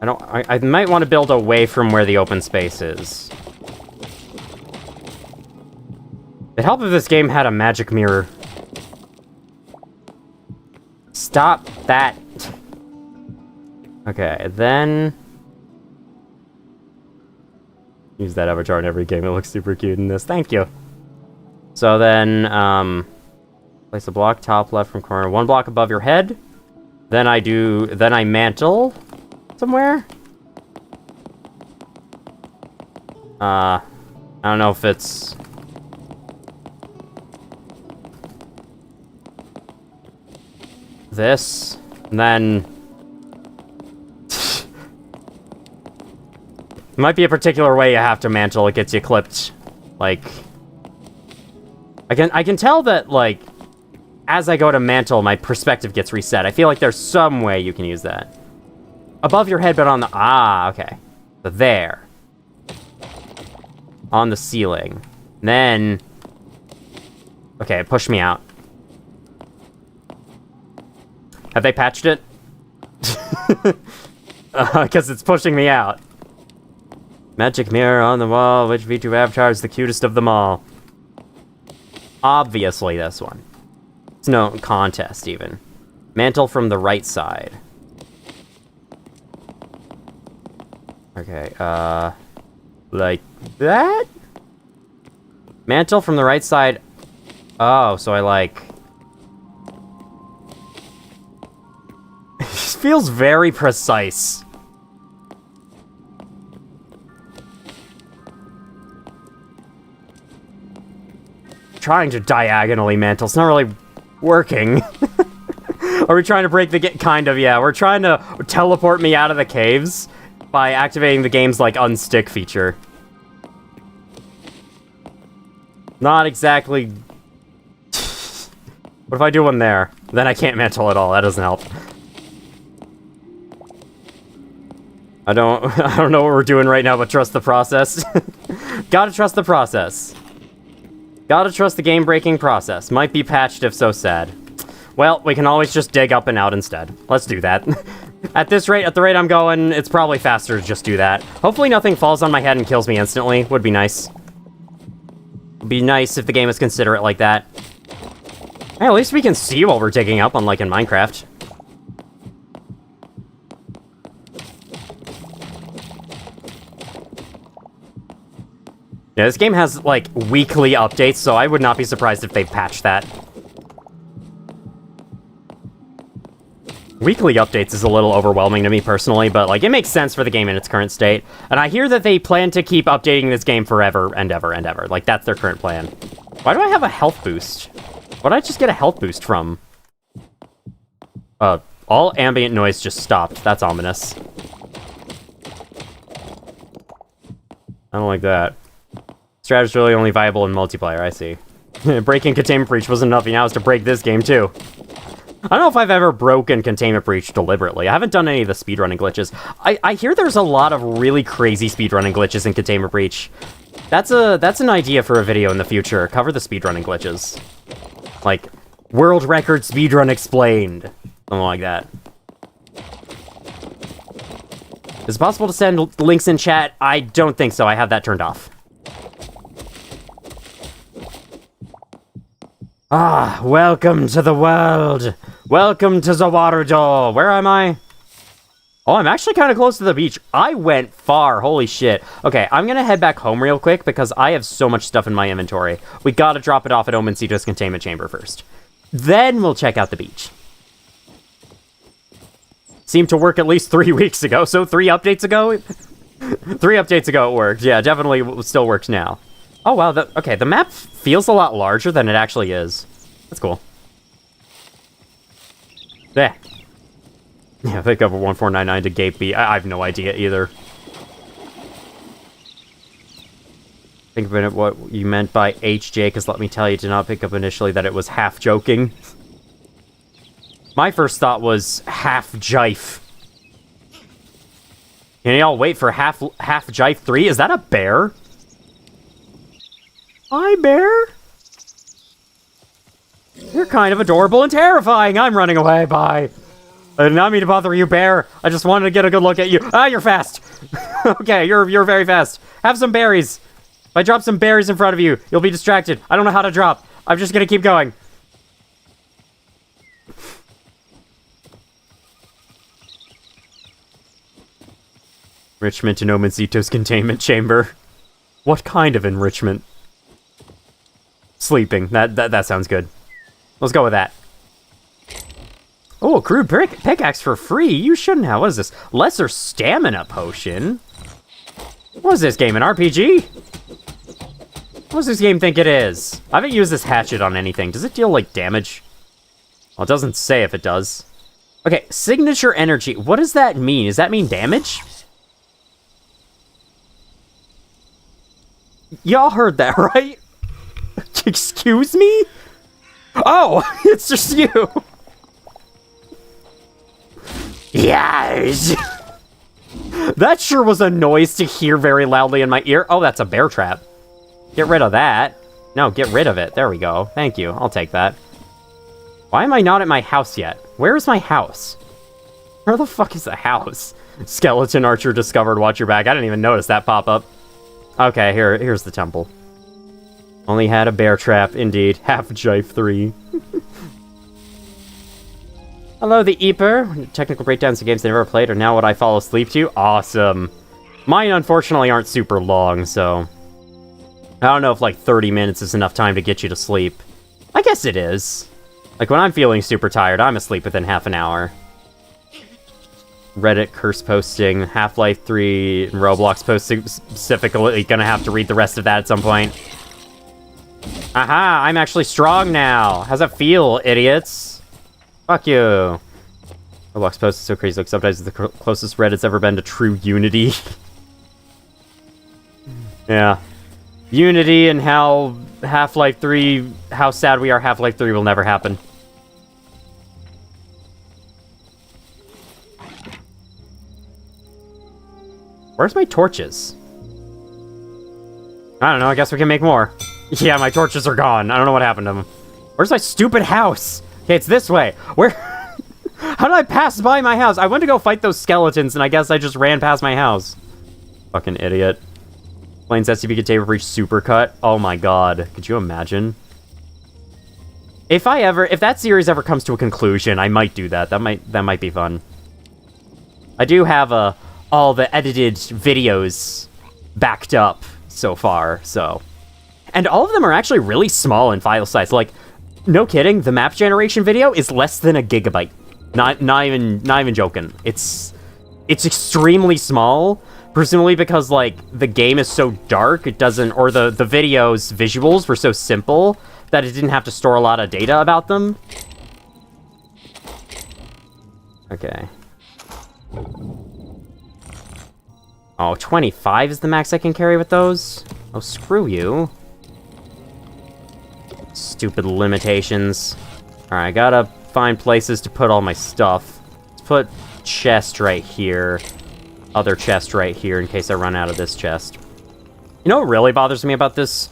I might want to build away from where the open space is. It'd help if this game had a magic mirror. Stop that. Okay, then... use that avatar in every game. It looks super cute in this. Thank you. So then, place a block top left from corner. 1 block above your head. Then I mantle somewhere. I don't know if it's... this. And then... might be a particular way you have to mantle. It gets you clipped. Like... I can tell that, like... as I go to mantle, my perspective gets reset. I feel like there's some way you can use that. Above your head, but on the... Ah, okay. So there. On the ceiling. Then... Okay, push me out. Have they patched it? Because it's pushing me out. Magic mirror on the wall. Which V2 avatar is the cutest of them all? Obviously this one. It's no contest, even. Mantle from the right side. Okay, like that? Mantle from the right side. Oh, so I like... It feels very precise. Trying to diagonally mantle. It's not really working. Are we trying to break the game? Kind of, yeah. We're trying to teleport me out of the caves by activating the game's, like, unstick feature. Not exactly... What if I do one there? Then I can't mantle at all. That doesn't help. I don't know what we're doing right now, but trust the process. Gotta trust the process. Gotta trust the game-breaking process. Might be patched if so sad. Well, we can always just dig up and out instead. Let's do that. At the rate I'm going, it's probably faster to just do that. Hopefully nothing falls on my head and kills me instantly. Would be nice. Would be nice if the game was considerate like that. Hey, at least we can see while we're digging up, unlike in Minecraft. Yeah, this game has, like, weekly updates, so I would not be surprised if they've patched that. Weekly updates is a little overwhelming to me personally, but, like, it makes sense for the game in its current state. And I hear that they plan to keep updating this game forever and ever and ever. Like, that's their current plan. Why do I have a health boost? What did I just get a health boost from? All ambient noise just stopped. That's ominous. I don't like that. Strategy's really only viable in multiplayer, I see. Breaking Containment Breach wasn't enough, now it's to break this game, too. I don't know if I've ever broken Containment Breach deliberately. I haven't done any of the speedrunning glitches. I hear there's a lot of really crazy speedrunning glitches in Containment Breach. That's an idea for a video in the future. Cover the speedrunning glitches. Like, world record speedrun explained. Something like that. Is it possible to send links in chat? I don't think so. I have that turned off. Ah, welcome to the world. Welcome to Zawarudo. Where am I? Oh, I'm actually kind of close to the beach. I went far. Holy shit. Okay, I'm going to head back home real quick because I have so much stuff in my inventory. We got to drop it off at Omencito's containment chamber first. Then we'll check out the beach. Seemed to work at least 3 weeks ago, so 3 updates ago? 3 updates ago it worked. Yeah, definitely still works now. Oh, wow. Okay, the map feels a lot larger than it actually is. That's cool. Yeah. Yeah, pick up a 1499 to Gate B. I have no idea either. Think about what you meant by HJ, because let me tell you, did not pick up initially that it was half joking. My first thought was half jife. Can y'all wait for half jife 3? Is that a bear? Hi, bear. You're kind of adorable and terrifying. I'm running away. Bye. I did not mean to bother you, bear. I just wanted to get a good look at you. Ah, you're fast. Okay, you're very fast. Have some berries. If I drop some berries in front of you, you'll be distracted. I don't know how to drop. I'm just gonna keep going. Enrichment in Omencito's containment chamber. What kind of enrichment? Sleeping. That sounds good. Let's go with that. Oh, a crude pickaxe for free. You shouldn't have. What is this? Lesser stamina potion? What is this game, an RPG? What does this game think it is? I haven't used this hatchet on anything. Does it deal, like, damage? Well, it doesn't say if it does. Okay, signature energy. What does that mean? Does that mean damage? Y'all heard that, right? Excuse me? Oh, it's just you. Yes. That sure was a noise to hear very loudly in my ear. Oh, that's a bear trap. Get rid of that. No, get rid of it. There we go. Thank you. I'll take that. Why am I not at my house yet? Where is my house? Where the fuck is the house? Skeleton archer discovered. Watch your back. I didn't even notice that pop up. Okay, here's the temple. Only had a bear trap, indeed. Half Jive 3. Hello, the Eeper. Technical breakdowns of games they never played are now what I fall asleep to. Awesome. Mine, unfortunately, aren't super long, so... I don't know if, like, 30 minutes is enough time to get you to sleep. I guess it is. Like, when I'm feeling super tired, I'm asleep within half an hour. Reddit curse posting, Half-Life 3, and Roblox posting, specifically gonna have to read the rest of that at some point. Aha, I'm actually strong now. How's that feel, idiots? Fuck you. Roblox post is so crazy, like sometimes it's the closest Reddit's ever been to true unity. Yeah. Unity and how Half-Life 3, how sad we are Half-Life 3 will never happen. Where's my torches? I don't know, I guess we can make more. Yeah, my torches are gone. I don't know what happened to them. Where's my stupid house? Okay, it's this way. Where? How did I pass by my house? I went to go fight those skeletons, and I guess I just ran past my house. Fucking idiot. Plains SCP container breach supercut. Oh my god. Could you imagine? If that series ever comes to a conclusion, I might do that. That might be fun. I do have all the edited videos backed up so far, so. And all of them are actually really small in file size. Like, no kidding, the map generation video is less than a gigabyte. Not even joking. It's extremely small, presumably because, like, the game is so dark, it doesn't, or the video's visuals were so simple that it didn't have to store a lot of data about them. Okay. Oh, 25 is the max I can carry with those? Oh, screw you. Stupid limitations. Alright, I gotta find places to put all my stuff. Let's put chest right here. Other chest right here in case I run out of this chest. You know what really bothers me about this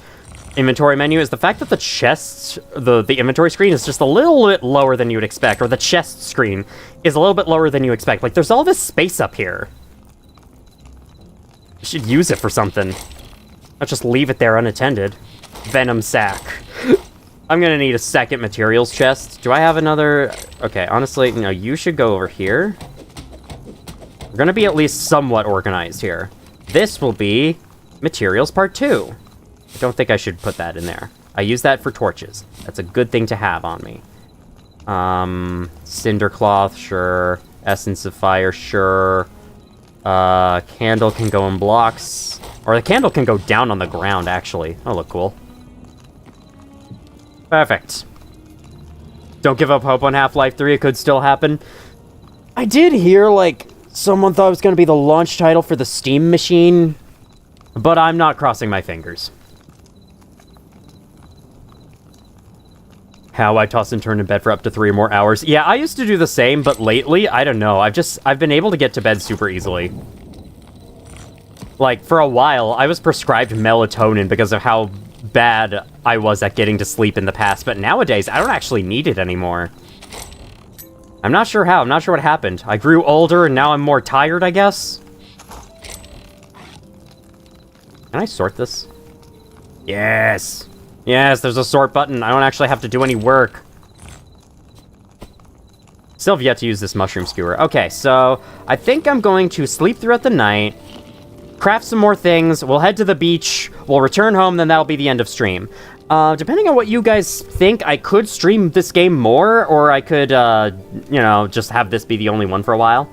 inventory menu is the fact that the chests, the inventory screen is just a little bit lower than you would expect, or the chest screen is a little bit lower than you expect. Like, there's all this space up here. You should use it for something. Not just leave it there unattended. Venom sack. I'm gonna need a second materials chest. Do I have another? Okay, honestly, no, you should go over here. We're gonna be at least somewhat organized here. This will be materials part 2. I don't think I should put that in there. I use that for torches. That's a good thing to have on me. Cinder cloth, sure. Essence of fire, sure. Candle can go in blocks. Or the candle can go down on the ground, actually. That'll look cool. Perfect. Don't give up hope on Half-Life 3, it could still happen. I did hear, like, someone thought it was going to be the launch title for the Steam machine, but I'm not crossing my fingers. How I toss and turn in bed for up to 3 more hours. Yeah, I used to do the same, but lately, I don't know. I've been able to get to bed super easily. Like, for a while, I was prescribed melatonin because of how bad I was at getting to sleep in the past, but nowadays, I don't actually need it anymore. I'm not sure how. I'm not sure what happened. I grew older, and now I'm more tired, I guess? Can I sort this? Yes! Yes, there's a sort button. I don't actually have to do any work. Still have yet to use this mushroom skewer. Okay, so I think I'm going to sleep throughout the night, craft some more things, we'll head to the beach, we'll return home, then that'll be the end of stream. Depending on what you guys think, I could stream this game more, or I could, you know, just have this be the only one for a while.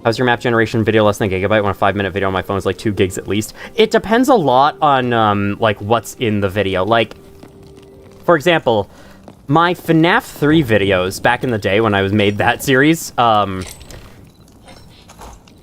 How's your map generation video less than a gigabyte when a 5-minute video on my phone is like 2 gigs at least? It depends a lot on, like, what's in the video. Like, for example, my FNAF 3 videos back in the day when I was made that series,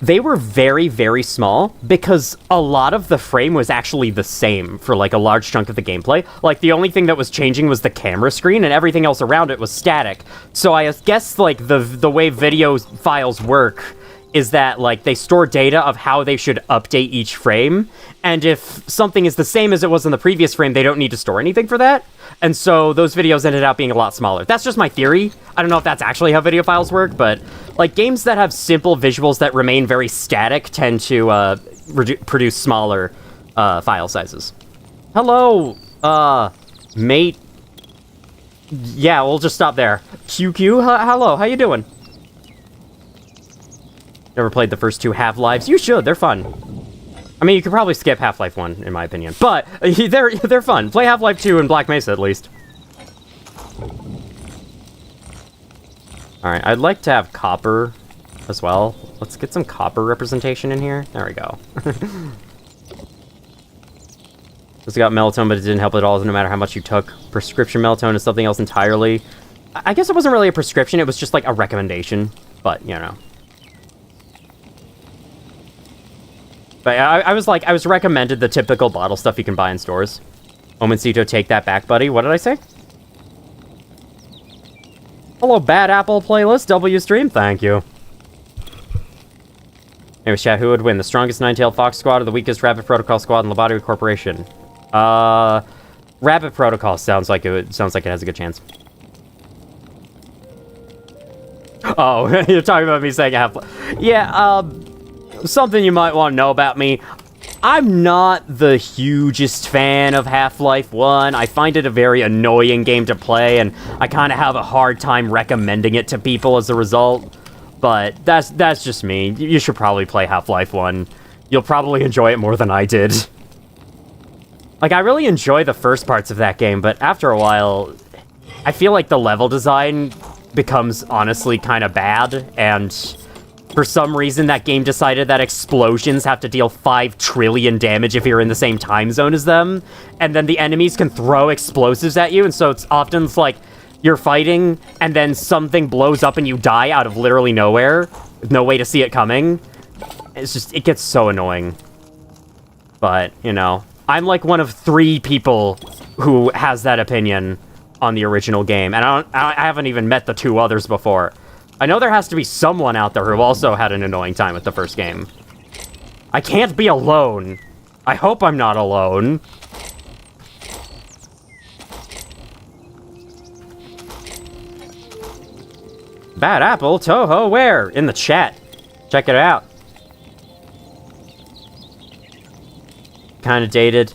they were very, very small because a lot of the frame was actually the same for like a large chunk of the gameplay. Like the only thing that was changing was the camera screen and everything else around it was static. So I guess like the way video files work is that like they store data of how they should update each frame. And if something is the same as it was in the previous frame, they don't need to store anything for that. And so those videos ended up being a lot smaller. That's just my theory. I don't know if that's actually how video files work, but like games that have simple visuals that remain very static tend to produce smaller file sizes. Hello, mate. Yeah, we'll just stop there. QQ, hello, how you doing? Never played the first two Half-Lives. You should, they're fun. I mean, you could probably skip Half-Life 1, in my opinion. But, they're fun. Play Half-Life 2 and Black Mesa, at least. Alright, I'd like to have copper as well. Let's get some copper representation in here. There we go. It's got melatonin, but it didn't help at all, no matter how much you took. Prescription melatonin is something else entirely. I guess it wasn't really a prescription, it was just like a recommendation. But, you know. But I was recommended the typical bottle stuff you can buy in stores. Momencito, take that back, buddy. What did I say? Hello, Bad Apple playlist, W stream, thank you. Anyways, chat, who would win? The strongest nine-tailed fox squad or the weakest Rabbit Protocol squad in Lobotomy Corporation? Rabbit Protocol sounds like it has a good chance. Oh, you're talking about me saying Half-Life. Yeah, something you might want to know about me. I'm not the hugest fan of Half-Life 1. I find it a very annoying game to play, and I kind of have a hard time recommending it to people as a result. But that's just me. You should probably play Half-Life 1. You'll probably enjoy it more than I did. Like, I really enjoy the first parts of that game, but after a while, I feel like the level design becomes honestly kind of bad, and for some reason, that game decided that explosions have to deal 5 trillion damage if you're in the same time zone as them, and then the enemies can throw explosives at you, and so it's often like you're fighting, and then something blows up and you die out of literally nowhere, with no way to see it coming. It's just, it gets so annoying. But, you know, I'm like one of 3 people who has that opinion on the original game, and I haven't even met the 2 others before. I know there has to be someone out there who also had an annoying time with the first game. I can't be alone. I hope I'm not alone. Bad Apple, Toho, where? In the chat. Check it out. Kind of dated.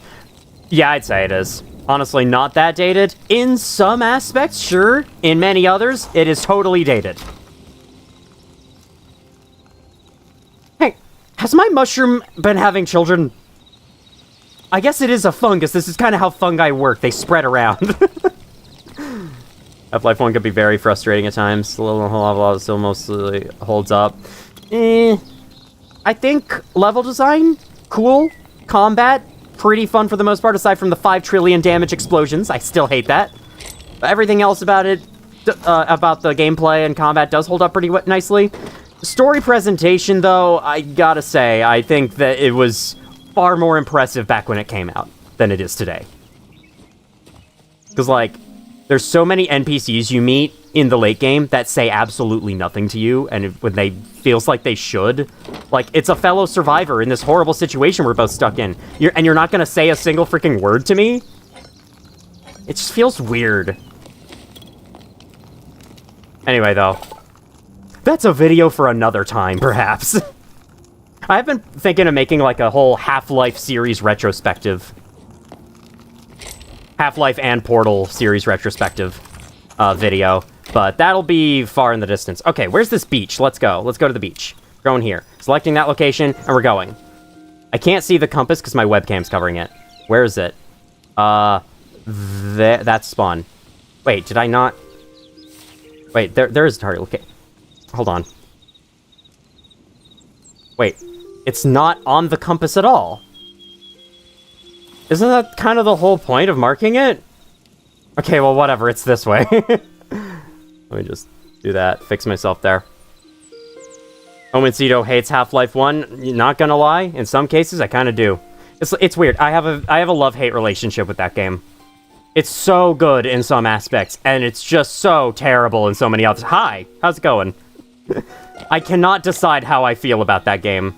Yeah, I'd say it is. Honestly, not that dated. In some aspects, sure. In many others, it is totally dated. Has my mushroom been having children? I guess it is a fungus. This is kind of how fungi work. They spread around. Half-Life 1 could be very frustrating at times. The level still mostly holds up. I think level design, cool. Combat, pretty fun for the most part, aside from the 5 trillion damage explosions. I still hate that. But everything else about it, about the gameplay and combat does hold up pretty nicely. Story presentation, though, I gotta say, I think that it was far more impressive back when it came out than it is today. Because, like, there's so many NPCs you meet in the late game that say absolutely nothing to you, and when they feels like they should. Like, it's a fellow survivor in this horrible situation we're both stuck in. You're not gonna say a single freaking word to me? It just feels weird. Anyway, though. That's a video for another time, perhaps. I've been thinking of making, like, a whole Half-Life series retrospective. Half-Life and Portal series retrospective video. But that'll be far in the distance. Okay, where's this beach? Let's go. Let's go to the beach. Going here. Selecting that location, and we're going. I can't see the compass because my webcam's covering it. Where is it? That's spawn. Wait, did I not? Wait, there is a target. Okay. Hold on. Wait, it's not on the compass at all. Isn't that kind of the whole point of marking it? Okay, well, whatever, it's this way. Let me just do that, fix myself there. Momencito hates Half-Life 1. Not gonna lie, in some cases, I kind of do. It's weird. I have a love-hate relationship with that game. It's so good in some aspects, and it's just so terrible in so many others. Hi, how's it going? I cannot decide how I feel about that game.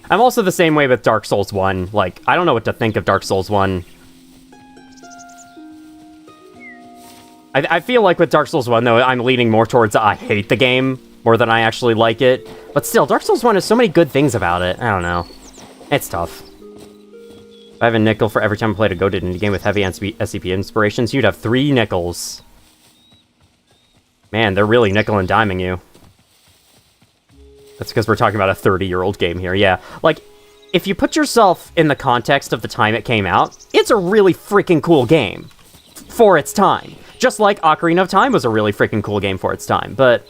I'm also the same way with Dark Souls 1. Like, I don't know what to think of Dark Souls 1. I feel like with Dark Souls 1, though, I'm leaning more towards I hate the game more than I actually like it. But still, Dark Souls 1 has so many good things about it. I don't know. It's tough. If I have a nickel for every time I played a goated indie game with heavy SCP inspirations, you'd have 3 nickels. Man, they're really nickel and diming you. That's because we're talking about a 30-year-old game here, yeah. Like, if you put yourself in the context of the time it came out, it's a really freaking cool game. For its time. Just like Ocarina of Time was a really freaking cool game for its time. But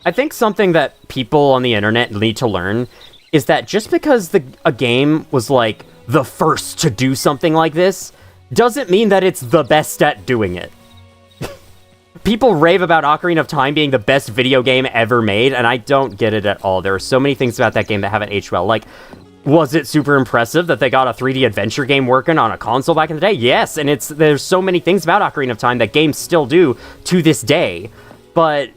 I think something that people on the internet need to learn is that just because a game was, like, the first to do something like this, doesn't mean that it's the best at doing it. People rave about Ocarina of Time being the best video game ever made, and I don't get it at all. There are so many things about that game that haven't aged well. Like, was it super impressive that they got a 3D adventure game working on a console back in the day? Yes, and there's so many things about Ocarina of Time that games still do to this day. But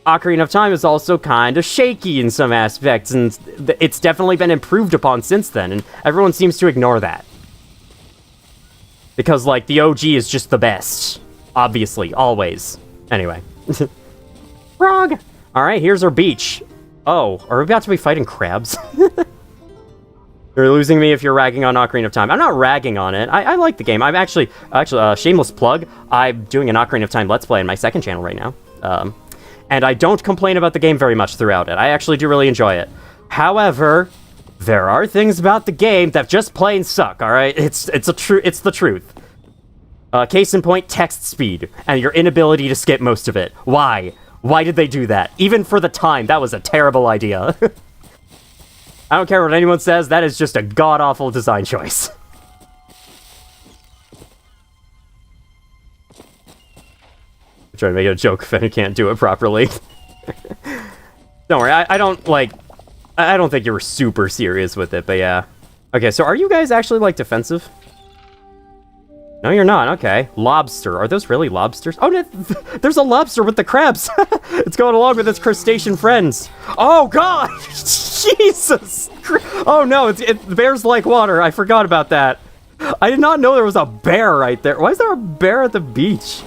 Ocarina of Time is also kind of shaky in some aspects, and it's definitely been improved upon since then, and everyone seems to ignore that. Because, like, the OG is just the best. Obviously, always. Anyway. Frog! Alright, here's our beach. Oh, are we about to be fighting crabs? You're losing me if you're ragging on Ocarina of Time. I'm not ragging on it. I like the game. I'm actually, shameless plug, I'm doing an Ocarina of Time Let's Play on my second channel right now. And I don't complain about the game very much throughout it. I actually do really enjoy it. However, there are things about the game that just plain suck, alright? It's the truth. Case in point, text speed, and your inability to skip most of it. Why? Why did they do that? Even for the time, that was a terrible idea. I don't care what anyone says, that is just a god-awful design choice. I'm trying to make a joke if I can't do it properly. Don't worry, I don't think you were super serious with it, but yeah. Okay, so are you guys actually, like, defensive? No, you're not. Okay. Lobster. Are those really lobsters? Oh, there's a lobster with the crabs. It's going along with its crustacean friends. Oh, God! Jesus! Oh, no, bears like water. I forgot about that. I did not know there was a bear right there. Why is there a bear at the beach?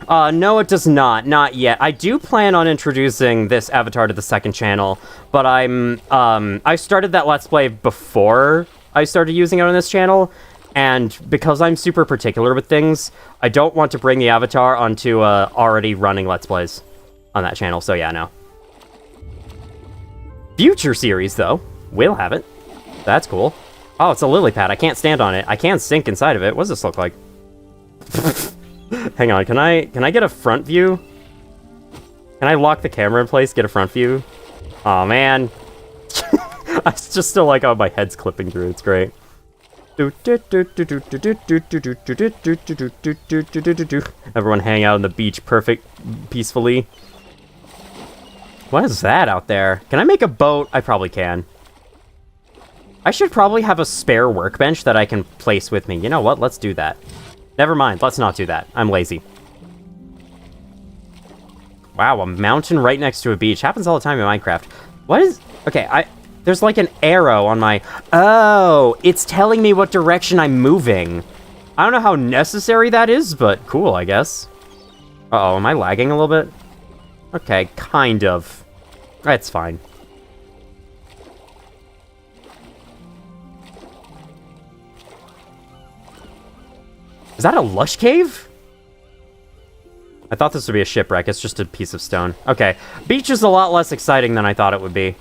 No, it does not. Not yet. I do plan on introducing this avatar to the second channel, but I started that Let's Play before I started using it on this channel. And because I'm super particular with things, I don't want to bring the avatar onto already running Let's Plays on that channel, so yeah, no. Future series, though, we'll have it. That's cool. Oh, it's a lily pad. I can't stand on it. I can sink inside of it. What does this look like? Hang on, can I get a front view? Can I lock the camera in place, get a front view? Aw, man. I just still like how my head's clipping through. It's great. Everyone hang out on the beach peacefully. What is that out there? Can I make a boat? I probably can. I should probably have a spare workbench that I can place with me. You know what? Let's do that. Never mind. Let's not do that. I'm lazy. Wow, a mountain right next to a beach. Happens all the time in Minecraft. What is... Okay, there's like an arrow on my... Oh, it's telling me what direction I'm moving. I don't know how necessary that is, but cool, I guess. Uh-oh, am I lagging a little bit? Okay, kind of. That's fine. Is that a lush cave? I thought this would be a shipwreck. It's just a piece of stone. Okay, beach is a lot less exciting than I thought it would be.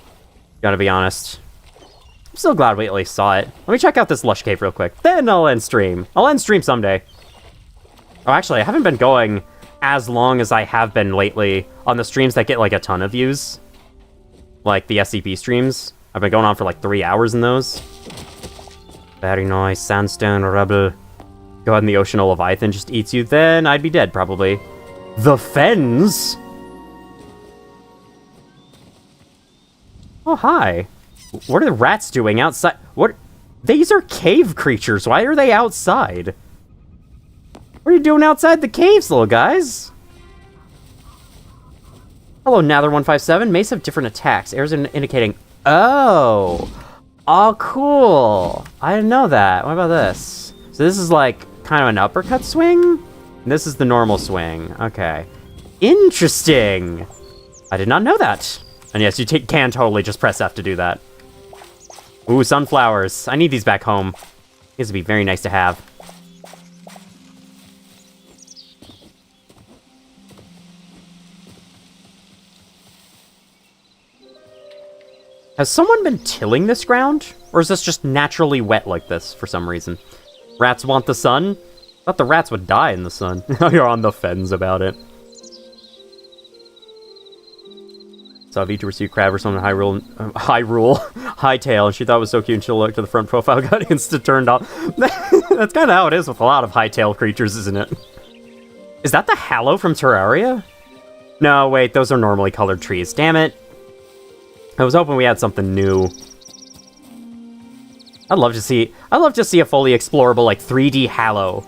Gotta be honest. I'm still glad we at least saw it. Let me check out this lush cave real quick. Then I'll end stream. I'll end stream someday. Oh, actually, I haven't been going as long as I have been lately on the streams that get, like, a ton of views. Like, the SCP streams. I've been going on for, like, 3 hours in those. Very nice. Sandstone rubble. Go ahead and the ocean leviathan just eats you. Then I'd be dead, probably. The Fens? Oh, hi. What are the rats doing outside? What? These are cave creatures. Why are they outside? What are you doing outside the caves, little guys? Hello, Nather157. Mace have different attacks. Arrows indicating... Oh. Oh, cool. I didn't know that. What about this? So this is like kind of an uppercut swing? This is the normal swing. Okay. Interesting. I did not know that. And yes, you can totally just press F to do that. Ooh, sunflowers. I need these back home. These would be very nice to have. Has someone been tilling this ground? Or is this just naturally wet like this for some reason? Rats want the sun? Thought the rats would die in the sun. You're on the fence about it. Saw V to receive crab or something Hytale, and she thought it was so cute, and she looked to the front profile, got instant turned off. That's kind of how it is with a lot of Hytale creatures, isn't it? Is that the Hallow from Terraria? No, wait, those are normally colored trees. Damn it. I was hoping we had something new. I'd love to see a fully explorable, like, 3D Hallow.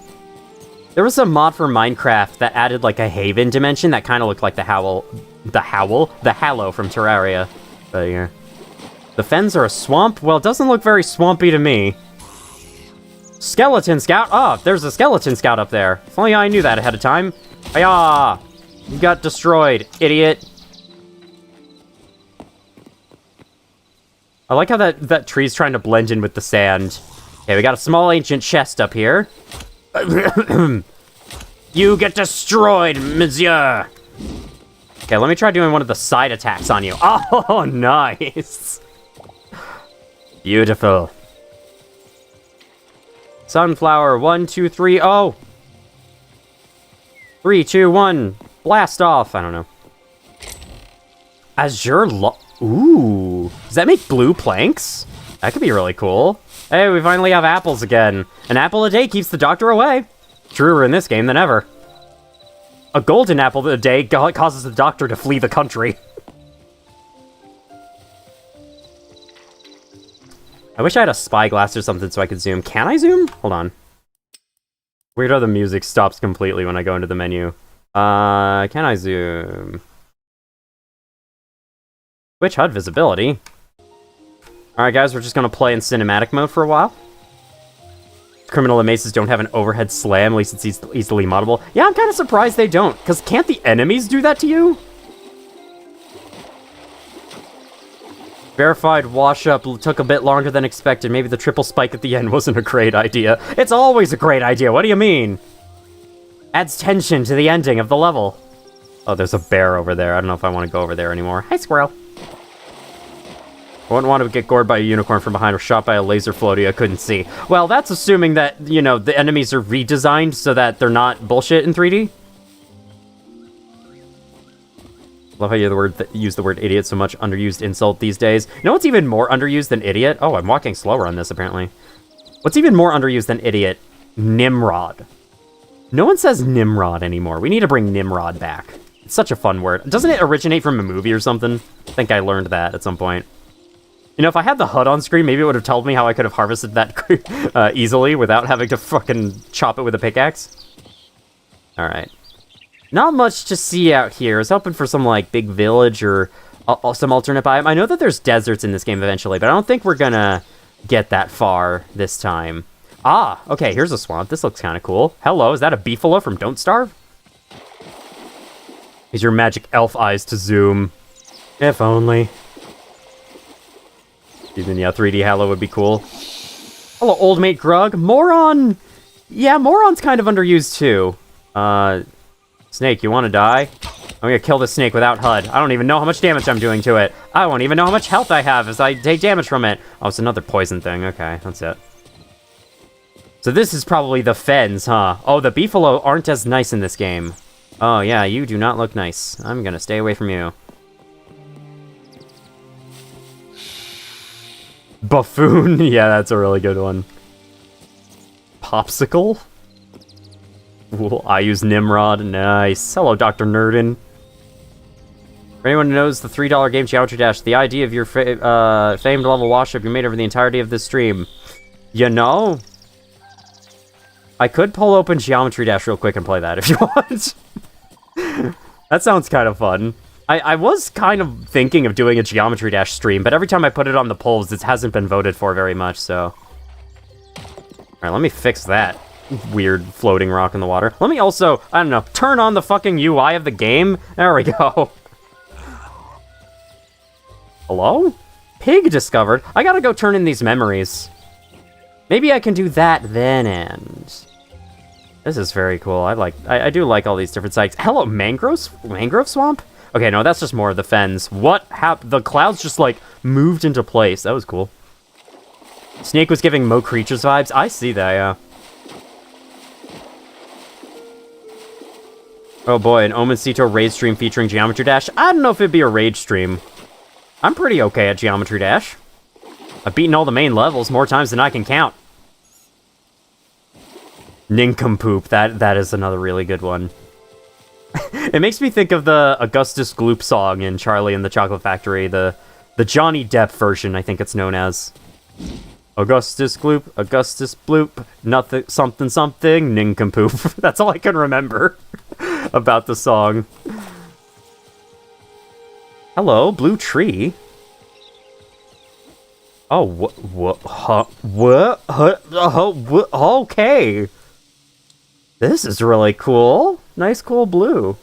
There was a mod for Minecraft that added, like, a Haven dimension that kind of looked like the Hallow from Terraria. But yeah. The fens are a swamp? Well, it doesn't look very swampy to me. Skeleton Scout? Oh, there's a Skeleton Scout up there. If only I knew that ahead of time. Hiya! You got destroyed, idiot. I like how that tree's trying to blend in with the sand. Okay, we got a small ancient chest up here. You get destroyed, monsieur! Okay, let me try doing one of the side attacks on you. Oh, nice! Beautiful. Sunflower, 1, 2, 3, oh! 3, 2, 1, blast off! I don't know. Azure Ooh, does that make blue planks? That could be really cool. Hey, we finally have apples again. An apple a day keeps the doctor away. Truer in this game than ever. A golden apple a day causes the doctor to flee the country. I wish I had a spyglass or something so I could zoom. Can I zoom? Hold on. Weird how the music stops completely when I go into the menu. Can I zoom? Switch HUD visibility. Alright guys, we're just gonna play in cinematic mode for a while. Criminal and maces don't have an overhead slam, at least it's easily moddable. Yeah, I'm kind of surprised they don't, because can't the enemies do that to you? Verified wash-up took a bit longer than expected. Maybe the triple spike at the end wasn't a great idea. It's always a great idea, what do you mean? Adds tension to the ending of the level. Oh, there's a bear over there. I don't know if I want to go over there anymore. Hi, squirrel. I wouldn't want to get gored by a unicorn from behind or shot by a laser floaty I couldn't see. Well, that's assuming that, you know, the enemies are redesigned so that they're not bullshit in 3D. Love how you use the word idiot so much. Underused insult these days. You know what's even more underused than idiot? Oh, I'm walking slower on this, apparently. What's even more underused than idiot? Nimrod. No one says Nimrod anymore. We need to bring Nimrod back. It's such a fun word. Doesn't it originate from a movie or something? I think I learned that at some point. You know, if I had the HUD on screen, maybe it would have told me how I could have harvested that easily without having to fucking chop it with a pickaxe. Alright. Not much to see out here. I was hoping for some, like, big village or some alternate biome. I know that there's deserts in this game eventually, but I don't think we're gonna get that far this time. Ah, okay, here's a swamp. This looks kind of cool. Hello, is that a beefalo from Don't Starve? Use your magic elf eyes to zoom. If only. Even, yeah, 3D Hallow would be cool. Hello, old mate Grug. Moron! Yeah, Moron's kind of underused, too. Snake, you want to die? I'm gonna kill this snake without HUD. I don't even know how much damage I'm doing to it. I won't even know how much health I have as I take damage from it. Oh, it's another poison thing. Okay, that's it. So this is probably the fens, huh? Oh, the beefalo aren't as nice in this game. Oh, yeah, you do not look nice. I'm gonna stay away from you. Buffoon? Yeah, that's a really good one. Popsicle? Ooh, I use Nimrod. Nice. Hello, Dr. Nerdin. For anyone who knows the $3 game Geometry Dash, the idea of your famed level wash-up you made over the entirety of this stream. You know? I could pull open Geometry Dash real quick and play that if you want. That sounds kind of fun. I was kind of thinking of doing a Geometry Dash stream, but every time I put it on the polls, it hasn't been voted for very much, so... Alright, let me fix that weird floating rock in the water. Let me also, I don't know, turn on the fucking UI of the game. There we go. Hello? Pig discovered. I gotta go turn in these memories. Maybe I can do that then end. This is very cool. I do like all these different sites. Hello, mangrove swamp? Okay, no, that's just more of the fens. What happened? The clouds just, like, moved into place. That was cool. Snake was giving Mo Creatures vibes. I see that, yeah. Oh boy, an Omencito raid stream featuring Geometry Dash. I don't know if it'd be a raid stream. I'm pretty okay at Geometry Dash. I've beaten all the main levels more times than I can count. Nincompoop, that is another really good one. It makes me think of the Augustus Gloop song in Charlie and the Chocolate Factory, the Johnny Depp version, I think it's known as. Augustus Gloop, Augustus Bloop, nothing, something, something, nincompoop. That's all I can remember about the song. Hello, blue tree. Oh, what? Okay. This is really cool. Nice, cool blue.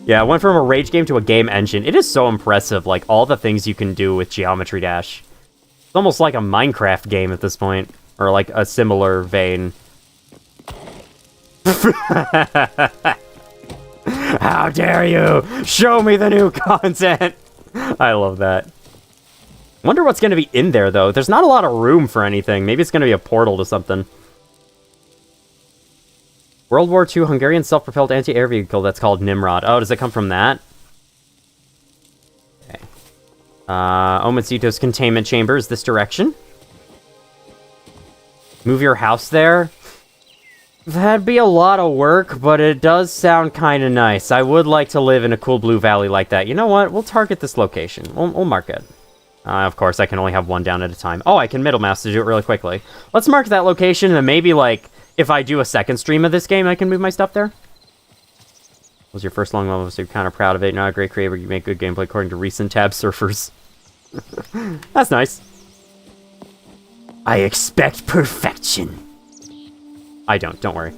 Yeah, I went from a rage game to a game engine. It is so impressive, like, all the things you can do with Geometry Dash. It's almost like a Minecraft game at this point. Or, like, a similar vein. How dare you! Show me the new content! I love that. Wonder what's gonna be in there, though. There's not a lot of room for anything. Maybe it's gonna be a portal to something. World War II Hungarian self-propelled anti-air vehicle that's called Nimrod. Oh, does it come from that? Okay. Omencito's containment chamber is this direction. Move your house there? That'd be a lot of work, but it does sound kind of nice. I would like to live in a cool blue valley like that. You know what? We'll target this location. We'll mark it. Of course, I can only have one down at a time. Oh, I can middle mouse to do it really quickly. Let's mark that location, and then maybe, like, if I do a second stream of this game, I can move my stuff there. What was your first long level, so you're kind of proud of it. You're not a great creator, you make good gameplay according to recent tab surfers. That's nice. I expect perfection. I don't worry.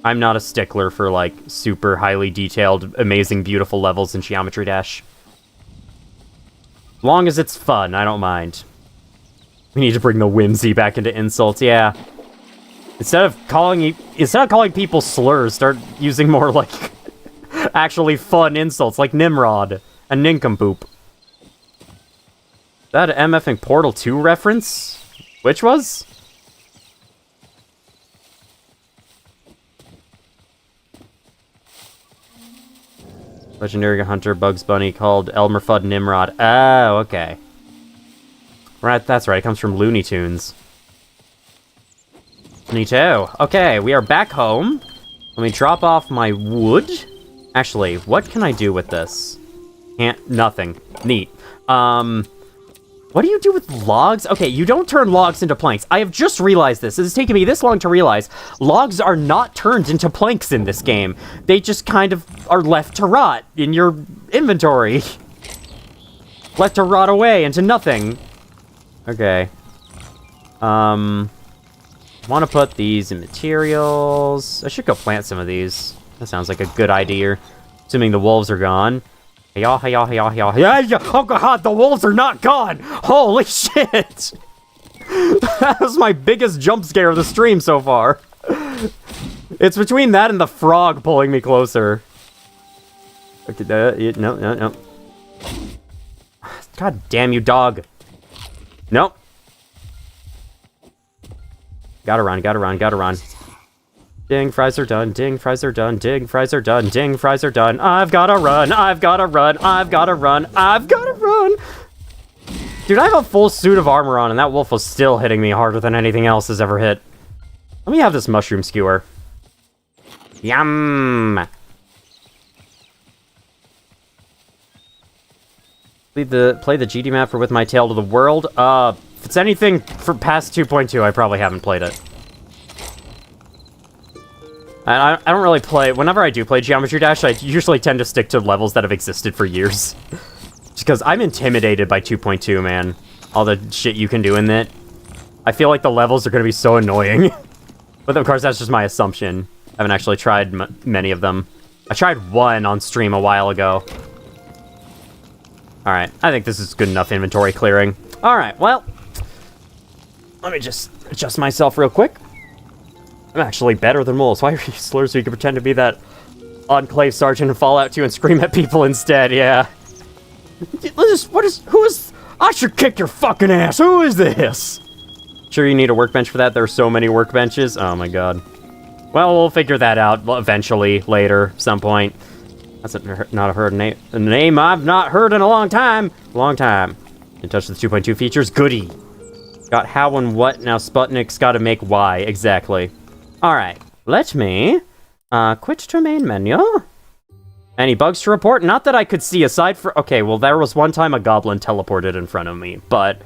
I'm not a stickler for, like, super highly detailed, amazing, beautiful levels in Geometry Dash. As long as it's fun, I don't mind. We need to bring the whimsy back into insults, yeah. Instead of calling people slurs, start using more, like, actually fun insults, like Nimrod and Nincompoop. Is that an MFing Portal 2 reference? Which was? Legendary hunter Bugs Bunny called Elmer Fudd Nimrod. Oh, okay. Right, that's right, it comes from Looney Tunes. Me too. Okay, we are back home. Let me drop off my wood. Actually, what can I do with this? Nothing. Neat. What do you do with logs? Okay, you don't turn logs into planks. I have just realized this. It has taken me this long to realize. Logs are not turned into planks in this game. They just kind of are left to rot in your inventory. Left to rot away into nothing. Okay. Want to put these in materials. I should go plant some of these. That sounds like a good idea. Assuming the wolves are gone. Hey-yaw, hey-yaw, hey-yaw, hey-yaw. Yeah, oh god, the wolves are not gone! Holy shit! That was my biggest jump scare of the stream so far. It's between that and the frog pulling me closer. Okay, no. God damn you, dog. Nope. Gotta run. Ding, fries are done, ding, fries are done, ding, fries are done, ding, fries are done. I've gotta run. Dude, I have a full suit of armor on, and that wolf was still hitting me harder than anything else has ever hit. Let me have this mushroom skewer. Yum! play the GD map for With My Tail to the World. If it's anything for past 2.2, I probably haven't played it. And I don't really play... Whenever I do play Geometry Dash, I usually tend to stick to levels that have existed for years. Just because I'm intimidated by 2.2, man. All the shit you can do in it. I feel like the levels are going to be so annoying. But of course, that's just my assumption. I haven't actually tried many of them. I tried one on stream a while ago. Alright, I think this is good enough inventory clearing. Alright, well... Let me just adjust myself real quick. I'm actually better than Moles. Why are you slurs so you can pretend to be that Enclave Sergeant in Fallout 2 and scream at people instead, yeah. Who is... I should kick your fucking ass! Who is this? Sure you need a workbench for that? There are so many workbenches. Oh my god. Well, we'll figure that out eventually, later, some point. That's not heard a name I've not heard in a long time. Long time. Didn't touch the 2.2 features. Goody. Got how and what, now Sputnik's gotta make why, exactly. Alright, let me quit to main menu. Any bugs to report? Not that I could see, aside from... Okay, well, there was one time a goblin teleported in front of me, but...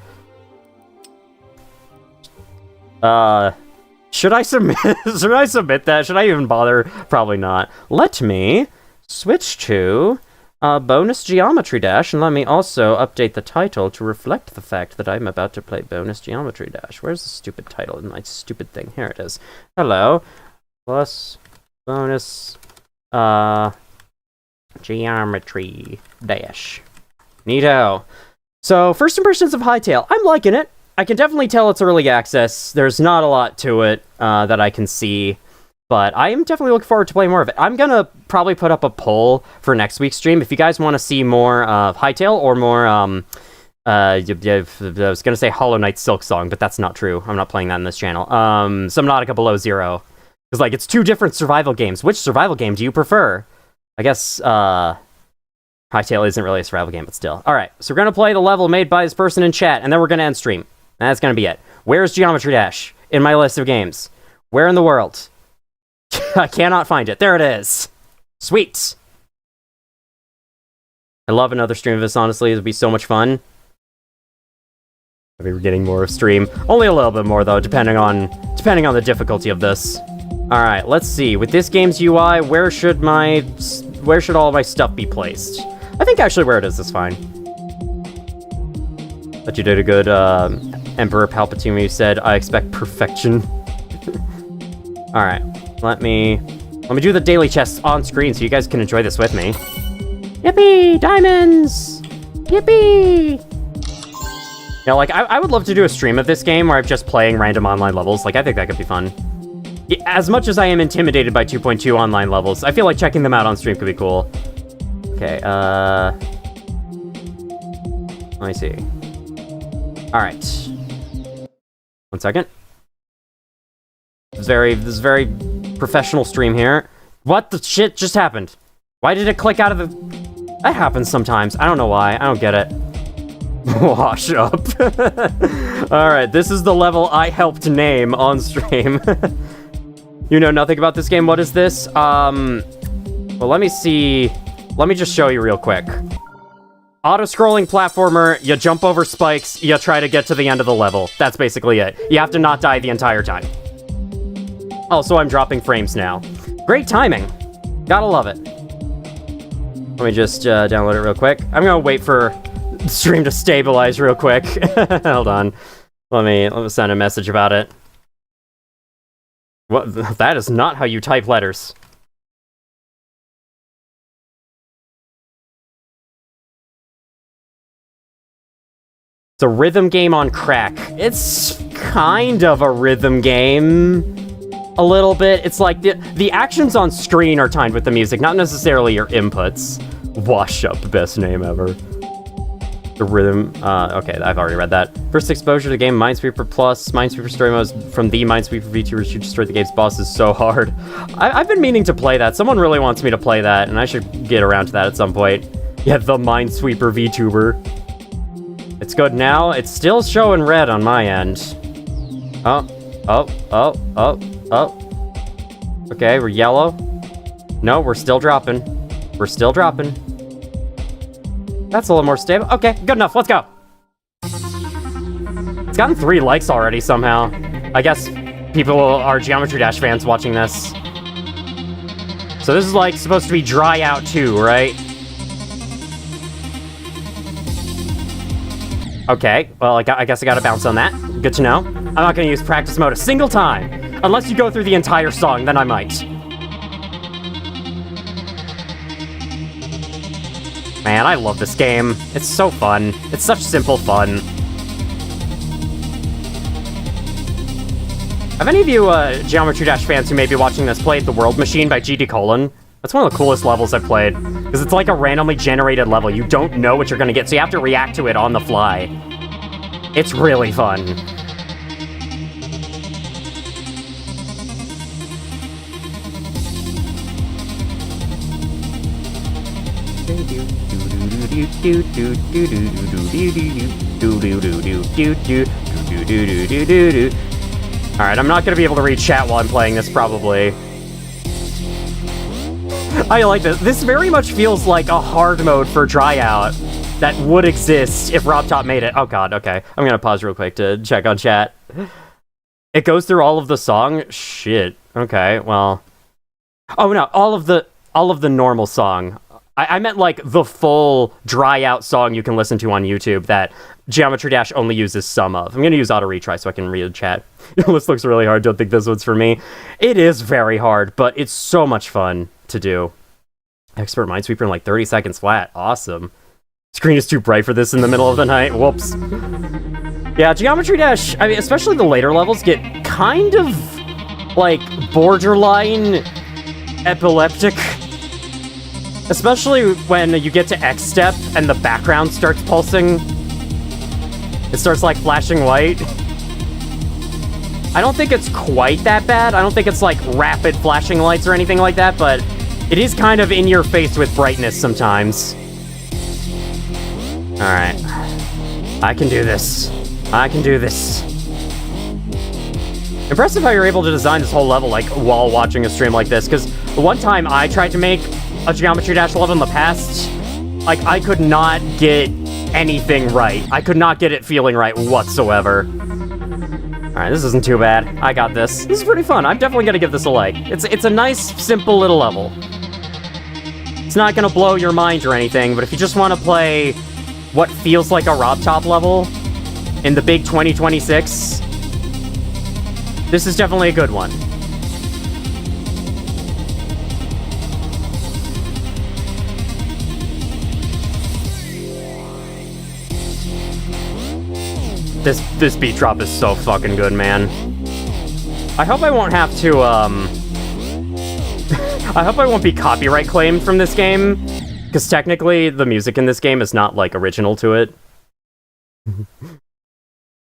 Should I submit... Should I submit that? Should I even bother? Probably not. Let me switch to bonus Geometry Dash, and let me also update the title to reflect the fact that I'm about to play bonus Geometry Dash. Where's the stupid title in my stupid thing? Here it is. Hello. Plus bonus Geometry Dash. Neato. So, first impressions of Hytale. I'm liking it. I can definitely tell it's early access. There's not a lot to it that I can see. But I am definitely looking forward to playing more of it. I'm going to probably put up a poll for next week's stream. If you guys want to see more of Hytale or more, I was going to say Hollow Knight Silk Song, but that's not true. I'm not playing that on this channel. Subnautica Below Zero. Because, like, it's two different survival games. Which survival game do you prefer? I guess, Hytale isn't really a survival game, but still. Alright, so we're going to play the level made by this person in chat, and then we're going to end stream. And that's going to be it. Where's Geometry Dash in my list of games? Where in the world? I cannot find it. There it is. Sweet. I love another stream of this, honestly. It would be so much fun. Maybe we're getting more of stream. Only a little bit more, though, depending on the difficulty of this. Alright, let's see. With this game's UI, where should all of my stuff be placed? I think actually where it is fine. But you did a good, Emperor Palpatine when you said, I expect perfection. Alright. Let me do the daily chests on screen so you guys can enjoy this with me. Yippee! Diamonds! Yippee! You know, like, I would love to do a stream of this game where I'm just playing random online levels. Like, I think that could be fun. As much as I am intimidated by 2.2 online levels, I feel like checking them out on stream could be cool. Okay, let me see. Alright. 1 second. This is very professional stream here. What the shit just happened? Why did it click out of the... That happens sometimes. I don't know why. I don't get it. Wash up. Alright, this is the level I helped name on stream. You know nothing about this game. What is this? Well, let me see. Let me just show you real quick. Auto-scrolling platformer, you jump over spikes, you try to get to the end of the level. That's basically it. You have to not die the entire time. Also, I'm dropping frames now. Great timing. Gotta love it. Let me just download it real quick. I'm gonna wait for the stream to stabilize real quick. Hold on. Let me send a message about it. What? That is not how you type letters. It's a rhythm game on crack. It's kind of a rhythm game. A little bit. It's like the actions on screen are timed with the music, not necessarily your inputs. Wash Up, best name ever. The rhythm, okay, I've already read that. First exposure to the game, Minesweeper Plus, Minesweeper Story Mode from the Minesweeper VTubers who destroyed the game's bosses so hard. I've been meaning to play that. Someone really wants me to play that, and I should get around to that at some point. Yeah, the Minesweeper VTuber. It's good now. It's still showing red on my end. Oh. Okay, we're yellow. No, we're still dropping. We're still dropping. That's a little more stable. Okay, good enough. Let's go. It's gotten 3 likes already somehow. I guess people are Geometry Dash fans watching this. So this is like supposed to be Dry Out 2, right? Okay, well, I guess I gotta bounce on that. Good to know. I'm not gonna use practice mode a single time. Unless you go through the entire song, then I might. Man, I love this game. It's so fun. It's such simple fun. Have any of you Geometry Dash fans who may be watching this played The World Machine by GD Colon? That's one of the coolest levels I've played, because it's like a randomly generated level. You don't know what you're gonna get, so you have to react to it on the fly. It's really fun. Alright, I'm not gonna be able to read chat while I'm playing this, probably. I like this. This very much feels like a hard mode for Dry Out that would exist if RobTop made it. Oh god, okay. I'm gonna pause real quick to check on chat. It goes through all of the song? Shit. Okay, well... Oh no, all of the normal song. I meant like the full Dry Out song you can listen to on YouTube that Geometry Dash only uses some of. I'm gonna use auto retry so I can read chat. This looks really hard, don't think this one's for me. It is very hard, but it's so much fun to do. Expert Minesweeper in like 30 seconds flat. Awesome. Screen is too bright for this in the middle of the night. Whoops. Yeah, Geometry Dash, I mean, especially the later levels get kind of like borderline epileptic. Especially when you get to X step and the background starts pulsing. It starts like flashing white. I don't think it's quite that bad. I don't think it's like rapid flashing lights or anything like that, but it is kind of in your face with brightness sometimes. Alright. I can do this. I can do this. Impressive how you're able to design this whole level like while watching a stream like this, because one time I tried to make a Geometry Dash level in the past, like, I could not get anything right. I could not get it feeling right whatsoever. Alright, this isn't too bad. I got this. This is pretty fun. I'm definitely gonna give this a like. It's a nice, simple little level. It's not gonna blow your mind or anything, but if you just want to play what feels like a RobTop level in the big 2026, this is definitely a good one. This beat drop is so fucking good, man. I hope I won't have to, I hope I won't be copyright claimed from this game, because technically the music in this game is not, like, original to it.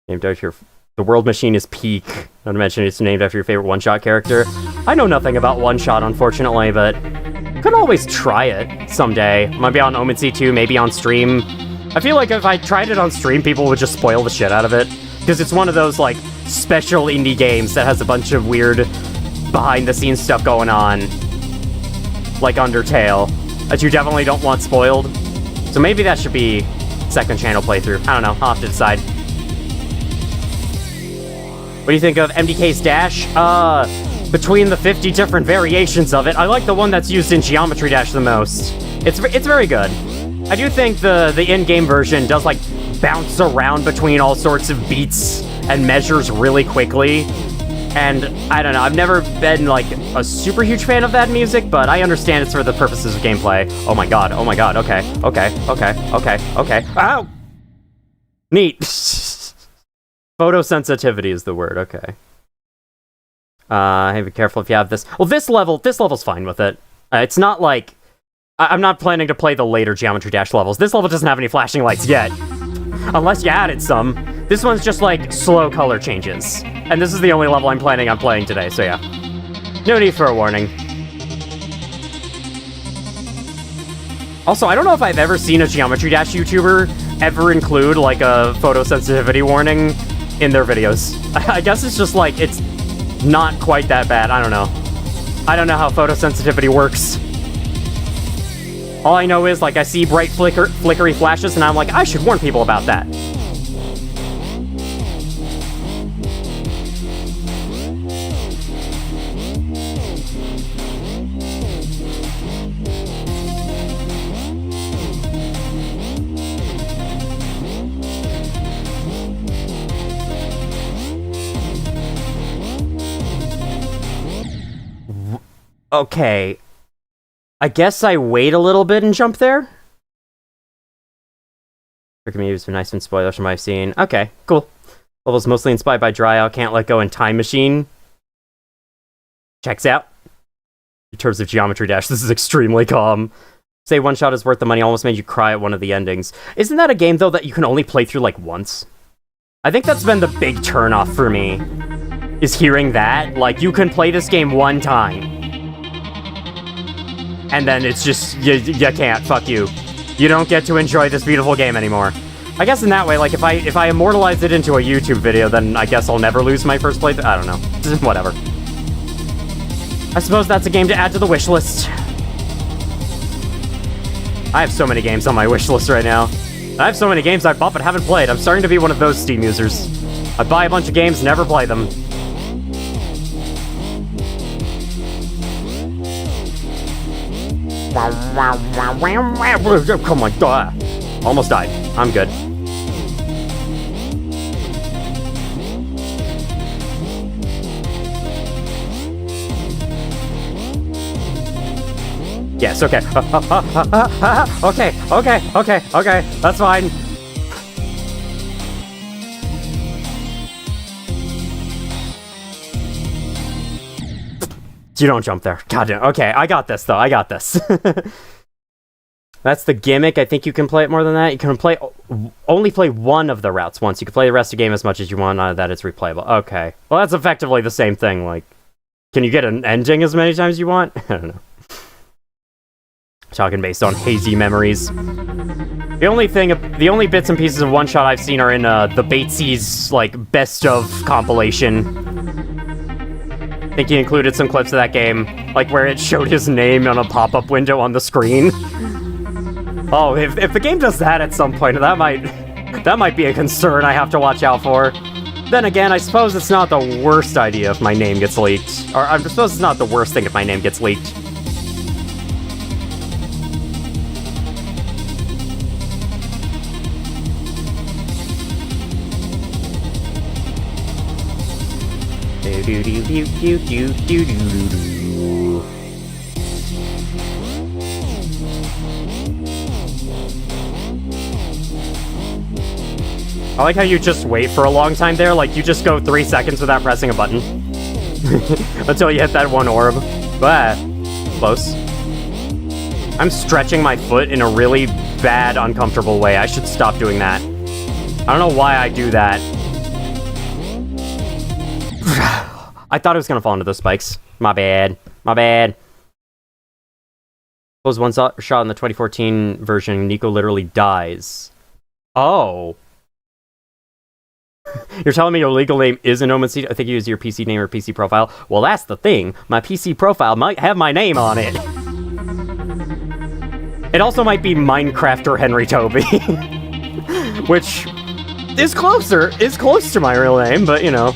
Named after your... The World Machine is peak. Not to mention it's named after your favorite one-shot character. I know nothing about one-shot, unfortunately, but could always try it someday. Might be on Omen C2, maybe on stream. I feel like if I tried it on stream, people would just spoil the shit out of it. Because it's one of those, like, special indie games that has a bunch of weird behind-the-scenes stuff going on. Like Undertale. That you definitely don't want spoiled. So maybe that should be second channel playthrough. I don't know. I'll have to decide. What do you think of MDK's Dash? Between the 50 different variations of it, I like the one that's used in Geometry Dash the most. It's very good. I do think the in-game version does, like, bounce around between all sorts of beats and measures really quickly. And, I don't know, I've never been, like, a super huge fan of that music, but I understand it's for the purposes of gameplay. Oh my god, okay. Ow! Neat. Photosensitivity is the word, okay. Hey, be careful if you have this. Well, this level's fine with it. It's not like... I'm not planning to play the later Geometry Dash levels. This level doesn't have any flashing lights yet. Unless you added some. This one's just, like, slow color changes. And this is the only level I'm planning on playing today, so yeah. No need for a warning. Also, I don't know if I've ever seen a Geometry Dash YouTuber ever include, like, a photosensitivity warning in their videos. I guess it's just, like, it's not quite that bad. I don't know. I don't know how photosensitivity works. All I know is, like, I see bright flickery flashes, and I'm like, I should warn people about that. Okay. I guess I wait a little bit and jump there? Freaking me, it's been nice and spoilers from what I've seen. Okay, cool. Level's mostly inspired by Dry Out, Can't Let Go, and Time Machine. Checks out. In terms of Geometry Dash, this is extremely calm. Say one shot is worth the money, almost made you cry at one of the endings. Isn't that a game, though, that you can only play through, like, once? I think that's been the big turnoff for me, is hearing that. Like, you can play this game one time. And then it's just, you can't, fuck you. You don't get to enjoy this beautiful game anymore. I guess in that way, like, if I immortalize it into a YouTube video, then I guess I'll never lose my first playthrough. I don't know. Whatever. I suppose that's a game to add to the wish list. I have so many games on my wish list right now. I have so many games I've bought but haven't played. I'm starting to be one of those Steam users. I buy a bunch of games, never play them. Oh my god. Almost died. I'm good. Yes, okay. Okay. That's fine. You don't jump there. God damn. Okay, I got this, though. I got this. That's the gimmick. I think you can play it more than that. You can only play one of the routes once. You can play the rest of the game as much as you want, that it's replayable. Okay. Well, that's effectively the same thing. Like, can you get an ending as many times as you want? I don't know. Talking based on hazy memories. The only bits and pieces of One Shot I've seen are in the Batesy's, like, best of compilation. I think he included some clips of that game, like where it showed his name on a pop-up window on the screen. Oh, if the game does that at some point, that might be a concern I have to watch out for. Then again, I suppose it's not the worst idea if my name gets leaked. Or I suppose it's not the worst thing if my name gets leaked. I like how you just wait for a long time there, like you just go 3 seconds without pressing a button. Until you hit that one orb. But close. I'm stretching my foot in a really bad, uncomfortable way. I should stop doing that. I don't know why I do that. I thought it was gonna fall into those spikes. My bad. My bad. Was one shot in the 2014 version, Nico literally dies. Oh. You're telling me your legal name isn't Omen? I think you use your PC name or PC profile. Well, that's the thing. My PC profile might have my name on it. It also might be Minecraft or Henry Toby. Which is close to my real name, but you know.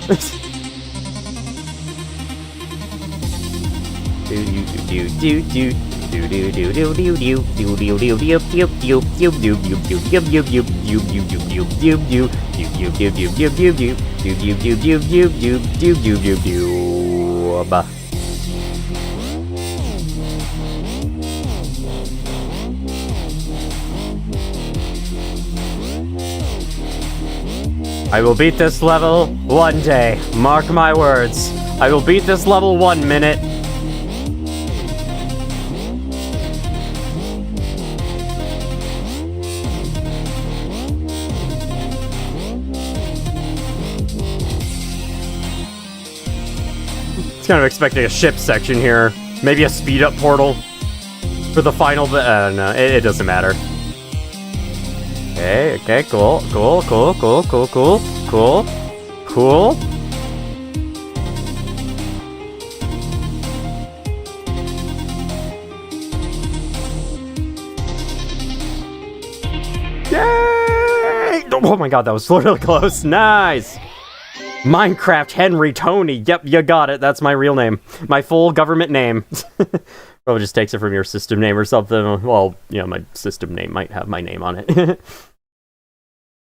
I will beat this level one day. Mark my words. I will beat this level 1 minute. Kind of expecting a ship section here. Maybe a speed up portal for the final bit. No, it doesn't matter. Okay, cool. Oh my god, that was literally close. Nice! Minecraft Henry Tony. Yep, you got it. That's my real name. My full government name. Probably just takes it from your system name or something. Well, my system name might have my name on it.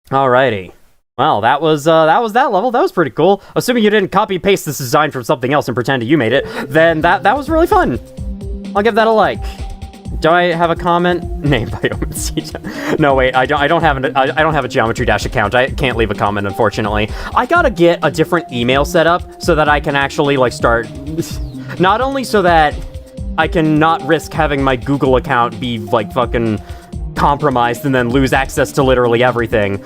Alrighty. Well, that was that level. That was pretty cool. Assuming you didn't copy paste this design from something else and pretend you made it, then that was really fun. I'll give that a like. Do I have a comment? Name biome. No, wait. I don't have a Geometry Dash account. I can't leave a comment, unfortunately. I gotta get a different email set up so that I can actually start. Not only so that I can not risk having my Google account be fucking compromised and then lose access to literally everything,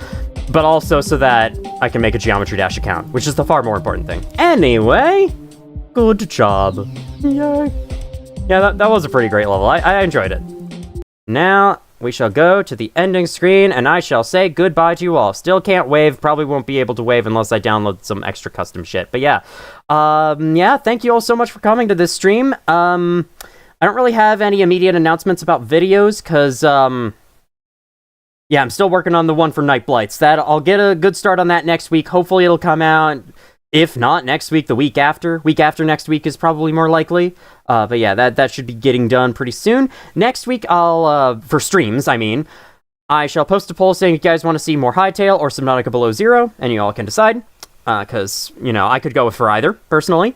but also so that I can make a Geometry Dash account, which is the far more important thing. Anyway, good job. Yay. Yeah, that was a pretty great level. I enjoyed it. Now, we shall go to the ending screen, and I shall say goodbye to you all. Still can't wave. Probably won't be able to wave unless I download some extra custom shit. But yeah. Thank you all so much for coming to this stream. I don't really have any immediate announcements about videos, because, I'm still working on the one for Night Blights. I'll get a good start on that next week. Hopefully it'll come out. If not next week, the week after. Week after next week is probably more likely. But yeah, that should be getting done pretty soon. Next week, I'll, for streams, I shall post a poll saying if you guys want to see more Hytale or Subnautica Below Zero, and you all can decide. Because, I could go for either, personally.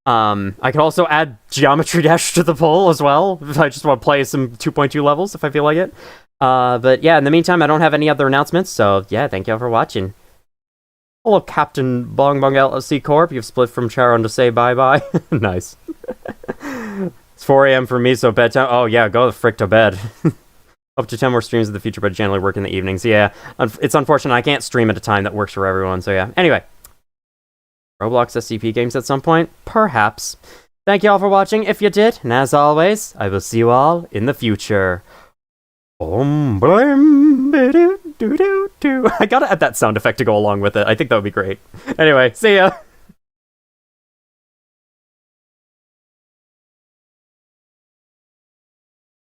I could also add Geometry Dash to the poll as well, if I just want to play some 2.2 levels, if I feel like it. But yeah, in the meantime, I don't have any other announcements, so yeah, thank you all for watching. Hello, Captain Bong Bong LLC Corp. You've split from Charon to say bye-bye. Nice. It's 4 a.m. for me, so bedtime. Oh, yeah, go the frick to bed. Up to 10 more streams in the future, but generally work in the evenings. Yeah, it's unfortunate. I can't stream at a time that works for everyone, so yeah. Anyway. Roblox SCP games at some point? Perhaps. Thank you all for watching, if you did. And as always, I will see you all in the future. I gotta add that sound effect to go along with it. I think that would be great. Anyway, see ya!